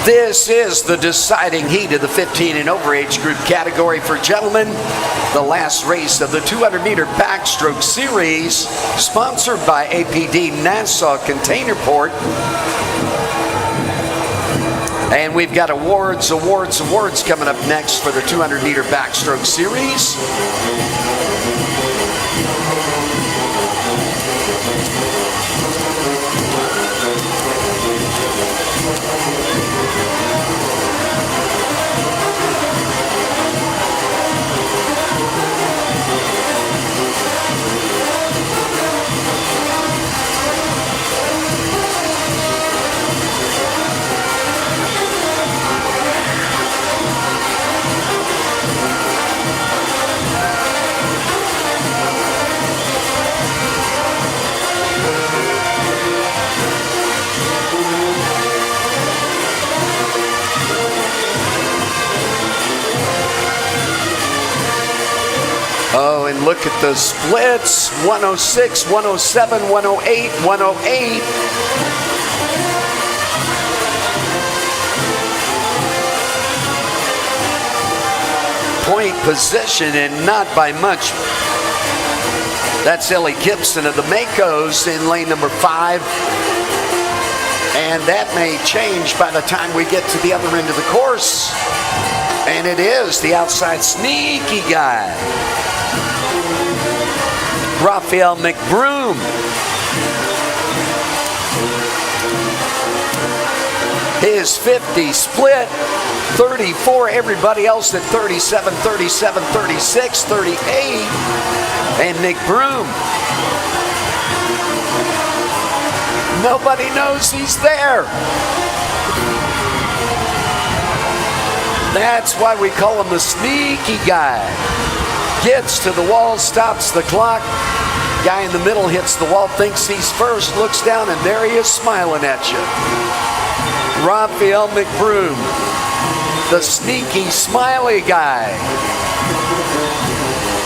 [SPEAKER 5] This is the deciding heat of the 15 and over age group category for gentlemen. The last race of the 200-meter backstroke series, sponsored by APD Nassau Container Port. And we've got awards coming up next for the 200-meter backstroke series. Oh, and look at those splits. 106, 107, 108, 108. Point position and not by much. That's Ellie Gibson of the Makos in lane number 5. And that may change by the time we get to the other end of the course. And it is the outside sneaky guy, Raphael McBroom. His 50 split, 34, everybody else at 37, 37, 36, 38, and McBroom. Nobody knows he's there. That's why we call him the sneaky guy. Gets to the wall, stops the clock. Guy in the middle hits the wall, thinks he's first, looks down, and there he is smiling at you. Raphael McBroom, the sneaky, smiley guy.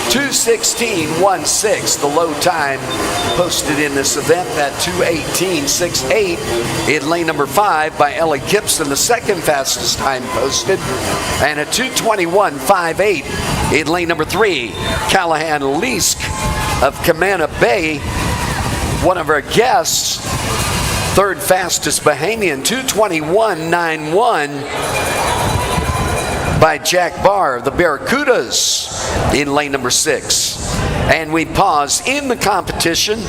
[SPEAKER 5] 2:16.16, the low time posted in this event. That 2:18.68 in lane number 5 by Ellie Gibson, the second fastest time posted, and a 2:21.58 in lane number 3, Callahan Leask of Camana Bay, one of our guests, third fastest Bahamian, 2:21.91 by Jack Barr, the Barracudas, in lane number 6. And we pause in the competition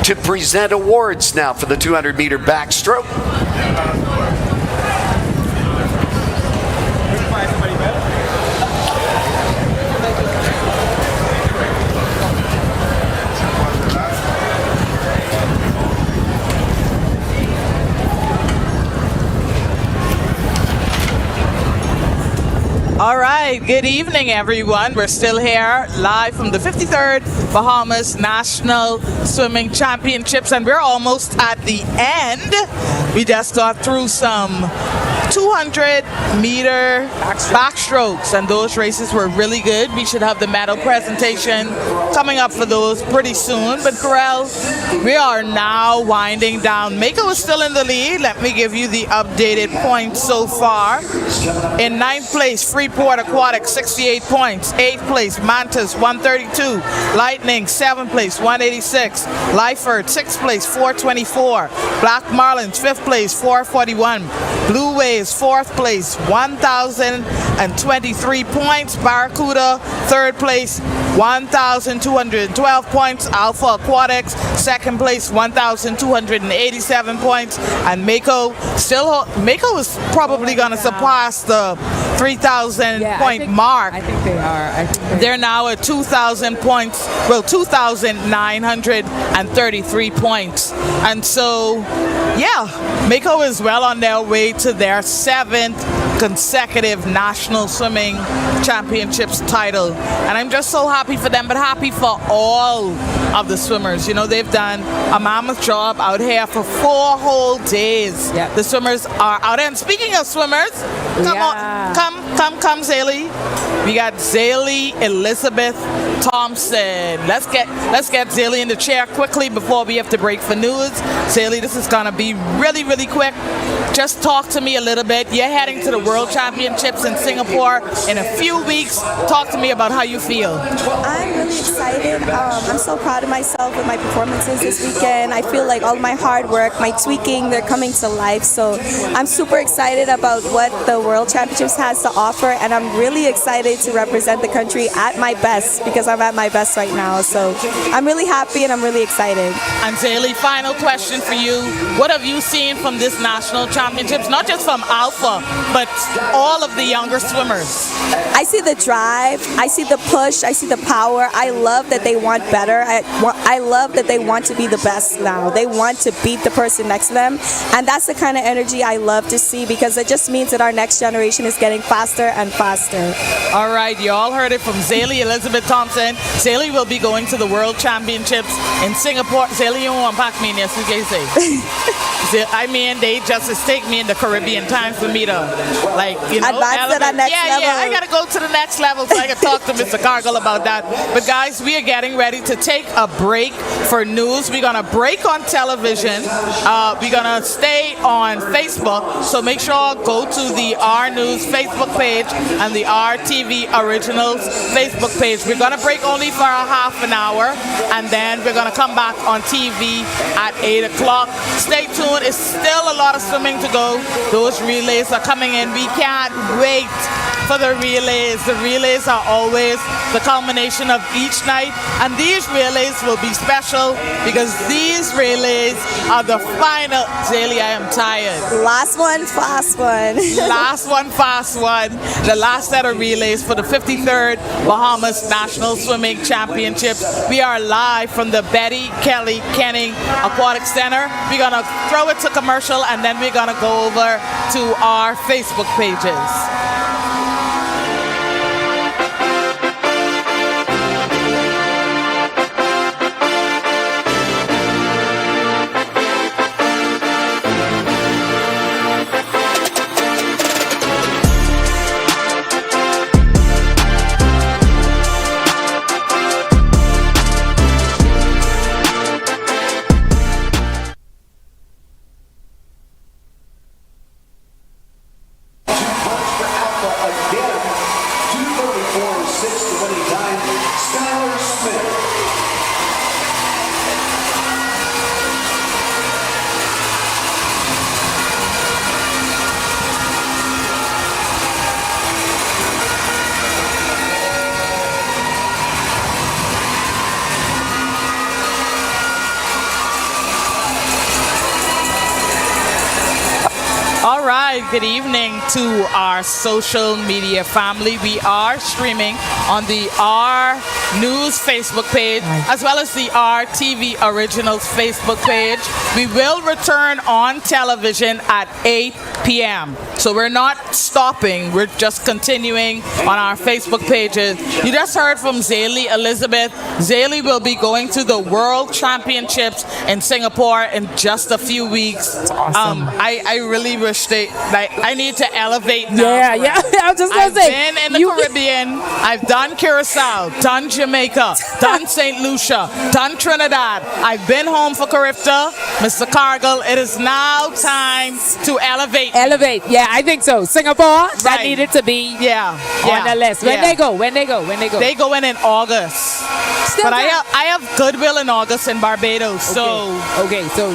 [SPEAKER 5] to present awards now for the 200-meter backstroke.
[SPEAKER 1] All right, good evening, everyone. We're still here live from the 53rd Bahamas National Swimming Championships, and we're almost at the end. We just got through some 200-meter backstrokes, and those races were really good. We should have the medal presentation coming up for those pretty soon. But Corel, we are now winding down. Mako is still in the lead. Let me give you the updated points so far. In 9th place, Freeport Aquatics, 68 points. 8th place, Mantis, 132. Lightning, 7th place, 186. Lyford, 6th place, 424. Black Marlins, 5th place, 441. Blue Waves, 4th place, 1,023 points. Barracuda, 3rd place, 1,212 points. Alpha Aquatics, 2nd place, 1,287 points. And Mako is probably going to surpass the 3,000 point mark.
[SPEAKER 2] I think they are.
[SPEAKER 1] They're now at 2,000 points. Well, 2,933 points. And so, yeah, Mako is well on their way to their 7th consecutive National Swimming Championships title. And I'm just so happy for them, but happy for all of the swimmers. You know, they've done a mammoth job out here for 4 whole days.
[SPEAKER 2] Yep.
[SPEAKER 1] The swimmers are out there. And speaking of swimmers, come, Zaylee. We got Zaylee Elizabeth Thompson. Let's get Zaylee in the chair quickly before we have to break for news. Zaylee, this is gonna be really, really quick. Just talk to me a little bit. You're heading to the World Championships in Singapore in a few weeks. Talk to me about how you feel.
[SPEAKER 3] I'm really excited. I'm so proud of myself with my performances this weekend. I feel like all my hard work, my tweaking, they're coming to life. So I'm super excited about what the World Championships has to offer, and I'm really excited to represent the country at my best because I'm at my best right now. So I'm really happy and I'm really excited.
[SPEAKER 1] And Zaylee, final question for you. What have you seen from this National Championships, not just from Alpha, but all of the younger swimmers?
[SPEAKER 3] I see the drive, I see the push, I see the power. I love that they want better. I love that they want to be the best now. They want to beat the person next to them. And that's the kind of energy I love to see because it just means that our next generation is getting faster and faster.
[SPEAKER 1] All right, you all heard it from Zaylee Elizabeth Thompson. Zaylee will be going to the World Championships in Singapore. Zaylee, you won't pack me in yes, I mean, they just take me in the Caribbean time for me to, like, you know,
[SPEAKER 3] advance to the next level.
[SPEAKER 1] Yeah, I gotta go to the next level so I can talk to Mr. Cargill about that. But guys, we are getting ready to take a break for news. We're gonna break on television. We're gonna stay on Facebook. So make sure go to the Our News Facebook page and the RTV Originals Facebook page. We're gonna break only for a half an hour, and then we're gonna come back on TV at 8 o'clock. Stay tuned. It's still a lot of swimming to go. Those relays are coming in. We can't wait for the relays. The relays are always the culmination of each night, and these relays will be special because these relays are the final. Zaylee, I am tired.
[SPEAKER 3] Last one, fast one.
[SPEAKER 1] Last one, fast one. The last set of relays for the 53rd Bahamas National Swimming Championships. We are live from the Betty Kelly Kenning Aquatic Center. We're gonna throw it to commercial, and then we're gonna go over to our Facebook pages. All right, good evening to our social media family. We are streaming on the Our News Facebook page as well as the RTV Originals Facebook page. We will return on television at 8 p.m. So we're not stopping. We're just continuing on our Facebook pages. You just heard from Zaylee Elizabeth. Zaylee will be going to the World Championships in Singapore in just a few weeks.
[SPEAKER 2] Awesome.
[SPEAKER 1] I really wish I need to elevate now.
[SPEAKER 2] Yeah. I was just going to say.
[SPEAKER 1] I've been in the Caribbean. I've done Curacao, done Jamaica, done St. Lucia, done Trinidad. I've been home for Carifta. Mr. Cargill, it is now time to elevate.
[SPEAKER 2] Elevate. Yeah, I think so. Singapore, that needed to be on the list. When they go?
[SPEAKER 1] They go in August. But I have Goodwill in August in Barbados.
[SPEAKER 2] Okay, so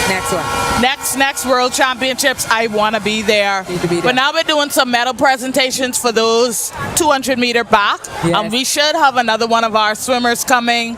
[SPEAKER 2] next one.
[SPEAKER 1] Next World Championships, I want to be there. But now we're doing some medal presentations for those 200-meter back. And we should have another one of our swimmers coming.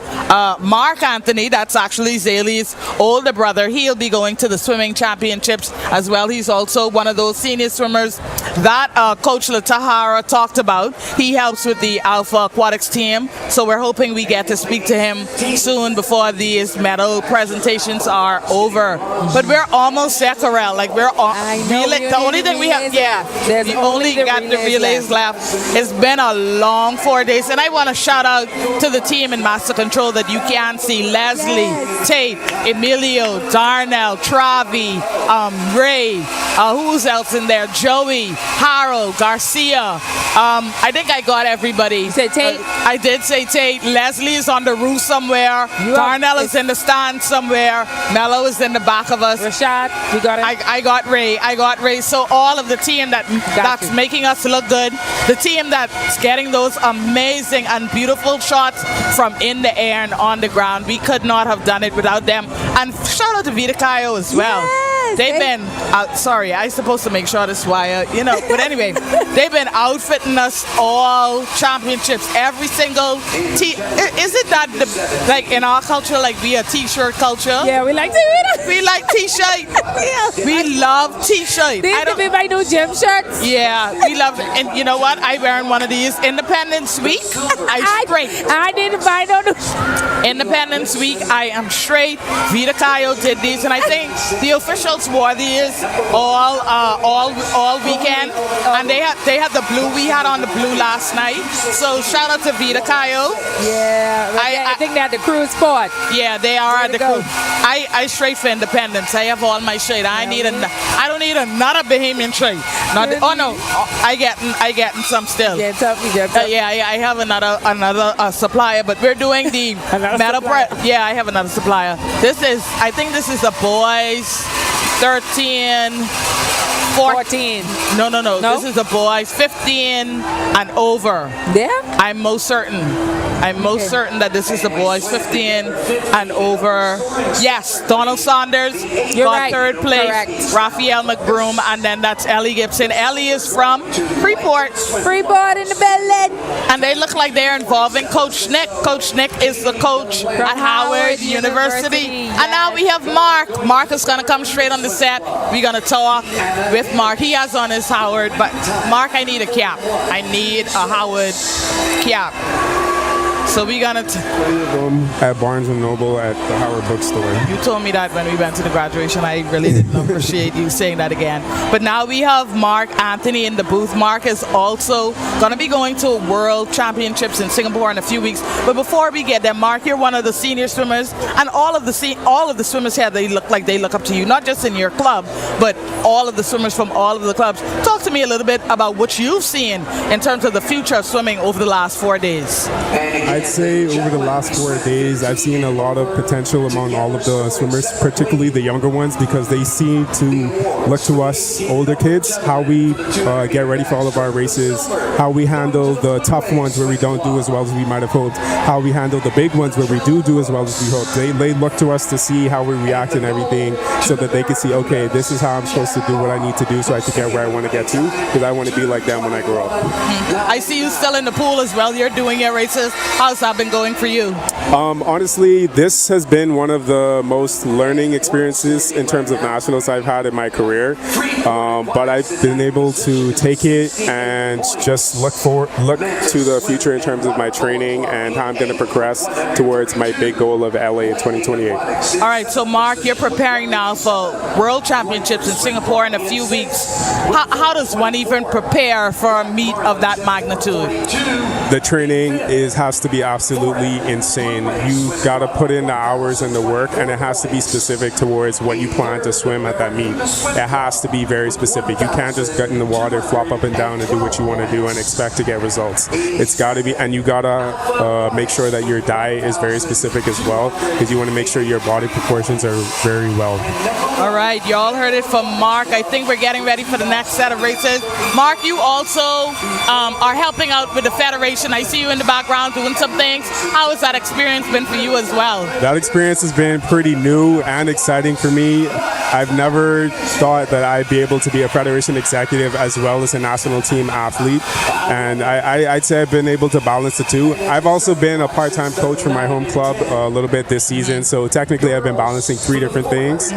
[SPEAKER 1] Mark Anthony, that's actually Zaylee's older brother. He'll be going to the swimming championships as well. He's also one of those senior swimmers that Coach Latahara talked about. He helps with the Alpha Aquatics team. So we're hoping we get to speak to him soon before these medal presentations are over. But we're almost there, Corel. Like we're the only thing we have, we only got the relays left. It's been a long 4 days, and I want to shout out to the team in Master Control that you can see: Leslie, Tate, Emilio, Darnell, Travi, Ray. Who's else in there? Joey, Harold, Garcia. I think I got everybody.
[SPEAKER 2] You said Tate?
[SPEAKER 1] I did say Tate. Leslie is on the roof somewhere. Darnell is in the stand somewhere. Mello is in the back of us.
[SPEAKER 2] Rashad, you got it?
[SPEAKER 1] I got Ray. So all of the team that's making us look good, the team that's getting those amazing and beautiful shots from in the air and on the ground, we could not have done it without them. And shout out to Vita Kayo as well. They've been, sorry, I supposed to make sure this wire, but anyway, they've been outfitting us all championships, every single is it that, like in our culture, like we a t-shirt culture?
[SPEAKER 2] Yeah, we like t-shirt.
[SPEAKER 1] We like t-shirt. We love t-shirt.
[SPEAKER 2] These to be my new gym shirts.
[SPEAKER 1] Yeah, we love it. And you know what? I wearing one of these Independence Week.
[SPEAKER 2] I didn't buy no new
[SPEAKER 1] Independence Week. I am straight. Vita Kayo did these, and I think the officials wore these all weekend, and they had the blue. We had on the blue last night. So shout out to Vita Kayo.
[SPEAKER 2] Yeah, I think they're at the cruise port.
[SPEAKER 1] Yeah, they are at the cruise. I straight for Independence. I have all my shade. I don't need another Bahamian trade. I getting some still.
[SPEAKER 2] Yeah,
[SPEAKER 1] I have another supplier, but we're doing the metal press. Yeah, I have another supplier. I think this is the boys 13, 14. No. This is the boys 15 and over.
[SPEAKER 2] Yeah?
[SPEAKER 1] I'm most certain that this is the boys 15 and over. Yes, Donald Saunders got third place.
[SPEAKER 2] Correct.
[SPEAKER 1] Raphael McBroom, and then that's Ellie Gibson. Ellie is from Freeport
[SPEAKER 2] in the Belen.
[SPEAKER 1] And they look like they're involving Coach Nick. Coach Nick is the coach at Howard University. And now we have Mark. Mark is going to come straight on the set. We're going to talk with Mark. He has on his Howard, but Mark, I need a cap. I need a Howard cap. So we're gonna
[SPEAKER 18] at Barnes & Noble at the Howard bookstore.
[SPEAKER 1] You told me that when we went to the graduation. I really didn't appreciate you saying that again. But now we have Mark Anthony in the booth. Mark is also gonna be going to World Championships in Singapore in a few weeks. But before we get there, Mark, you're one of the senior swimmers, and all of the swimmers here, they look up to you, not just in your club, but all of the swimmers from all of the clubs. Talk to me a little bit about what you've seen in terms of the future of swimming over the last 4 days.
[SPEAKER 18] I'd say over the last 4 days, I've seen a lot of potential among all of the swimmers, particularly the younger ones, because they seem to look to us older kids, how we get ready for all of our races, how we handle the tough ones where we don't do as well as we might have hoped, how we handle the big ones where we do as well as we hope. They look to us to see how we react and everything so that they can see, okay, this is how I'm supposed to do what I need to do so I can get where I want to get to, because I want to be like them when I grow up.
[SPEAKER 1] I see you still in the pool as well. You're doing your races. How's that been going for you?
[SPEAKER 18] Honestly, this has been one of the most learning experiences in terms of nationals I've had in my career. But I've been able to take it and just look to the future in terms of my training and how I'm going to progress towards my big goal of LA in 2028.
[SPEAKER 1] All right, so Mark, you're preparing now for World Championships in Singapore in a few weeks. How does one even prepare for a meet of that magnitude?
[SPEAKER 18] The training has to be absolutely insane. You got to put in the hours and the work, and it has to be specific towards what you plan to swim at that meet. It has to be very specific. You can't just get in the water, flop up and down, and do what you want to do and expect to get results. It's got to be, and you got to make sure that your diet is very specific as well, because you want to make sure your body proportions are very well.
[SPEAKER 1] All right, you all heard it from Mark. I think we're getting ready for the next set of races. Mark, you also are helping out with the Federation. I see you in the background doing some things. How has that experience been for you as well?
[SPEAKER 18] That experience has been pretty new and exciting for me. I've never thought that I'd be able to be a Federation executive as well as a national team athlete. And I'd say I've been able to balance the two. I've also been a part-time coach for my home club a little bit this season. So technically I've been balancing 3 different things.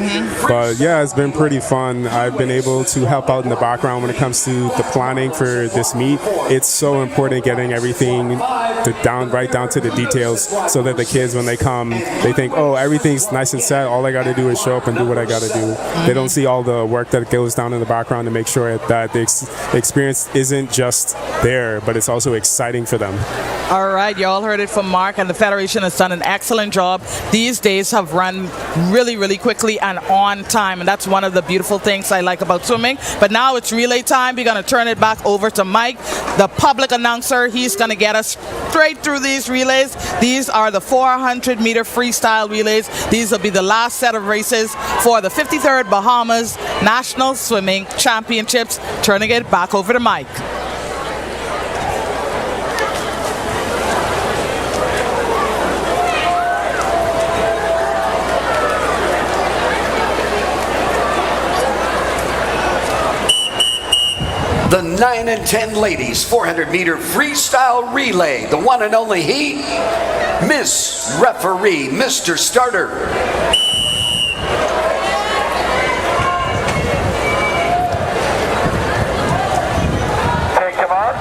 [SPEAKER 18] But yeah, it's been pretty fun. I've been able to help out in the background when it comes to the planning for this meet. It's so important getting everything right down to the details so that the kids, when they come, they think, oh, everything's nice and set. All I got to do is show up and do what I got to do. They don't see all the work that goes down in the background to make sure that the experience isn't just there, but it's also exciting for them.
[SPEAKER 1] All right, you all heard it from Mark, and the Federation has done an excellent job. These days have run really, really quickly and on time, and that's one of the beautiful things I like about swimming. But now it's relay time. We're going to turn it back over to Mike, the public announcer. He's going to get us straight through these relays. These are the 400-meter freestyle relays. These will be the last set of races for the 53rd Bahamas National Swimming Championships. Turning it back over to Mike.
[SPEAKER 5] The 9 and 10 ladies 400-meter freestyle relay. The one and only he, Miss Referee, Mr. Starter.
[SPEAKER 6] Take him on.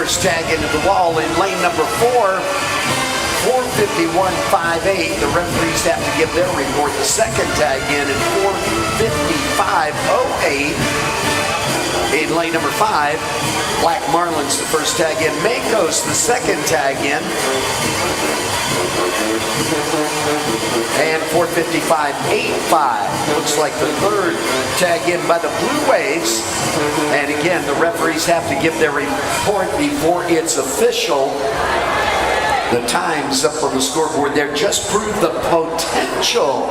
[SPEAKER 5] first tag into the wall in lane number 4. 4:51.58. The referees have to give their report. The second tag in at 4:55.08. In lane number 5, Black Marlins the first tag in. Mako's the second tag in. And 4:55.85. Looks like the third tag in by the Blue Waves. And again, the referees have to give their report before it's official. The times up on the scoreboard there just prove the potential.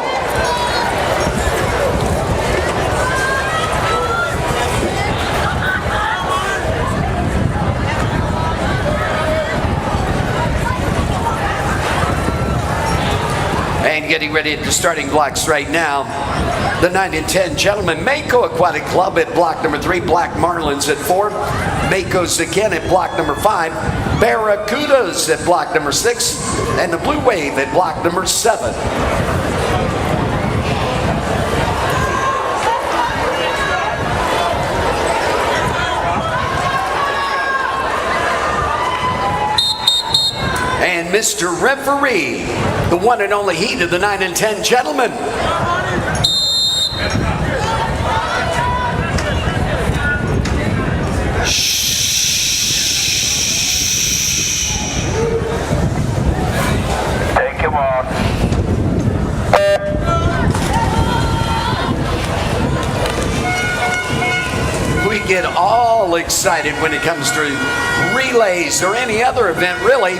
[SPEAKER 5] And getting ready at the starting blocks right now, the 9 and 10 gentlemen. Mako Aquatic Club at block number 3. Black Marlins at 4. Mako's again at block number 5. Barracudas at block number 6. And the Blue Wave at block number 7. And Mr. Referee, the one and only heat of the 9 and 10 gentlemen.
[SPEAKER 6] Take him on.
[SPEAKER 5] We get all excited when it comes to relays or any other event, really.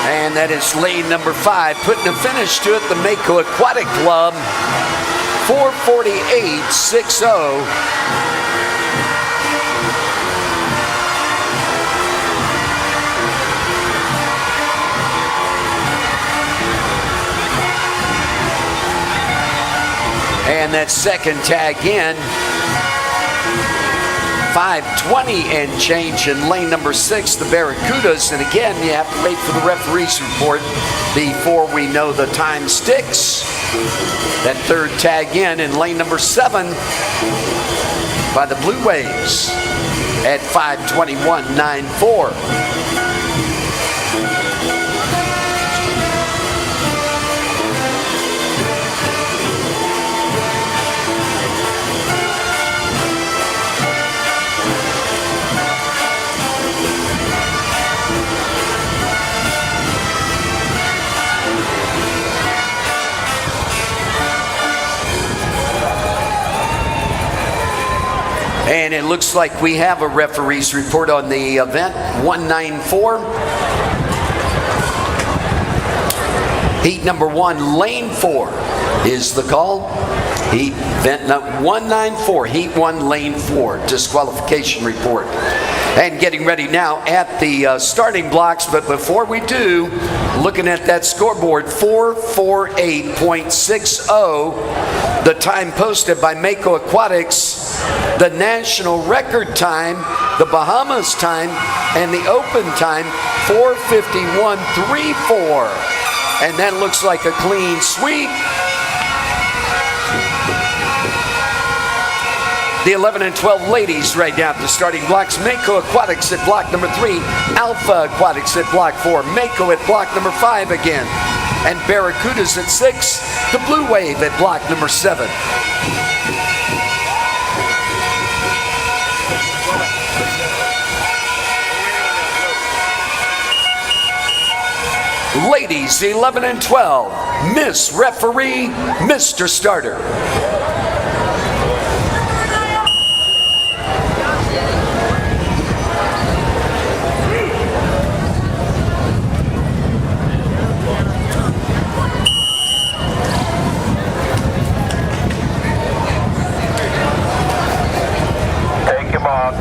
[SPEAKER 5] And that is lane number 5, putting a finish to it, the Mako Aquatic Club, 4:48.60. And that second tag in, 5:20 and change in lane number 6, the Barracudas. And again, you have to wait for the referee's report before we know the time sticks. That third tag in lane number 7 by the Blue Waves at 5:21.94. And it looks like we have a referee's report on the event, 194. Heat number 1, lane 4 is the call. Event 194, heat 1, lane 4, disqualification report. And getting ready now at the starting blocks, but before we do, looking at that scoreboard, 4:48.60, the time posted by Mako Aquatics. The national record time, the Bahamas time, and the open time, 4:51.34. And that looks like a clean sweep. The 11 and 12 ladies right now at the starting blocks. Mako Aquatics at block number 3. Alpha Aquatics at block 4. Mako at block number 5 again. And Barracudas at 6. The Blue Wave at block number 7. Ladies 11 and 12, Miss Referee, Mr. Starter.
[SPEAKER 6] Take your mark.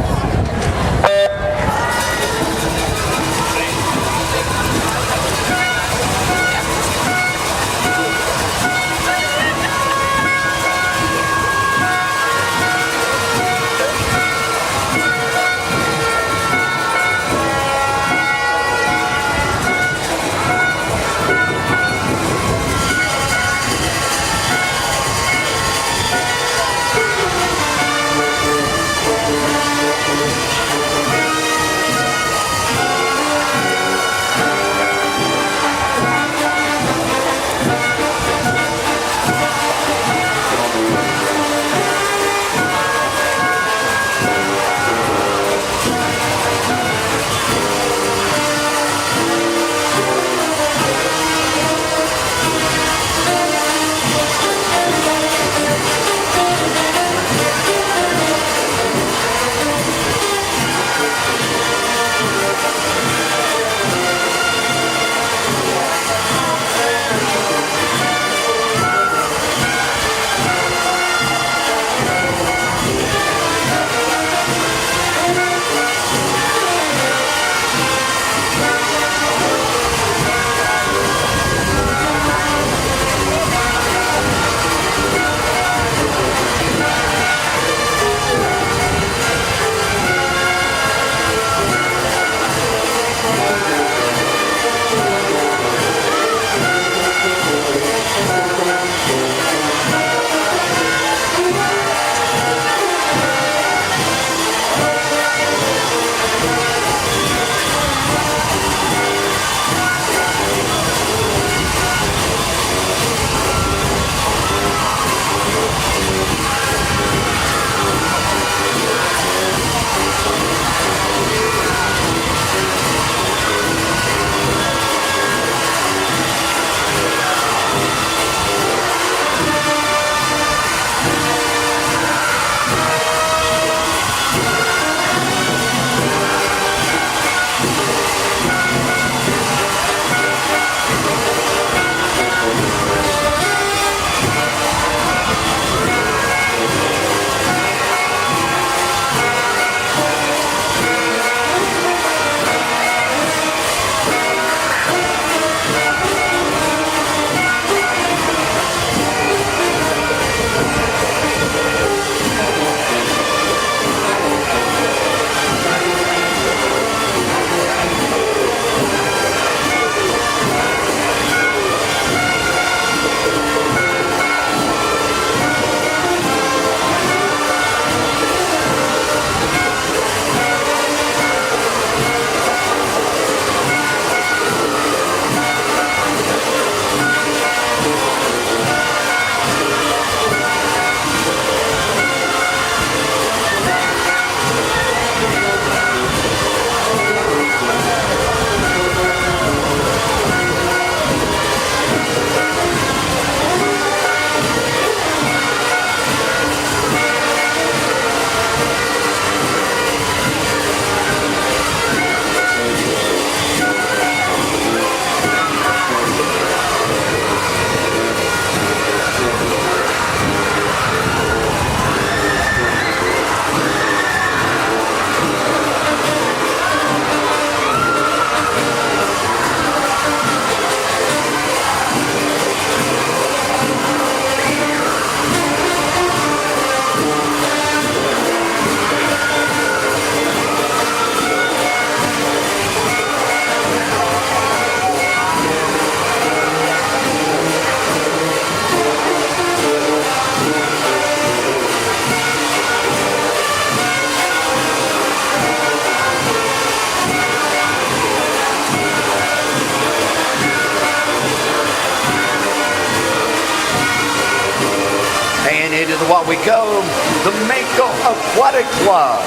[SPEAKER 5] go the Mako Aquatic Club.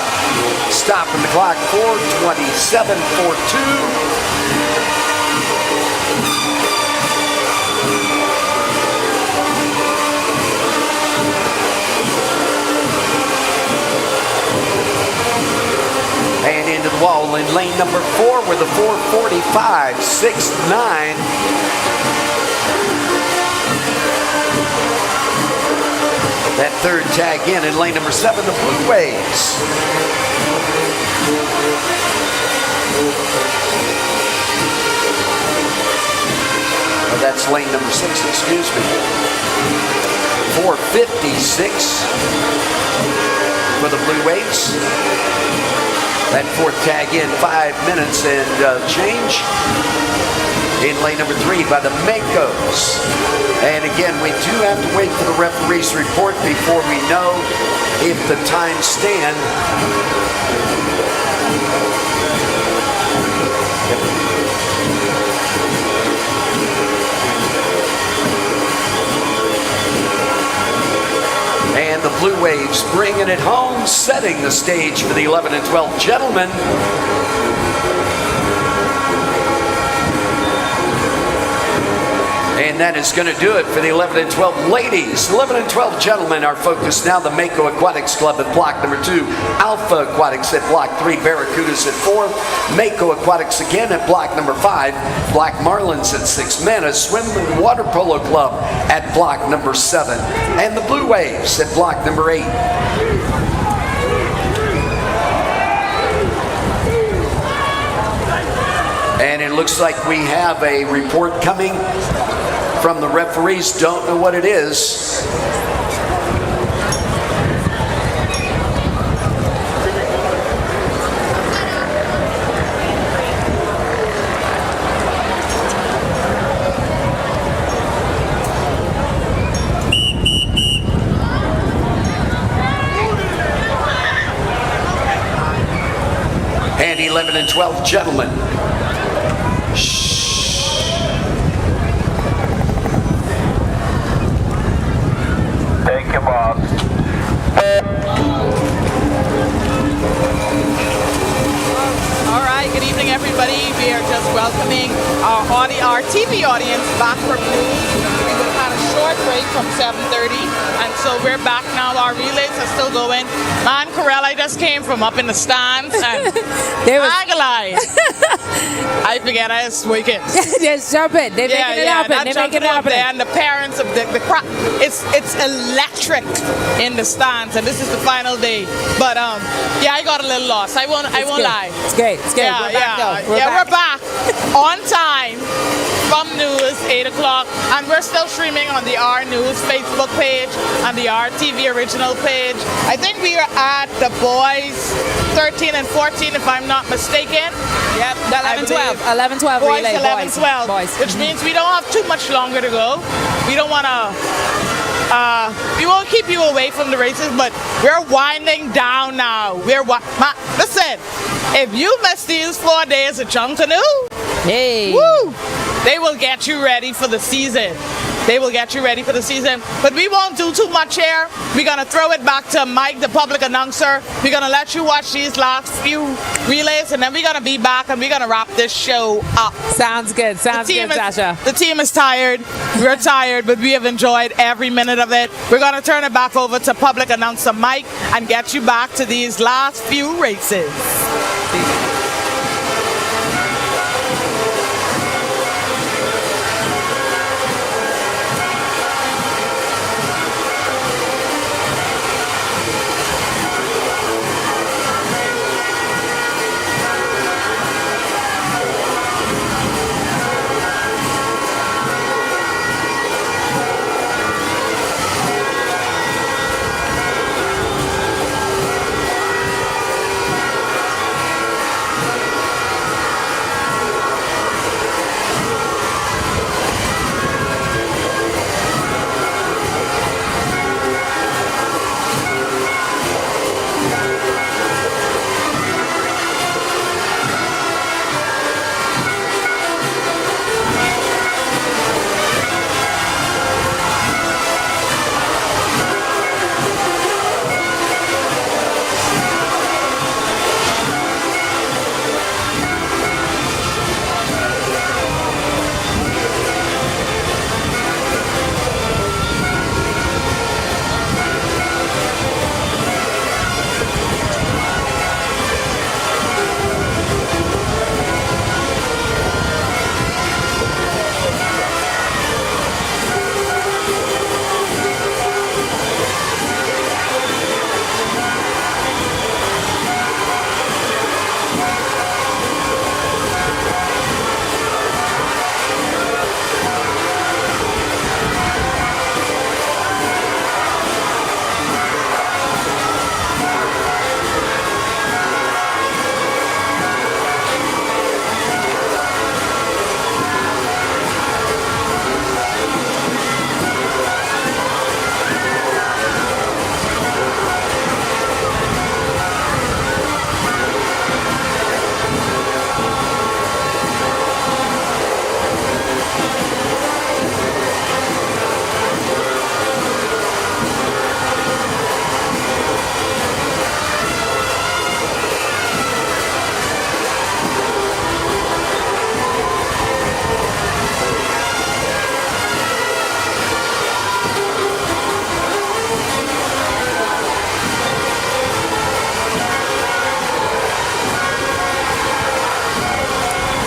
[SPEAKER 5] Stopping the clock, 4:27.42. And into the wall in lane number 4 with a 4:45.69. That third tag in lane number 7, the Blue Waves. Oh, that's lane number 6, excuse me. 4:56 for the Blue Waves. That fourth tag in 5 minutes and change. In lane number 3 by the Makos. And again, we do have to wait for the referee's report before we know if the times stand. And the Blue Waves bringing it home, setting the stage for the 11 and 12 gentlemen. And that is going to do it for the 11 and 12 ladies. 11 and 12 gentlemen are focused now. The Mako Aquatics Club at block number 2. Alpha Aquatics at block 3. Barracudas at 4. Mako Aquatics again at block number 5. Black Marlins at 6. Mana Swim and Water Polo Club at block number 7. And the Blue Waves at block number 8. And it looks like we have a report coming from the referees. Don't know what it is. And 11 and 12 gentlemen.
[SPEAKER 6] Thank you, Bob.
[SPEAKER 1] All right, good evening, everybody. We are just welcoming our TV audience back from news. We would have had a short break from 7:30, and so we're back now. Our relays are still going. Man, Corell, I just came from up in the stands, and I forget I was wicked.
[SPEAKER 2] Just jumping. They're making it happen. They're making it happen.
[SPEAKER 1] And the parents of the crowd, it's electric in the stands, and this is the final day. But yeah, I got a little lost. I won't lie.
[SPEAKER 2] It's great. It's great.
[SPEAKER 1] Yeah,
[SPEAKER 2] we're back though.
[SPEAKER 1] We're back on time from news 8 o'clock, and we're still streaming on the Our News Facebook page and the RTV original page. I think we are at the boys 13 and 14, if I'm not mistaken.
[SPEAKER 2] Yep, 11-12
[SPEAKER 1] boys,
[SPEAKER 2] relay.
[SPEAKER 1] 11-12,
[SPEAKER 2] boys.
[SPEAKER 1] which means we don't have too much longer to go. We don't want to. We won't keep you away from the races, but we're winding down now. Listen, if you miss these 4 days of Chum Canoe, woo, they will get you ready for the season. They will get you ready for the season. But we won't do too much here. We're going to throw it back to Mike, the public announcer. We're going to let you watch these last few relays, and then we're going to be back, and we're going to wrap this show up.
[SPEAKER 2] Sounds good. Sounds good, Sasha.
[SPEAKER 1] The team is tired. We're tired, but we have enjoyed every minute of it. We're going to turn it back over to public announcer Mike and get you back to these last few races.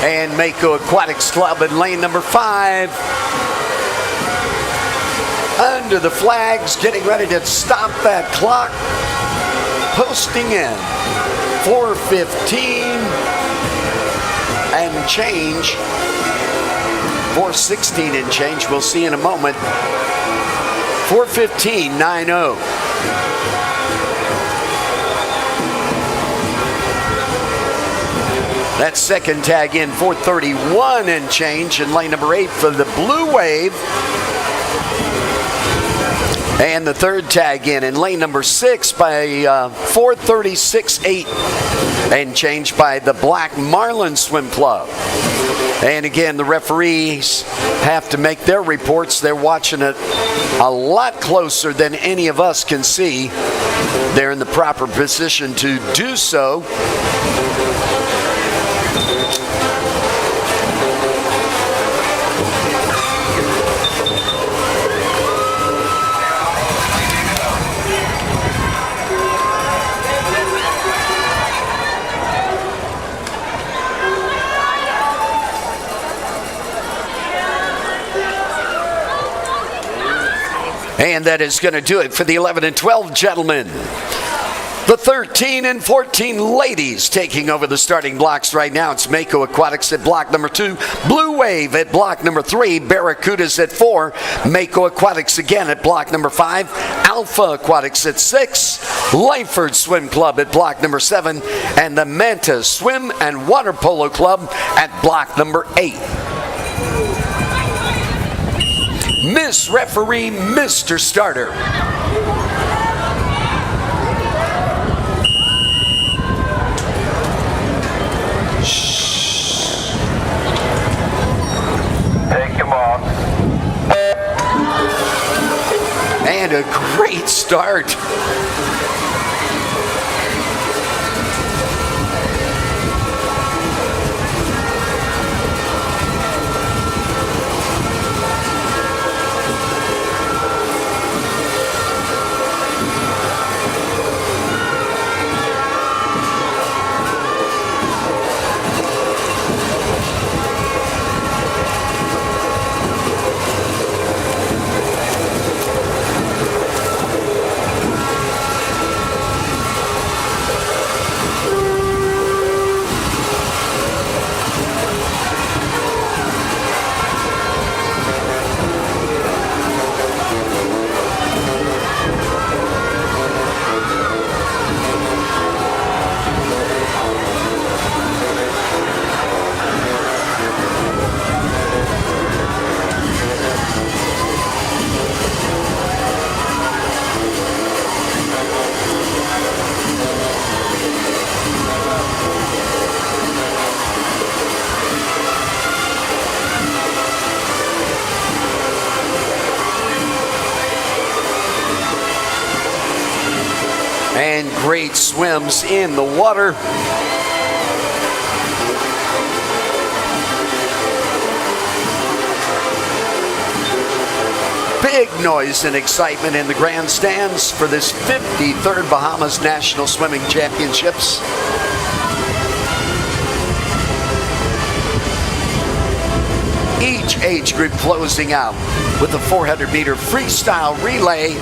[SPEAKER 5] And Mako Aquatics Club in lane number 5. Under the flags, getting ready to stop that clock. Posting in 4:15 and change. 4:16 and change. We'll see in a moment. 4:15.90. That second tag in 4:31 and change in lane number 8 for the Blue Wave. And the third tag in lane number 6 by 4:36.8 and change by the Black Marlin Swim Club. And again, the referees have to make their reports. They're watching it a lot closer than any of us can see. They're in the proper position to do so. And that is going to do it for the 11 and 12 gentlemen. The 13 and 14 ladies taking over the starting blocks right now. It's Mako Aquatics at block number 2, Blue Wave at block number 3, Barracudas at 4, Mako Aquatics again at block number 5, Alpha Aquatics at 6, Lyford Swim Club at block number 7, and the Manta Swim and Water Polo Club at block number 8. Miss Referee, Mr. Starter.
[SPEAKER 6] Take your mark.
[SPEAKER 5] And a great start. And great swims in the water. Big noise and excitement in the grandstands for this 53rd Bahamas National Swimming Championships. Each age group closing out with a 400-meter freestyle relay.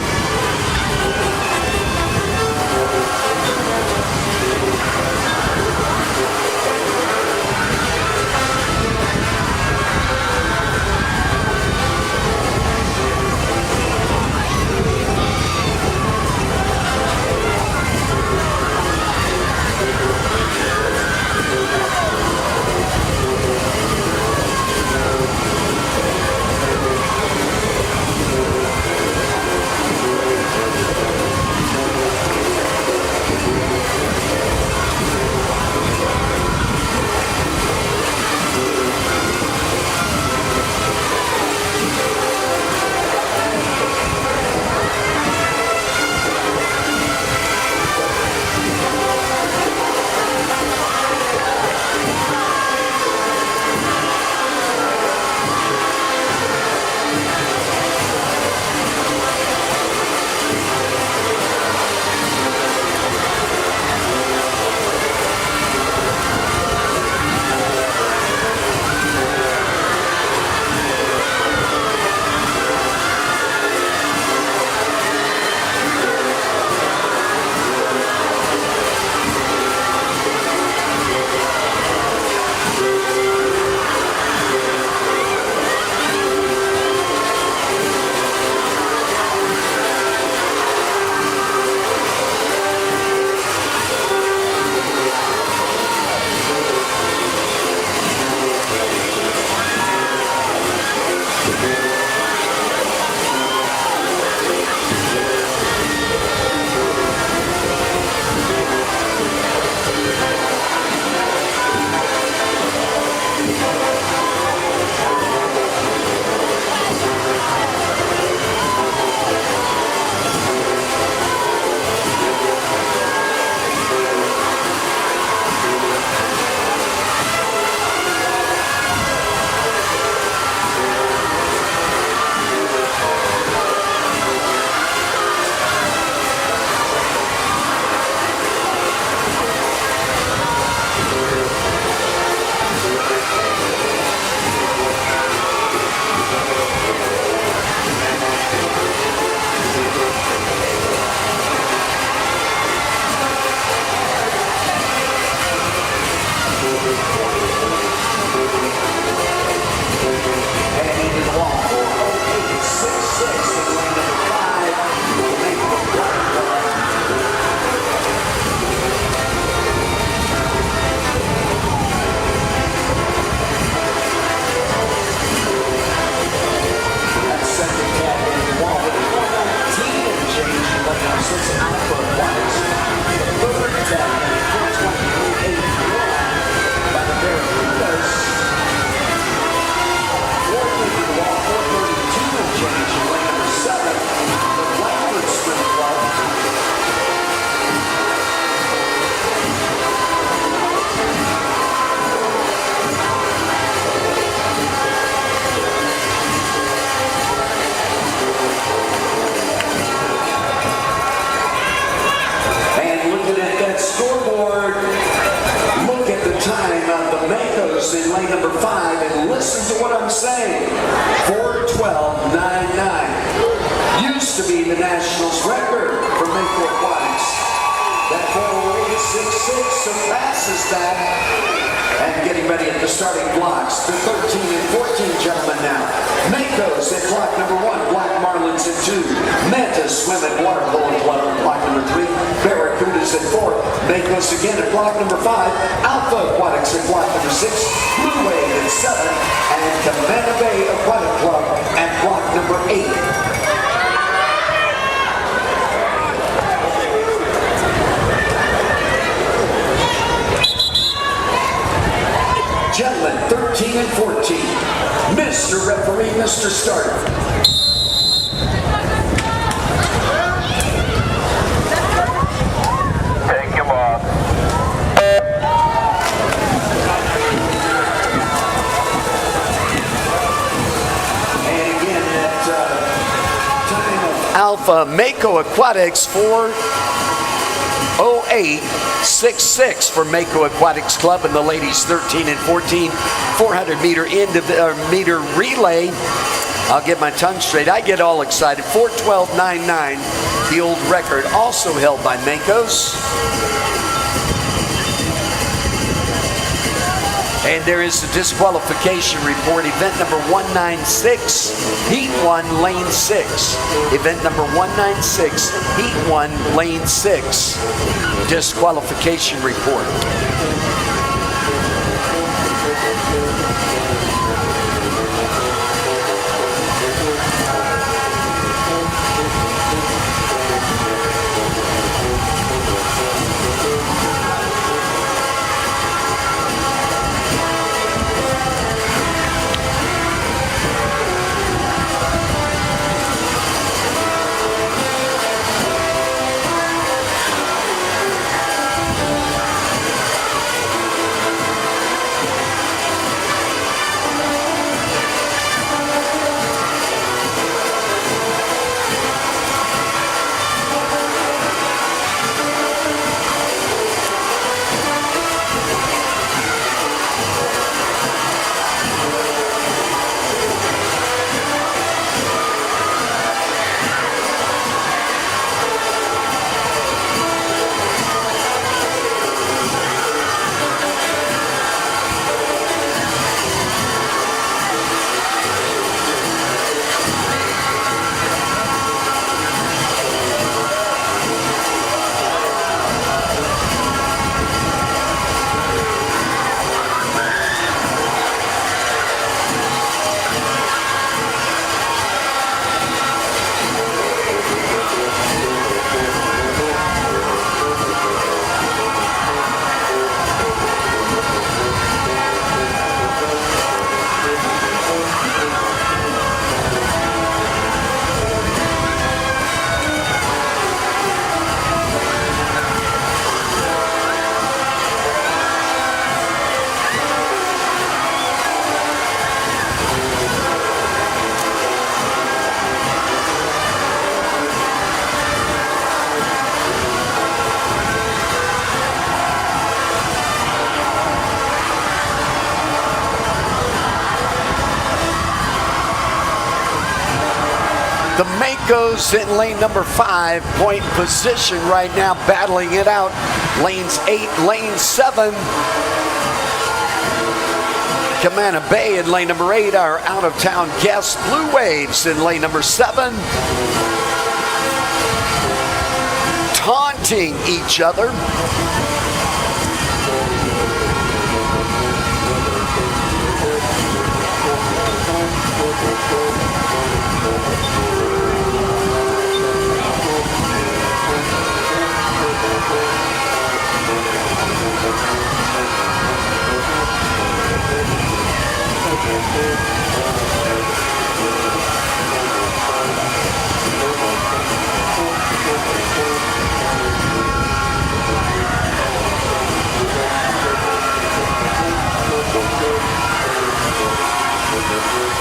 [SPEAKER 5] lane number 5, and listen to what I'm saying. 4:12.99 used to be the Nationals record for Mako Aquatics. That 4:08.66 surpasses that. And getting ready at the starting blocks, the 13 and 14 gentlemen now. Mako's at block number 1, Black Marlins at 2, Mantas swim at water polo club at block number 3, Barracudas at 4, Mako's again at block number 5, Alpha Aquatics at block number 6, Blue Wave at 7, and Cabana Bay Aquatic Club at block number 8. Gentlemen, 13 and 14. Mr. Referee, Mr. Starter.
[SPEAKER 6] Take him off.
[SPEAKER 5] And again, that time of Alpha Mako Aquatics 4:08.66 for Mako Aquatics Club and the ladies 13 and 14 400 meter relay. I'll get my tongue straight. I get all excited. 4:12.99, the old record, also held by Mako's. And there is the disqualification report. Event number 196, Heat 1, Lane 6. Event number 196, Heat 1, Lane 6. Disqualification report. The Makos in lane number 5, point position right now, battling it out. Lanes 8, lane 7. Cabana Bay in lane number 8, our out-of-town guests. Blue Waves in lane number 7. Taunting each other.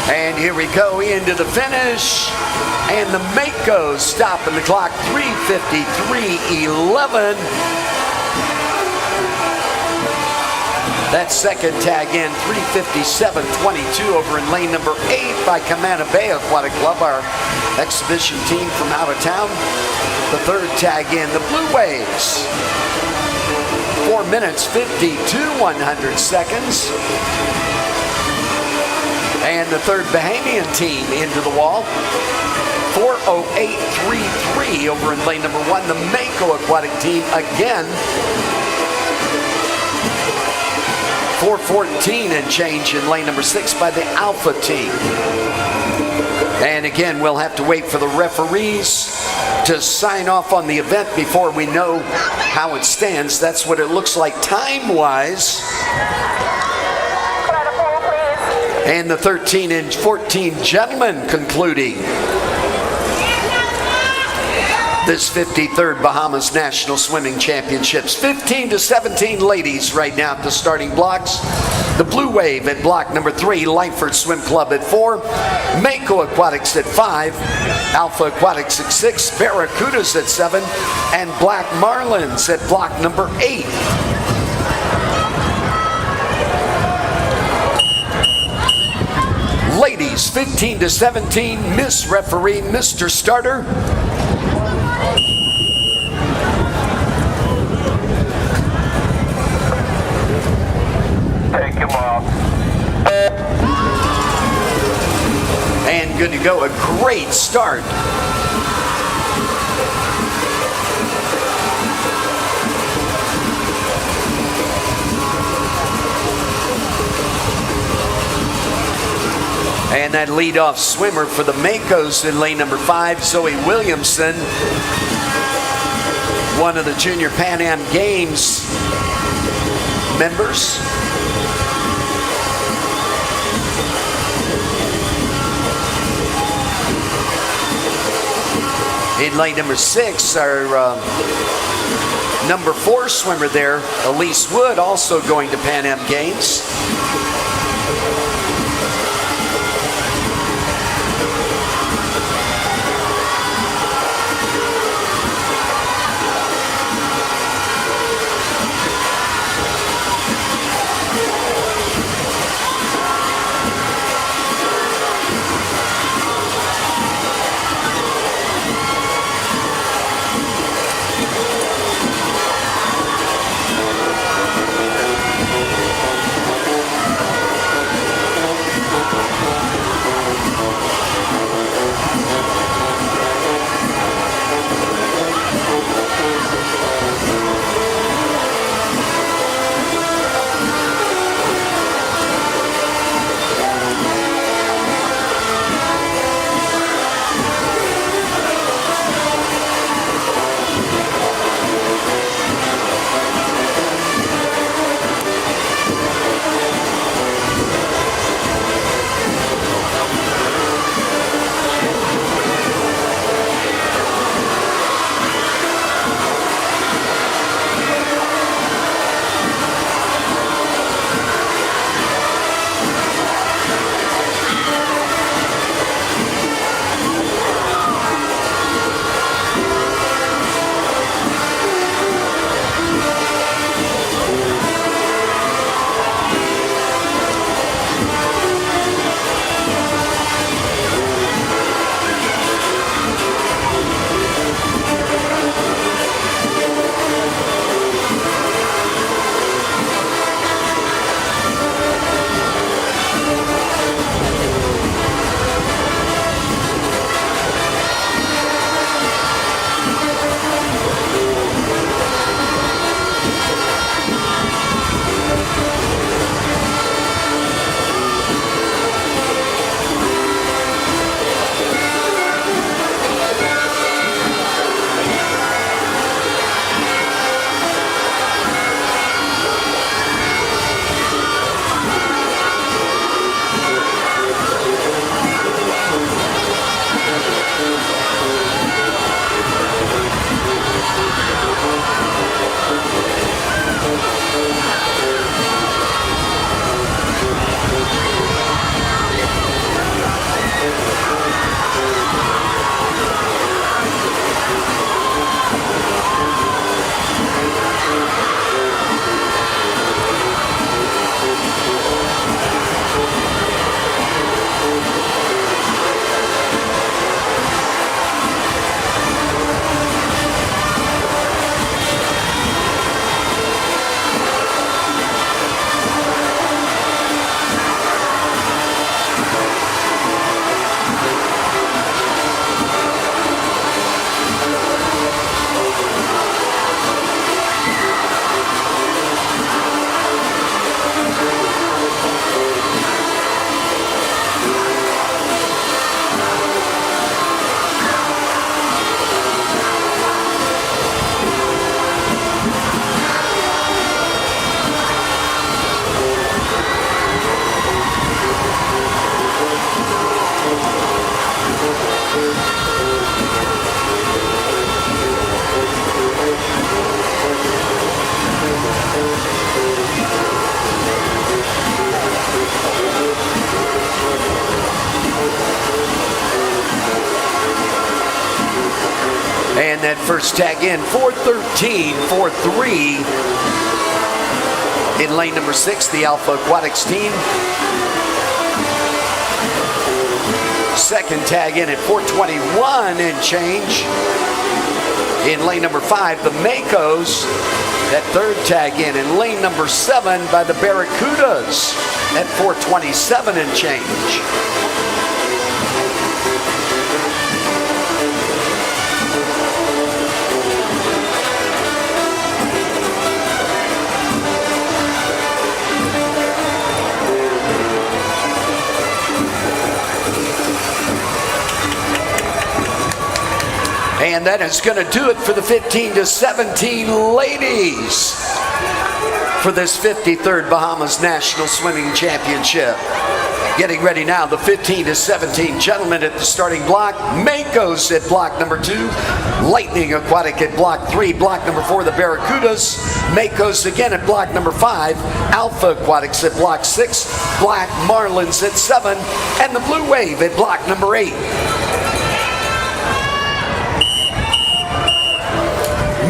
[SPEAKER 5] And here we go into the finish. And the Makos stopping the clock, 3:53.11. That second tag in, 3:57.22 over in lane number 8 by Camana Bay Aquatic Club, our exhibition team from out of town. The third tag in, the Blue Waves. 4 minutes, 52 seconds. And the third Bahamian team into the wall. 4:08.33 over in lane number 1. The Mako Aquatic team again. 4:14 and change in lane number 6 by the Alpha team. And again, we'll have to wait for the referees to sign off on the event before we know how it stands. That's what it looks like time-wise. And the 13 and 14 gentlemen concluding this 53rd Bahamas National Swimming Championships. 15-17 ladies right now at the starting blocks. The Blue Wave at block number 3, Lightford Swim Club at 4, Mako Aquatics at 5, Alpha Aquatics at 6, Barracudas at 7, and Black Marlins at block number 8. Ladies, 15-17, Miss Referee, Mr. Starter.
[SPEAKER 6] Take him off.
[SPEAKER 5] And good to go. A great start. And that leadoff swimmer for the Makos in lane number 5, Zoe Williamson, one of the Junior Pan Am Games members. In lane number 6, our number 4 swimmer there, Elise Wood, also going to Pan Am Games. that first tag in, 4:13, 4:3. In lane number 6, the Alpha Aquatics team. Second tag in at 4:21 and change. In lane number 5, the Makos. That third tag in lane number 7 by the Barracudas at 4:27 and change. And that is going to do it for the 15 to 17 ladies for this 53rd Bahamas National Swimming Championship. Getting ready now, the 15 to 17 gentlemen at the starting block. Makos at block number 2. Lightning Aquatic at block 3. Block number 4, the Barracudas. Makos again at block number 5. Alpha Aquatics at block 6. Black Marlins at 7. And the Blue Wave at block number 8.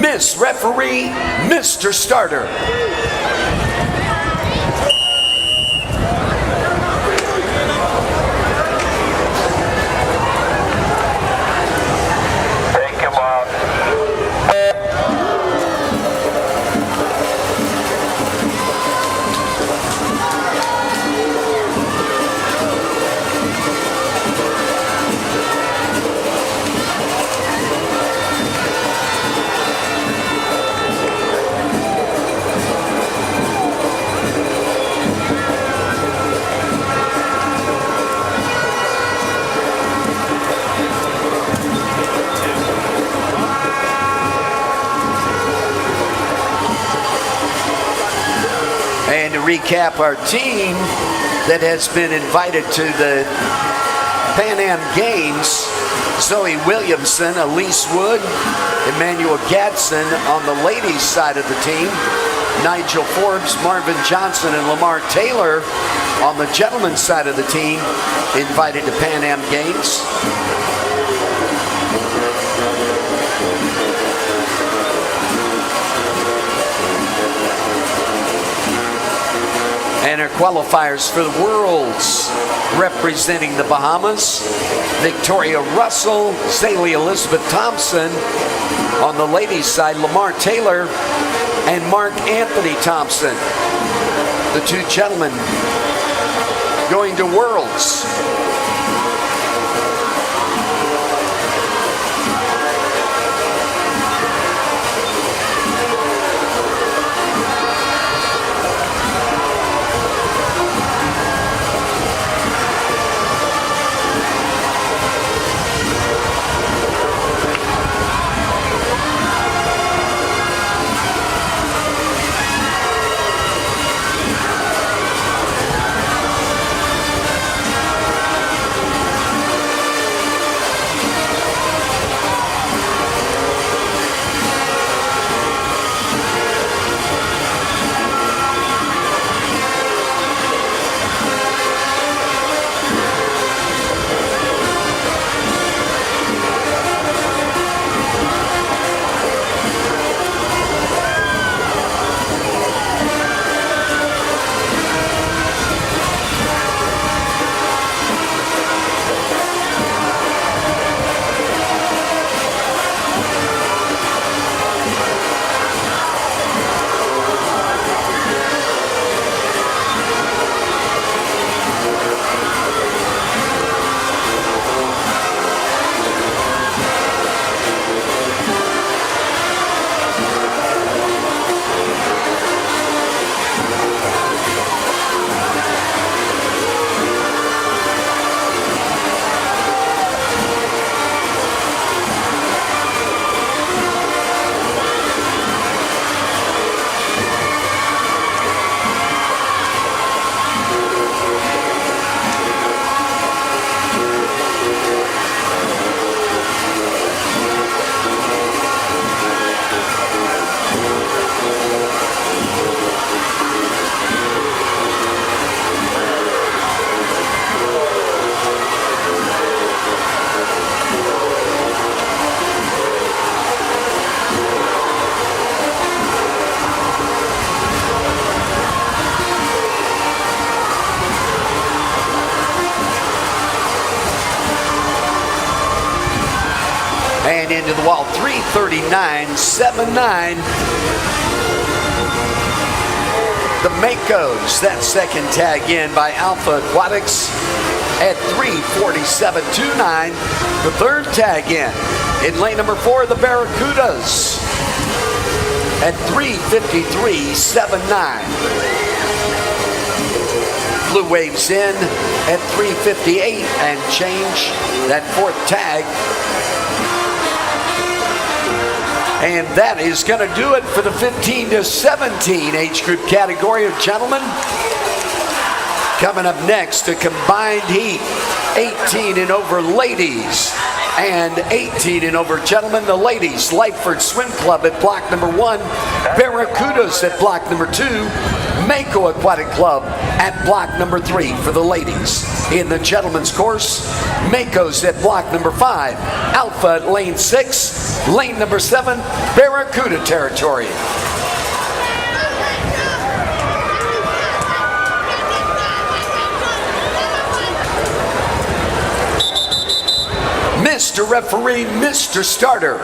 [SPEAKER 5] Miss Referee, Mr. Starter.
[SPEAKER 6] Take him out.
[SPEAKER 5] And to recap our team that has been invited to the Pan Am Games, Zoe Williamson, Elise Wood, Emmanuel Gadsden on the ladies' side of the team, Nigel Forbes, Marvin Johnson, and Lamar Taylor on the gentlemen's side of the team invited to Pan Am Games. And our qualifiers for the Worlds representing the Bahamas, Victoria Russell, Zaylee Elizabeth Thompson. On the ladies' side, Lamar Taylor and Mark Anthony Thompson. The two gentlemen going to Worlds. and into the wall. 3:39.79. The Makos, that second tag in by Alpha Aquatics at 3:47.29. The third tag in lane number 4, the Barracudas at 3:53.79. Blue Waves in at 3:58 and change, that fourth tag. And that is going to do it for the 15 to 17 age group category of gentlemen. Coming up next, a combined heat, 18 and over ladies and 18 and over gentlemen. The ladies, Lightford Swim Club at block number 1, Barracudas at block number 2, Mako Aquatic Club at block number 3 for the ladies. In the gentlemen's course, Mako's at block number 5, Alpha at lane 6, lane number 7, Barracuda territory. Mr. Referee, Mr. Starter.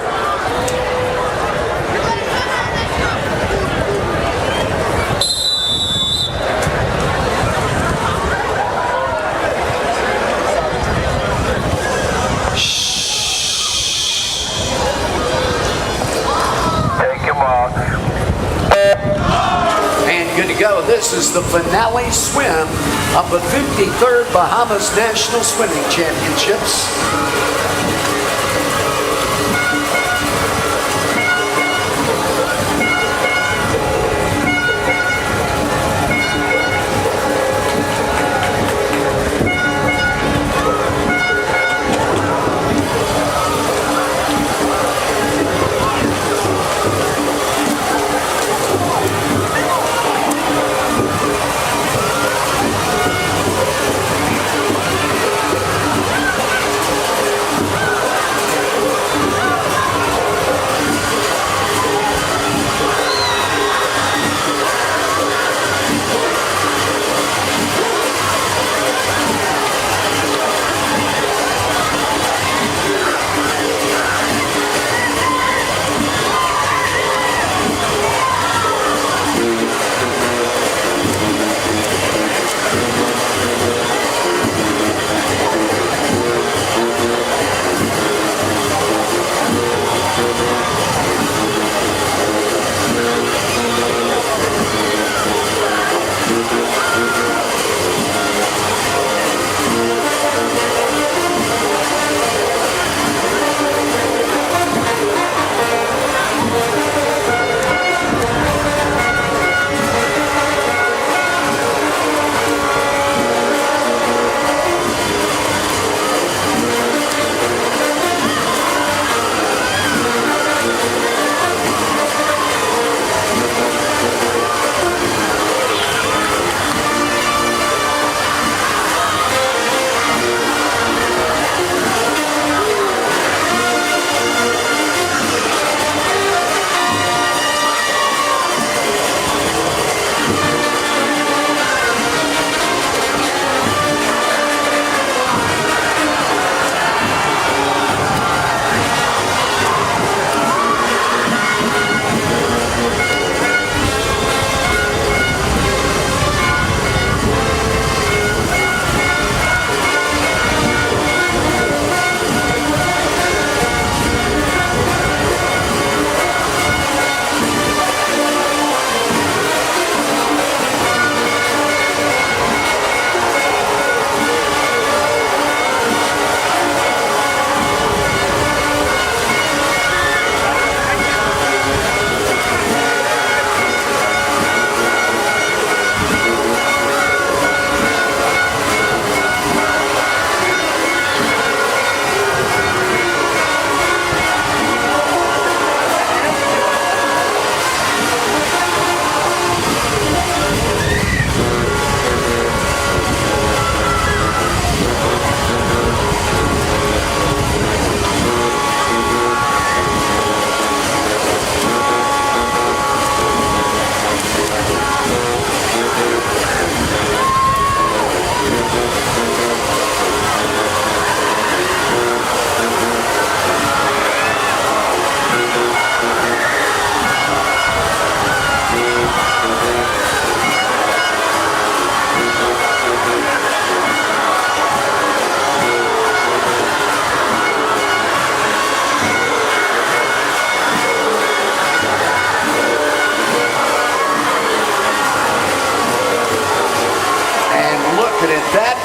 [SPEAKER 6] Take your mark.
[SPEAKER 5] And good to go. This is the finale swim of the 53rd Bahamas National Swimming Championships.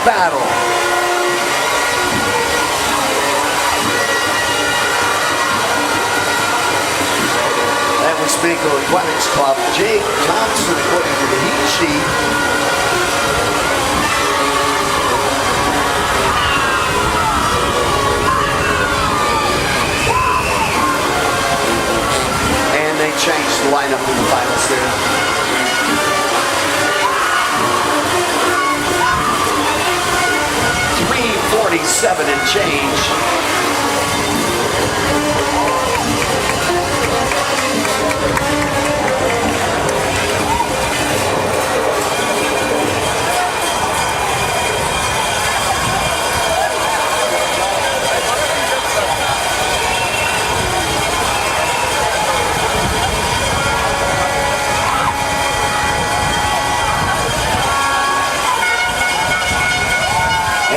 [SPEAKER 5] battle. That was Mako Aquatics Club. Jake Thompson, according to the heat sheet. And they changed the lineup in the finals here. .347 and change.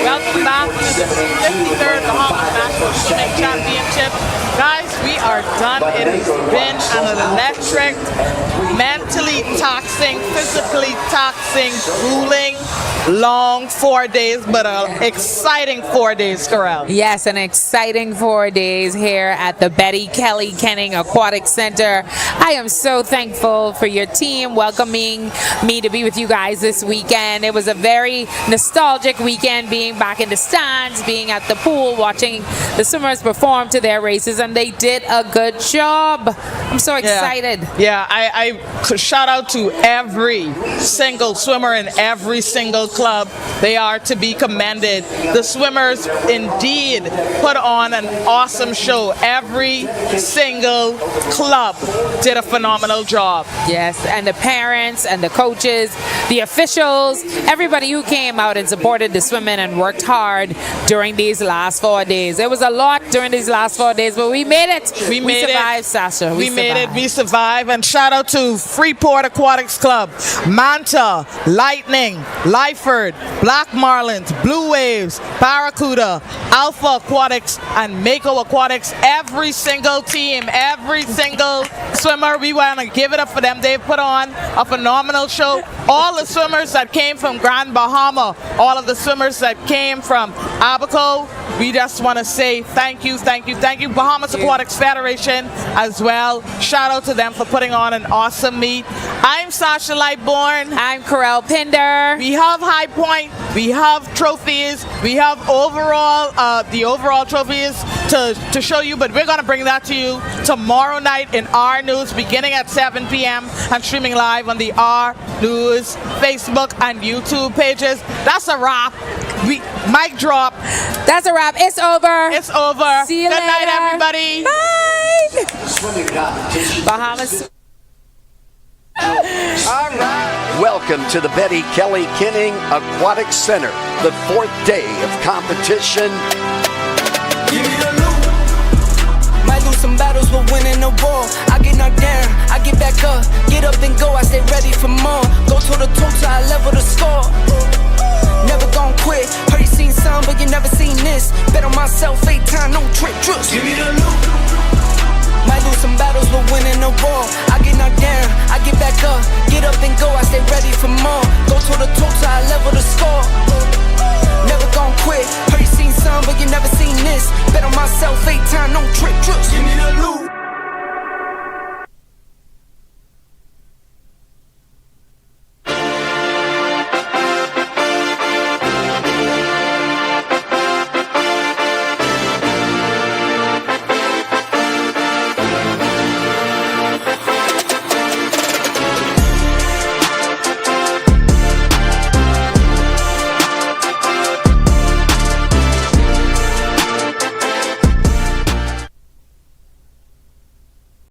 [SPEAKER 1] Welcome back to the 53rd Bahamas National Swimming Championship. Guys, we are done. It has been an electric, mentally taxing, physically taxing, grueling, long 4 days, but an exciting 4 days, Corral.
[SPEAKER 2] Yes, an exciting 4 days here at the Betty Kelly Kenning Aquatic Center. I am so thankful for your team welcoming me to be with you guys this weekend. It was a very nostalgic weekend, being back in the stands, being at the pool, watching the swimmers perform to their races, and they did a good job. I'm so excited.
[SPEAKER 1] Yeah, I shout out to every single swimmer in every single club. They are to be commended. The swimmers indeed put on an awesome show. Every single club did a phenomenal job.
[SPEAKER 2] Yes, and the parents and the coaches, the officials, everybody who came out and supported the swimming and worked hard during these last 4 days. It was a lot during these last 4 days, but we made it. We survived, Sasha.
[SPEAKER 1] We made it. We survived. And shout out to Freeport Aquatics Club, Manta, Lightning, Lyford, Black Marlins, Blue Waves, Barracuda, Alpha Aquatics, and Mako Aquatics. Every single team, every single swimmer, we want to give it up for them. They put on a phenomenal show. All the swimmers that came from Grand Bahama, all of the swimmers that came from Abaco, we just want to say thank you, thank you, thank you. Bahamas Aquatics Federation as well. Shout out to them for putting on an awesome meet. I'm Sasha Lightborn.
[SPEAKER 2] I'm Corel Pinder.
[SPEAKER 1] We have High Point. We have trophies. We have the overall trophies to show you, but we're going to bring that to you tomorrow night in Our News, beginning at 7 p.m. and streaming live on the Our News Facebook and YouTube pages. That's a wrap. Mic drop.
[SPEAKER 2] That's a wrap. It's over.
[SPEAKER 1] It's over.
[SPEAKER 2] See you
[SPEAKER 1] Good
[SPEAKER 2] later.
[SPEAKER 1] night, everybody.
[SPEAKER 2] Bye.
[SPEAKER 5] Swimming competition.
[SPEAKER 2] Bahamas.
[SPEAKER 1] All right.
[SPEAKER 5] Welcome to the Betty Kelly Kenning Aquatic Center, the 4th day of competition.
[SPEAKER 19] Give me the loot. Might lose some battles, but winning the war. I get knocked down, I get back up, get up and go. I stay ready for more. Go toe to toe till I level the score. Never gon' quit. Heard you seen some, but you never seen this. Bet on myself 8 times, no trick. Trust. Give me the loot. Might lose some battles, but winning the war. I get knocked down, I get back up, get up and go. I stay ready for